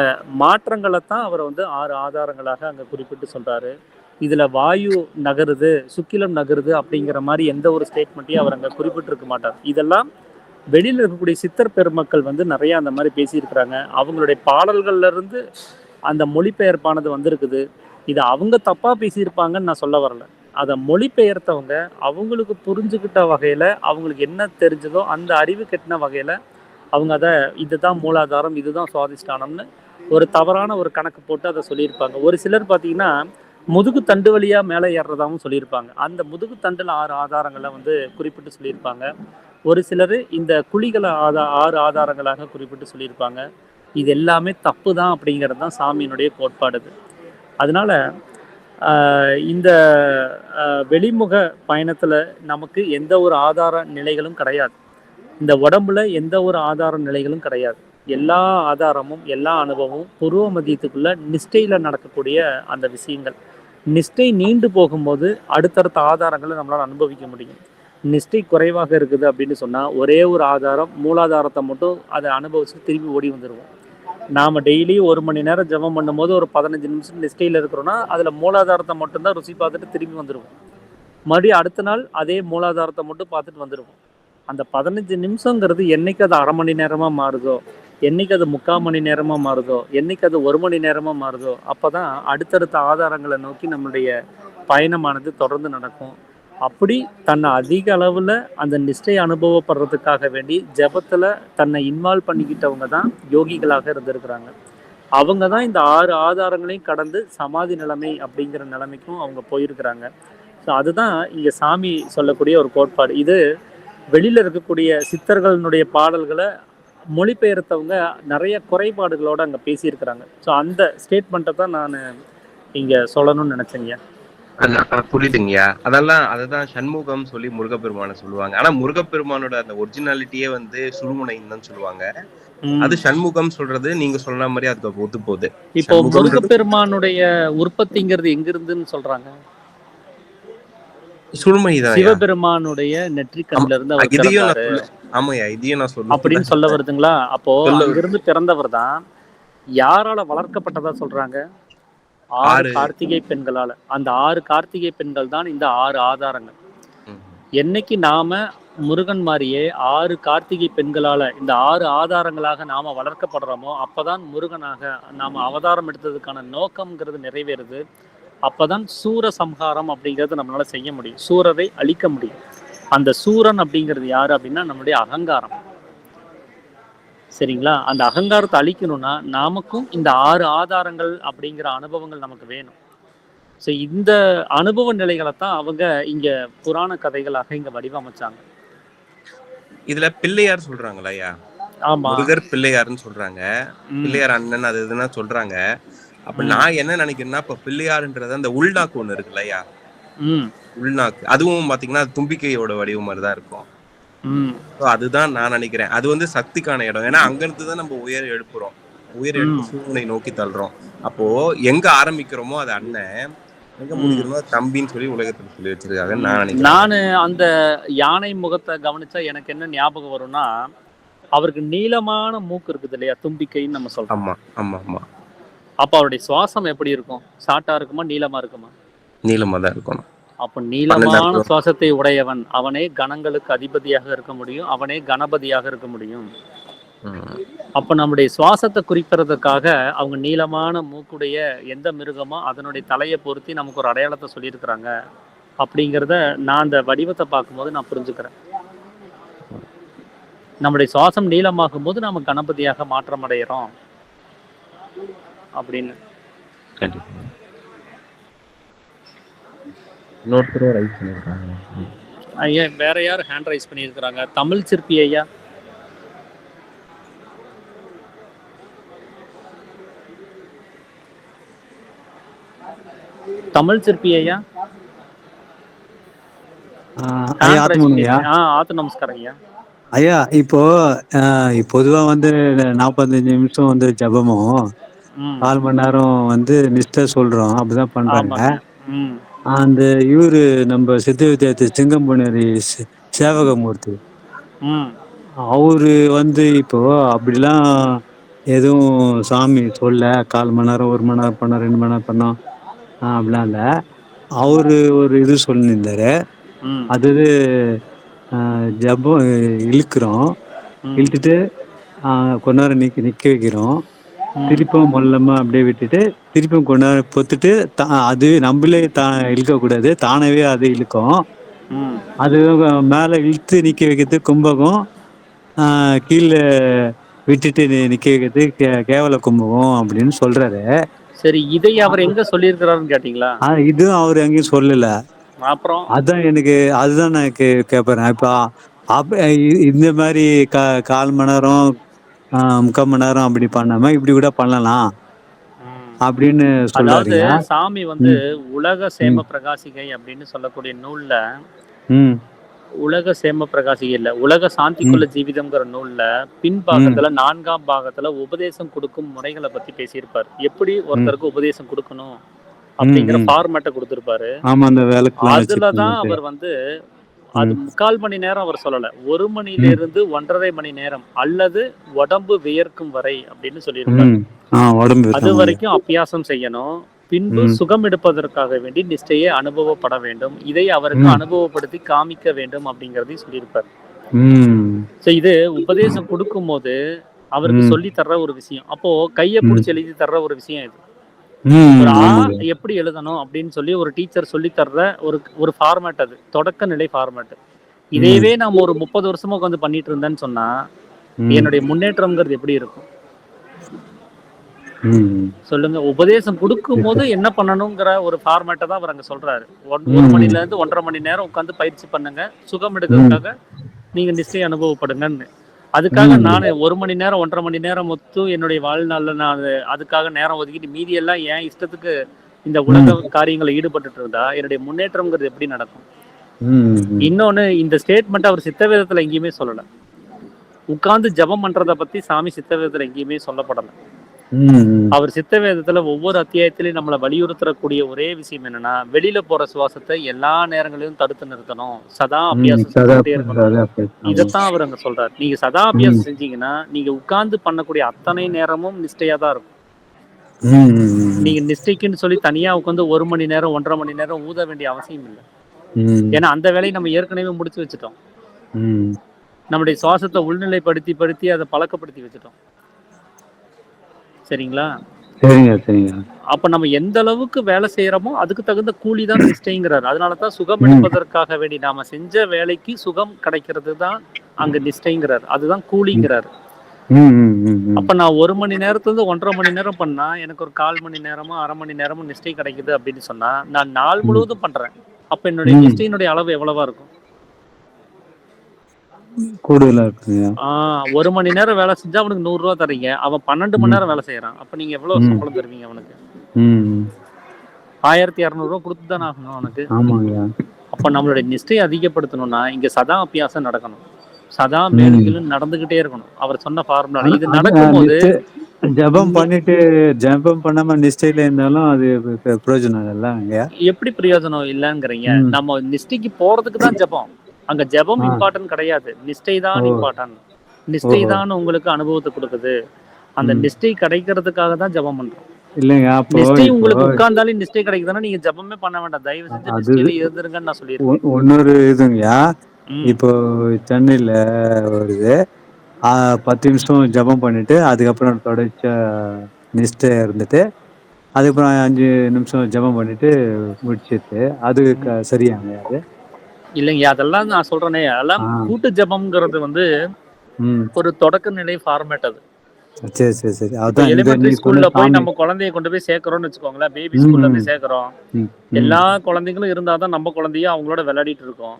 மாற்றங்களை தான் அவர் வந்து 6 ஆதாரங்களாக அங்கே குறிப்பிட்டு சொல்கிறாரு. இதில் வாயு நகருது, சுக்கிலம் நகருது அப்படிங்கிற மாதிரி எந்த ஒரு ஸ்டேட்மெண்ட்டையும் அவர் அங்கே குறிப்பிட்டிருக்க மாட்டார். இதெல்லாம் வெளியில் இருக்கக்கூடிய சித்தர் பெருமக்கள் வந்து நிறையா அந்த மாதிரி பேசியிருக்கிறாங்க. அவங்களுடைய பாடல்கள்லேருந்து அந்த மொழிபெயர்ப்பானது வந்திருக்குது. இதை அவங்க தப்பாக பேசியிருப்பாங்கன்னு நான் சொல்ல வரல. அதை மொழிபெயர்த்தவங்க அவங்களுக்கு புரிஞ்சுக்கிட்ட வகையில், அவங்களுக்கு என்ன தெரிஞ்சதோ அந்த அறிவு கெட்டின வகையில் அவங்க அதை இதுதான் மூலாதாரம், இதுதான் சுவாதிஷ்டானம்னு ஒரு தவறான ஒரு கணக்கு போட்டு அதை சொல்லியிருப்பாங்க. ஒரு சிலர் பார்த்தீங்கன்னா முதுகு தண்டு வழியாக மேலே ஏறுறதாகவும் சொல்லியிருப்பாங்க. அந்த முதுகு தண்டில் 6 ஆதாரங்களை வந்து குறிப்பிட்டு சொல்லியிருப்பாங்க. ஒரு சிலர் இந்த குழிகளை 6 ஆதாரங்களாக குறிப்பிட்டு சொல்லியிருப்பாங்க. இது எல்லாமே தப்பு தான் அப்படிங்கிறது தான் சாமியினுடைய கோட்பாடு. அதனால இந்த வெளிமுக பயணத்தில் நமக்கு எந்த ஒரு ஆதார நிலைகளும் கிடையாது. இந்த உடம்புல எந்த ஒரு ஆதார நிலைகளும் கிடையாது. எல்லா ஆதாரமும் எல்லா அனுபவமும் புருவ மத்தியத்துக்குள்ள நிஷ்டையில் நடக்கக்கூடிய அந்த விஷயங்கள். நிஷ்டை நீண்டு போகும்போது அடுத்தடுத்த ஆதாரங்களை நம்மளால் அனுபவிக்க முடியும். நிஷ்டை குறைவாக இருக்குது அப்படின்னு சொன்னால் ஒரே ஒரு ஆதாரம் மூலாதாரத்தை மட்டும் அதை அனுபவிச்சுட்டு திரும்பி ஓடி வந்துடுவோம். நாம் டெய்லி 1 மணி நேரம் ஜெபம் பண்ணும்போது ஒரு 15 நிமிஷம் நிஷ்டையில் இருக்கிறோன்னா அதில் மூலாதாரத்தை மட்டும்தான் ருசி பார்த்துட்டு திரும்பி வந்துடுவோம். மறுபடியும் அடுத்த நாள் அதே மூலாதாரத்தை மட்டும் பார்த்துட்டு வந்துடுவோம். அந்த 15 நிமிஷங்கிறது என்னைக்கு அது 1/2 மணி நேரமாக மாறுதோ, என்னைக்கு அது 3/4 மணி நேரமாக மாறுதோ, என்னைக்கு அது 1 மணி நேரமாக மாறுதோ, அப்போ தான் அடுத்தடுத்த ஆதாரங்களை நோக்கி நம்மளுடைய பயணமானது தொடர்ந்து நடக்கும். அப்படி தன்னை அதிக அளவில் அந்த நிஷ்டை அனுபவப்படுறதுக்காக வேண்டி ஜபத்தில் தன்னை இன்வால்வ் பண்ணிக்கிட்டவங்க தான் யோகிகளாக இருந்திருக்கிறாங்க. அவங்க தான் இந்த 6 ஆதாரங்களையும் கடந்து சமாதி நிலைமை அப்படிங்கிற நிலைமைக்கும் அவங்க போயிருக்கிறாங்க. ஸோ அதுதான் இங்கே சாமி சொல்லக்கூடிய ஒரு கோட்பாடு. இது வெளியில் இருக்கக்கூடிய சித்தர்களுடைய பாடல்களை மொழிபெயர்த்தவங்க நிறைய குறைபாடுகளோடு அங்கே பேசியிருக்கிறாங்க. ஸோ அந்த ஸ்டேட்மெண்ட்டை தான் நான் இங்கே சொல்லணும்னு நினச்சேங்க. புரியுதுங்கய்யா. அததான் சண்முகம் சொல்லி முருகப்பெருமான சொல்லுவாங்க. ஆனா முருகப்பெருமானோட அந்த ஒரிஜினாலிட்டியே வந்து சுழுமுனைன்னு தான் சொல்லுவாங்க. அது சண்முகம் சொல்றது நீங்க சொல்ற மாதிரி அதுக்கு ஒத்து போகுது. இப்போ முருகப்பெருமானுடைய உற்பத்திங்கிறது எங்க இருந்துன்னு சொல்றாங்க? சுழுமணிதான். சிவபெருமானுடைய நெற்றிக்கண்ல இருந்து அவர் பிறந்தாரு. ஆமாய்யா, இதையும் நான் சொல்லுவேன் அப்படின்னு சொல்ல வருதுங்களா? அப்போ அங்கிருந்து பிறந்தவர் தான் யாரால வளர்க்கப்பட்டதா சொல்றாங்க? 6 கார்த்திகை பெண்களால. அந்த 6 கார்த்திகை பெண்கள் தான் இந்த 6 ஆதாரங்கள். என்னைக்கு நாம முருகன் மாதிரியே 6 கார்த்திகை பெண்களால இந்த 6 ஆதாரங்களாக நாம வளர்க்கப்படுறோமோ அப்பதான் முருகனாக நாம அவதாரம் எடுத்ததுக்கான நோக்கம்ங்கிறது நிறைவேறுது. அப்பதான் சூர சம்ஹாரம் அப்படிங்கிறது நம்மளால செய்ய முடியும். சூரரை அழிக்க முடியும். அந்த சூரன் அப்படிங்கிறது யாரு அப்படின்னா நம்மளுடைய அகங்காரம். சரிங்களா? அந்த அகங்காரத்தை அழிக்கணும்னா நமக்கும் இந்த 6 ஆதாரங்கள் அப்படிங்கிற அனுபவங்கள் நமக்கு வேணும். ஸோ இந்த அனுபவ நிலைகளை தான் அவங்க இங்க புராண கதைகளாக இங்க வடிவமைச்சாங்க. இதுல பிள்ளையார் சொல்றாங்களா? ஆமா, முருகர் பிள்ளையாருன்னு சொல்றாங்க. பிள்ளையார் அண்ணன் அது இதுன்னா சொல்றாங்க. அப்ப நான் என்ன நினைக்கிறேன்னா, இப்ப பிள்ளையாருன்றது அந்த உள்நாக்கு ஒண்ணு இருக்குல்லையா? உள்நாக்கு அதுவும் பாத்தீங்கன்னா தும்பிக்கையோட வடிவம் மாதிரிதான் இருக்கும். அதுதான் நான் நினைக்கிறேன். அது வந்து சக்திக்கான இடம். ஏன்னா அங்க இருந்துதான் நம்ம உயர் எழுப்புறோம். உயர் எழுப்பு சூழ்நிலை நோக்கி தள்ளுறோம். அப்போ எங்க ஆரம்பிக்கிறோமோ அது அண்ணன், எங்க முடிக்கிறோமோ தம்பின்னு சொல்லி உலகத்துல சொல்லி வச்சிருக்காங்க. நானு அந்த யானை முகத்தை கவனிச்சா எனக்கு என்ன ஞாபகம் வரும்னா, அவருக்கு நீளமான மூக்கு இருக்குது இல்லையா? தும்பிக்கைன்னு நம்ம சொல்றோம். ஆமா ஆமா ஆமா. அப்ப அவருடைய சுவாசம் எப்படி இருக்கும்? ஷார்ட்டா இருக்குமா நீளமா இருக்குமா? நீளமா தான் இருக்கணும். அப்ப நீளமான சுவாசத்தை உடையவன் அவனே கணங்களுக்கு அதிபதியாக இருக்க முடியும். அவனே கணபதியாக இருக்க முடியும். அப்ப நம்முடைய சுவாசத்தை குறிப்பதற்காக அவங்க நீளமான மூக்குடைய எந்த மிருகமோ அதனுடைய தலையை பொருத்தி நமக்கு ஒரு அடையாளத்தை சொல்லியிருக்கிறாங்க அப்படிங்கிறத நான் அந்த வடிவத்தை பார்க்கும்போது நான் புரிஞ்சுக்கிறேன். நம்முடைய சுவாசம் நீளமாகும் போது நாம கணபதியாக மாற்றம் அடைகிறோம் அப்படின்னு. ஐயா வேற யார் ஹேண்ட் ரைஸ் பண்ணியிருக்கிறாங்க? தமிழ் சிற்பி ஐயா. தமிழ் சிற்பி ஐயா. ஆத்து நமஸ்காரம் ஐயா. ஐயா இப்போ பொதுவா வந்து 45 நிமிஷம் வந்து ஜபமும் 4 மணி நேரம் வந்து நிஷ்டை சொல்றோம். அப்படிதான் பண்றாங்க. அந்த இவரு நம்ம சித்த வித்தியார்த்தி சிங்கம்புணரி சேவகமூர்த்தி அவரு வந்து இப்போ அப்படிலாம் எதுவும் சாமி சொல்ல 4 மணி நேரம் 1 மணி நேரம் பண்ணோம் 2 மணி நேரம் பண்ணோம் அப்படிலாம் இல்ல. அவரு ஒரு இது சொல்லியிருந்தாரு. அது ஜபம் இழுக்கிறோம், இழுத்துட்டு கொஞ்ச நேரம் நிக்க வைக்கிறோம், திருப்பும் மொல்லமா அப்படியே விட்டுட்டு திருப்பும் கொஞ்ச நேரம் பொத்துட்டு அது நம்மளே இழுக்க கூடாது, தானவே அது இழுக்கும். அது மேல இழுத்து நிக்க வைக்கிறது கும்பகம், கீழே விட்டுட்டு நிக்க வைக்கிறது கேவல கும்பகம் அப்படின்னு சொல்றாரு. சரி, இதை அவர் எங்க சொல்லியிருக்கிறாருன்னு கேட்டீங்களா? இதுவும் அவர் எங்கேயும் சொல்லல. அப்புறம் அதுதான் நான் கேட்பறேன். இப்ப இந்த மாதிரி 1/4 மணி நேரம் 3/4 மணி நேரம் அப்படி பண்ணாம இப்படி கூட பண்ணலாம் அப்படின்னு சொல்றாரு. அதாவது சாமி வந்து உலக சேம பிரகாசிகை அப்படின்னு சொல்லக்கூடிய நூல்ல, உலக சேம பிரகாசிகை இல்ல, உலக சாந்திக்குள்ள ஜீவிதம்ங்கிற நூல்ல பின்பாகத்துல 4ஆம் பாகத்துல உபதேசம் கொடுக்கும் முறைகளை பத்தி பேசியிருப்பாரு. எப்படி ஒருத்தருக்கு உபதேசம் கொடுக்கணும் அப்படிங்கிற ஃபார்மேட்டை கொடுத்திருப்பாரு. அதுலதான் அவர் வந்து அது 3/4 மணி நேரம் அவர் சொல்லல, 1 மணில இருந்து 1.5 மணி நேரம் அல்லது உடம்பு வியர்க்கும் வரை அப்படின்னு சொல்லியிருப்பாரு. அது வரைக்கும் அபியாசம் செய்யணும், பின்பு சுகம் எடுப்பதற்காக வேண்டி நிஷ்டையை அனுபவப்பட வேண்டும், இதை அவருக்கு அனுபவப்படுத்தி காமிக்க வேண்டும் அப்படிங்கறதையும் சொல்லியிருப்பாரு. இது உபதேசம் கொடுக்கும் போது அவருக்கு சொல்லி தர்ற ஒரு விஷயம். அப்போ கையை பிடிச்சி எழுதி தர்ற ஒரு விஷயம் இது. எப்படி எழுதணும் அப்படின்னு சொல்லி ஒரு டீச்சர் சொல்லி தர்ற ஒரு ஃபார்மேட், அது தொடக்க நிலை ஃபார்மேட். இதேவே நாம ஒரு 30 வருஷமா உட்காந்து பண்ணிட்டு இருந்தேன்னு சொன்னா என்னுடைய முன்னேற்றம்ங்கிறது எப்படி இருக்கும் சொல்லுங்க? உபதேசம் கொடுக்கும் போது என்ன பண்ணணுங்கிற ஒரு ஃபார்மேட்டை தான் அவர் அங்க சொல்றாரு. 1 மணில இருந்து 1.5 மணி நேரம் உட்காந்து பயிற்சி பண்ணுங்க, சுகம் எடுக்கிறதுக்காக நீங்க நிச்சயம் அனுபவப்படுங்கன்னு. அதுக்காக நான் 1 மணி நேரம் 1.5 மணி நேரம் மொத்தம் என்னுடைய வாழ்நாள்ல நான் அதுக்காக நேரம் ஒதுக்கிட்டு மீதி எல்லாம் என் இஷ்டத்துக்கு இந்த உலக காரியங்களை ஈடுபட்டு இருந்தா என்னுடைய முன்னேற்றம்ங்கிறது எப்படி நடக்கும்? இன்னொன்னு, இந்த ஸ்டேட்மெண்ட் அவர் சித்தவேதத்துல எங்கேயுமே சொல்லல. உட்கார்ந்து ஜபம் பண்றத பத்தி சாமி சித்தவேதத்துல எங்கேயுமே சொல்லப்படல. அவர் சித்தவேதத்துல ஒவ்வொரு அத்தியாயத்திலையும் நம்மளை வலியுறுத்தக்கூடிய ஒரே விஷயம் என்னன்னா, வெளியில போற சுவாசத்தை எல்லா நேரங்களிலும் தடுத்து நிறுத்தணும், சதா அபியாசம் செஞ்சுட்டே இருக்கணும். இதைத்தான் அவர் அங்க சொல்றாரு. நீங்க சதா அபியாசம் செஞ்சீங்கன்னா நீங்க உட்கார்ந்து பண்ணக்கூடிய அத்தனை நேரமும் நிஷ்டையா தான் இருக்கும். நீங்க நிஷ்டைக்குன்னு சொல்லி தனியா உட்காந்து 1 மணி நேரம் 1.5 மணி நேரம் ஊத வேண்டிய அவசியம் இல்லை. ஏன்னா அந்த வேலையை நம்ம ஏற்கனவே முடிச்சு வச்சுட்டோம். நம்முடைய சுவாசத்தை உள்நிலைப்படுத்தி அதை பழக்கப்படுத்தி வச்சுட்டோம். சரிங்களா? அப்ப நம்ம எந்த அளவுக்கு வேலை செய்யறோமோ அதுக்கு தகுந்த கூலி தான் நிஷ்டைங்கிறார். அதனாலதான் சுகம் எடுப்பதற்காக வேண்டி நாம செஞ்ச வேலைக்கு சுகம் கிடைக்கிறது தான் அங்க நிஷ்டைங்கிறார். அதுதான் கூலிங்கிறார். அப்ப நான் 1 மணி நேரத்துல 1.5 மணி நேரம் பண்ணா எனக்கு ஒரு 1/4 மணி நேரமோ 1/2 மணி நேரமும் நிஷ்டை கிடைக்குது அப்படின்னு சொன்னா நான் நாள் முழுவதும் பண்றேன். அப்ப என்னுடைய நிஷ்டையினுடைய அளவு எவ்வளவா இருக்கும்? கூடுதலா இருக்குங்க. 1 மணி நேரம் வேலை செஞ்சா அவனுக்கு 100 ரூபா தரீங்க. அவன் 12 மணி நேரம் வேலை செய்யறான். அப்ப நீங்க எவ்வளவு சம்பளம் தருவீங்க அவனுக்கு? 1200 ரூபா கொடுத்துதானே ஆகணும் அவனுக்கு. அப்ப நம்மளுடைய நிஷ்டையை அதிகப்படுத்தணும்னா இங்க சதா அபியாசம் நடக்கணும். சதா மேலும் நடந்துகிட்டே இருக்கணும். அவர் சொன்ன ஃபார்முலா இது நடக்கும்போது ஜபம் பண்ணாம நிஷ்டையில இருந்தாலும் அது பிரயோஜனம் இல்ல. எப்படி பிரயோஜனம் இல்லங்கிறீங்க? நம்ம நிஷ்டைக்கு போறதுக்கு தான் ஜபம். அங்க ஜபம் இம்பார்ட்டன்ட் கிடையாது, நிஷ்டை தான் இம்பார்ட்டன்ட். நிஷ்டை தான் உங்களுக்கு அனுபவத்தை கொடுக்குது. அந்த நிஷ்டை கிடைக்கிறதுக்காக தான் ஜபம் பண்றோம். இல்லைங்க, நிஷ்டை உங்களுக்கு உட்கார்ந்தாலே நிஷ்டை கிடைக்குதுன்னா நீங்க ஜபமே பண்ண வேண்டாம். தயவு செஞ்சு நிஷ்டையில இருந்துருங்கன்னு நான் சொல்லியிருக்கேன். இன்னொரு இதுங்கயா, இப்போ சென்னையில வருது 10 நிமிஷம் ஜபம் பண்ணிட்டு அதுக்கப்புறம் தொடர்ச்ச நிஷ்டை இருந்துட்டு அதுக்கப்புறம் 5 நிமிஷம் ஜபம் பண்ணிட்டு முடிச்சிட்டு அது சரியாங்க? அது இல்லைங்க, அதெல்லாம் நான் சொல்றேனே, அதெல்லாம் கூட்டு ஜபம்ங்கிறது வந்து ஒரு தொடக்க நிலை ஃபார்மேட். அது எலிமெண்டரி ஸ்கூல்ல போய் நம்ம குழந்தைய கொண்டு போய் சேர்க்கிறோம்னு வச்சுக்கோங்களேன். பேபி ஸ்கூல்ல போய் சேர்க்கிறோம். எல்லா குழந்தைகளும் இருந்தாதான் நம்ம குழந்தைய அவங்களோட விளையாடிட்டு இருக்கோம்.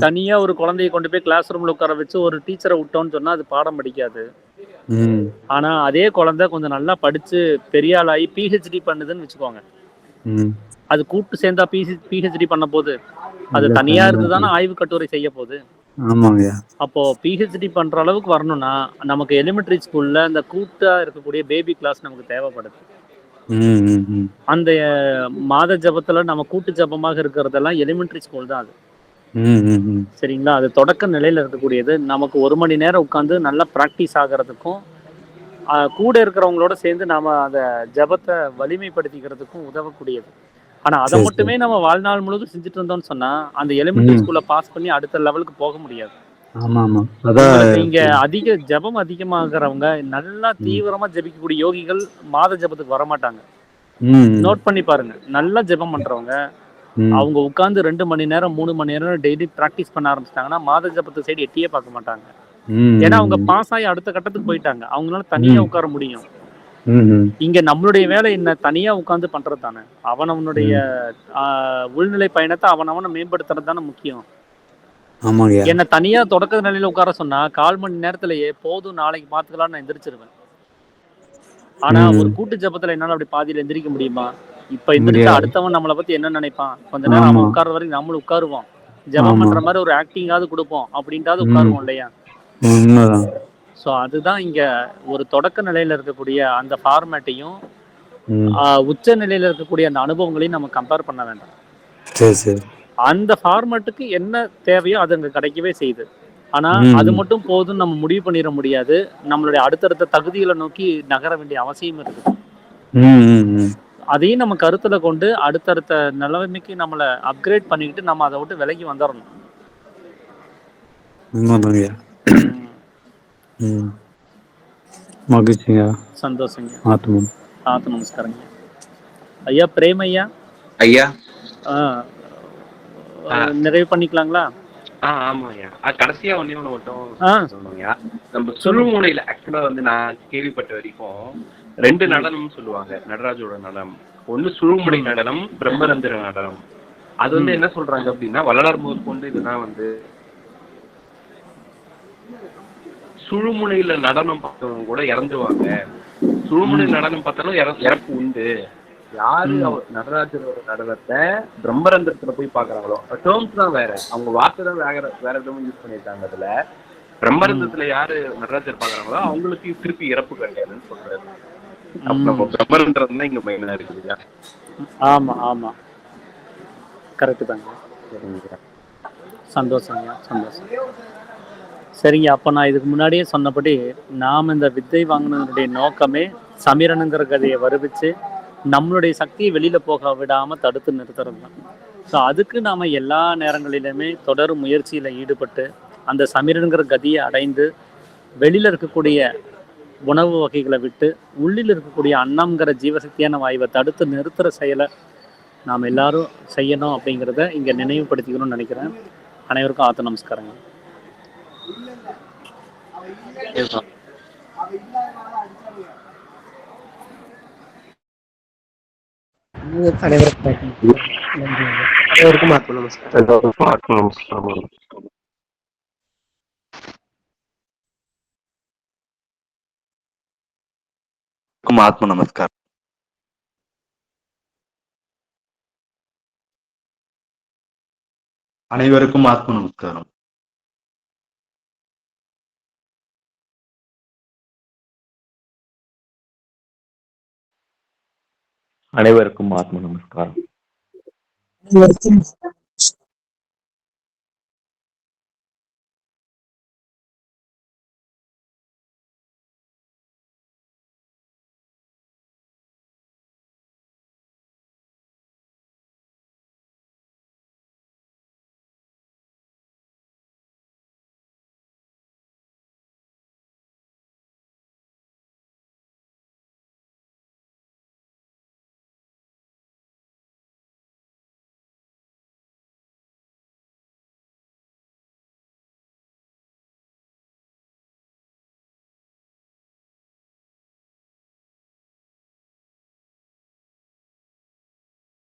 தனியா ஒரு குழந்தைய கொண்டு போய் கிளாஸ் ரூம்ல உட்கார வச்சு ஒரு டீச்சரை விட்டோம்னு சொன்னா அது பாடம் படிக்காது. ஆனா அதே குழந்தை கொஞ்சம் நல்லா படிச்சு பெரிய ஆளாகி பிஹெச்டி பண்ணுதுன்னு வச்சுக்கோங்க, அது கூப்பிட்டு சேர்ந்தா பிஹெச்டி பண்ண போது அது தனியா இருந்துதானே ஆய்வு கட்டுரை செய்ய போகுது. அப்போ பிஹெச்டி பண்ற அளவுக்கு வரணும்னா நமக்கு எலிமெண்டரி ஸ்கூல்ல அந்த கூட்டா இருக்கக்கூடிய பேபி கிளாஸ் நமக்கு தேவைப்படுது. அந்த மாத ஜபத்துல நம்ம கூட்டு ஜபமாக இருக்கிறதெல்லாம் எலிமெண்டரி ஸ்கூல் தான். அது சரிங்களா? அது தொடக்க நிலையில இருக்கக்கூடியது. நமக்கு 1 மணி நேரம் உட்காந்து நல்லா பிராக்டிஸ் ஆகிறதுக்கும் கூட இருக்கிறவங்களோட சேர்ந்து நாம அந்த ஜபத்தை வலிமைப்படுத்திக்கிறதுக்கும் உதவக்கூடியது. ஆனா அதை மட்டுமே நம்ம வாழ்நாள் முழுவதும் செஞ்சுட்டு இருந்தோம்னு சொன்னா அந்த எலிமெண்டரி ஸ்கூல்ல பாஸ் பண்ணி அடுத்த லெவலுக்கு போக முடியாது. இங்க அதிக ஜபம் அதிகமாகறவங்க நல்லா தீவிரமா ஜபிக்கக்கூடிய யோகிகள் மாத ஜபத்துக்கு வரமாட்டாங்க. நோட் பண்ணி பாருங்க. நல்லா ஜபம் பண்றவங்க அவங்க உட்கார்ந்து 2 மணி நேரம் 3 மணி நேரம் டெய்லி பிராக்டிஸ் பண்ண ஆரம்பிச்சிட்டாங்கன்னா மாத ஜபத்து சைடு எட்டியே பார்க்க மாட்டாங்க. ஏன்னா அவங்க பாஸ் ஆகி அடுத்த கட்டத்துக்கு போயிட்டாங்க. அவங்களால தனியா உட்கார முடியும். இங்க நம்மளுடைய வேலை என்ன? தனியா உட்கார்ந்து பண்றது தானே. அவனவனுடைய உள்நிலை பயணத்தை அவனவனை மேம்படுத்துறது தானே முக்கியம். என்ன தனியா தொடக்க நிலையில உட்கார சொன்னா 1/4 மணி நேரத்திலேயே போதும் நாளைக்கு பாத்துக்கலாம்னு நான் எந்திரிச்சிருவேன். ஆனா ஒரு கூட்டு ஜபத்துல என்னால அப்படி பாதியில எந்திரிக்க முடியுமா? இப்ப எந்திரிச்சா அடுத்தவன் நம்மளை பத்தி என்ன நினைப்பான்? கொஞ்ச நேரம் அவன் உட்கார்ற வரைக்கும் நம்மளும் உட்காருவோம். ஜபம் பண்ற மாதிரி ஒரு ஆக்டிங்காவது கொடுப்போம் அப்படின்ட்டாவது உட்காருவோம் இல்லையா? சோ அதுதான் இங்க ஒரு தொடக்க நிலையில இருக்கக்கூடிய அந்த ஃபார்மேட்டையும் உச்ச நிலையில இருக்கக்கூடிய அந்த அனுபவங்களையும் நம்ம கம்பேர் பண்ண வேண்டாம். அந்த ஃபார்மேட்டுக்கு என்ன தேவையோ அது அங்க கிடைக்கவே செய்யுது. ஆனா அது மட்டும் போதும் நம்ம முடிவு பண்ணிட முடியாது. நம்மளுடைய அடுத்தடுத்த தகுதிகளை நோக்கி நகர வேண்டிய அவசியம் இருக்கு. அதையும் நம்ம கருத்துல கொண்டு அடுத்தடுத்த நிலைமைக்கு நம்மளை அப்கிரேட் பண்ணிக்கிட்டு நம்ம அதை விட்டு விலகி வந்துடணும். மகிழ்ச்சிங்க, சந்தோஷங்க. ஆத்ம நமஸ்காரங்க ஐயா. பிரேம் ஐயா, நிறைவு பண்ணிக்கலாங்களா? ஆமா ஐயா. கடைசியா ஒண்ணு மட்டும் சொல்லுங்க. நம்ம சுழுமுனையில ஆக்சுவலா வந்து நான் கேள்விப்பட்ட வரைக்கும் 2 நடனம் சொல்லுவாங்க நடராஜோட நடனம். ஒண்ணு சுழுமுனை நடனம், பிரம்மரந்திர நடனம். அது வந்து என்ன சொல்றாங்க அப்படின்னா வள்ளலார் முதல் கொண்டு இதுதான் வந்து சுழுமுனையில நடனம் பார்த்தவங்க கூட இறந்துருவாங்க. சுழுமுனை நடனம் பார்த்தாலும் இறப்பு உண்டு. யாரு நடராஜரோட நடனத்தை பிரம்மரந்திரத்துல போய் பாக்குறாங்களோ, டேர்ம்ஸ் தான் வேற, அவங்க வார்த்தை தான் வேற எதுவும் யூஸ் பண்ணியிருக்காங்க. அதுல பிரம்மரந்திரத்துல யாரு நடராஜர் பாக்குறாங்களோ அவங்களுக்கு திருப்பி இறப்பு கிடையாதுன்னு சொல்றாரு. அப்ப நம்ம பிரம்மரந்திரம் தான் இங்க மெயினா இருக்குது இல்லையா? ஆமா ஆமா, கரெக்டு தாங்க. சந்தோஷங்க, சந்தோஷம். சரிங்க, அப்போ நான் இதுக்கு முன்னாடியே சொன்னபடி நாம் இந்த வித்தை வாங்கினதுடைய நோக்கமே சமீரனுங்கிற கதையை வருவிச்சு நம்மளுடைய சக்தியை வெளியில் போக விடாமல் தடுத்து நிறுத்துறது தான். ஸோ அதுக்கு நாம் எல்லா நேரங்களிலுமே தொடர் முயற்சியில் ஈடுபட்டு அந்த சமீரனுங்கிற கதியை அடைந்து வெளியில் இருக்கக்கூடிய உணவு வகைகளை விட்டு உள்ளில் இருக்கக்கூடிய அன்னம்ங்கிற ஜீவசக்தியான வாயுவை தடுத்து நிறுத்துகிற செயலை நாம் எல்லாரும் செய்யணும் அப்படிங்கிறத இங்கே நினைவுபடுத்திக்கணும்னு நினைக்கிறேன். அனைவருக்கும் ஆத்த நமஸ்காரங்க. அனைவருக்கும் ஆத்ம நமஸ்காரம். ஆத்ம நமஸ்காரம். அனைவருக்கும் ஆத்ம நமஸ்காரம். அனைவருக்கும் ஆத்ம நமஸ்காரம்.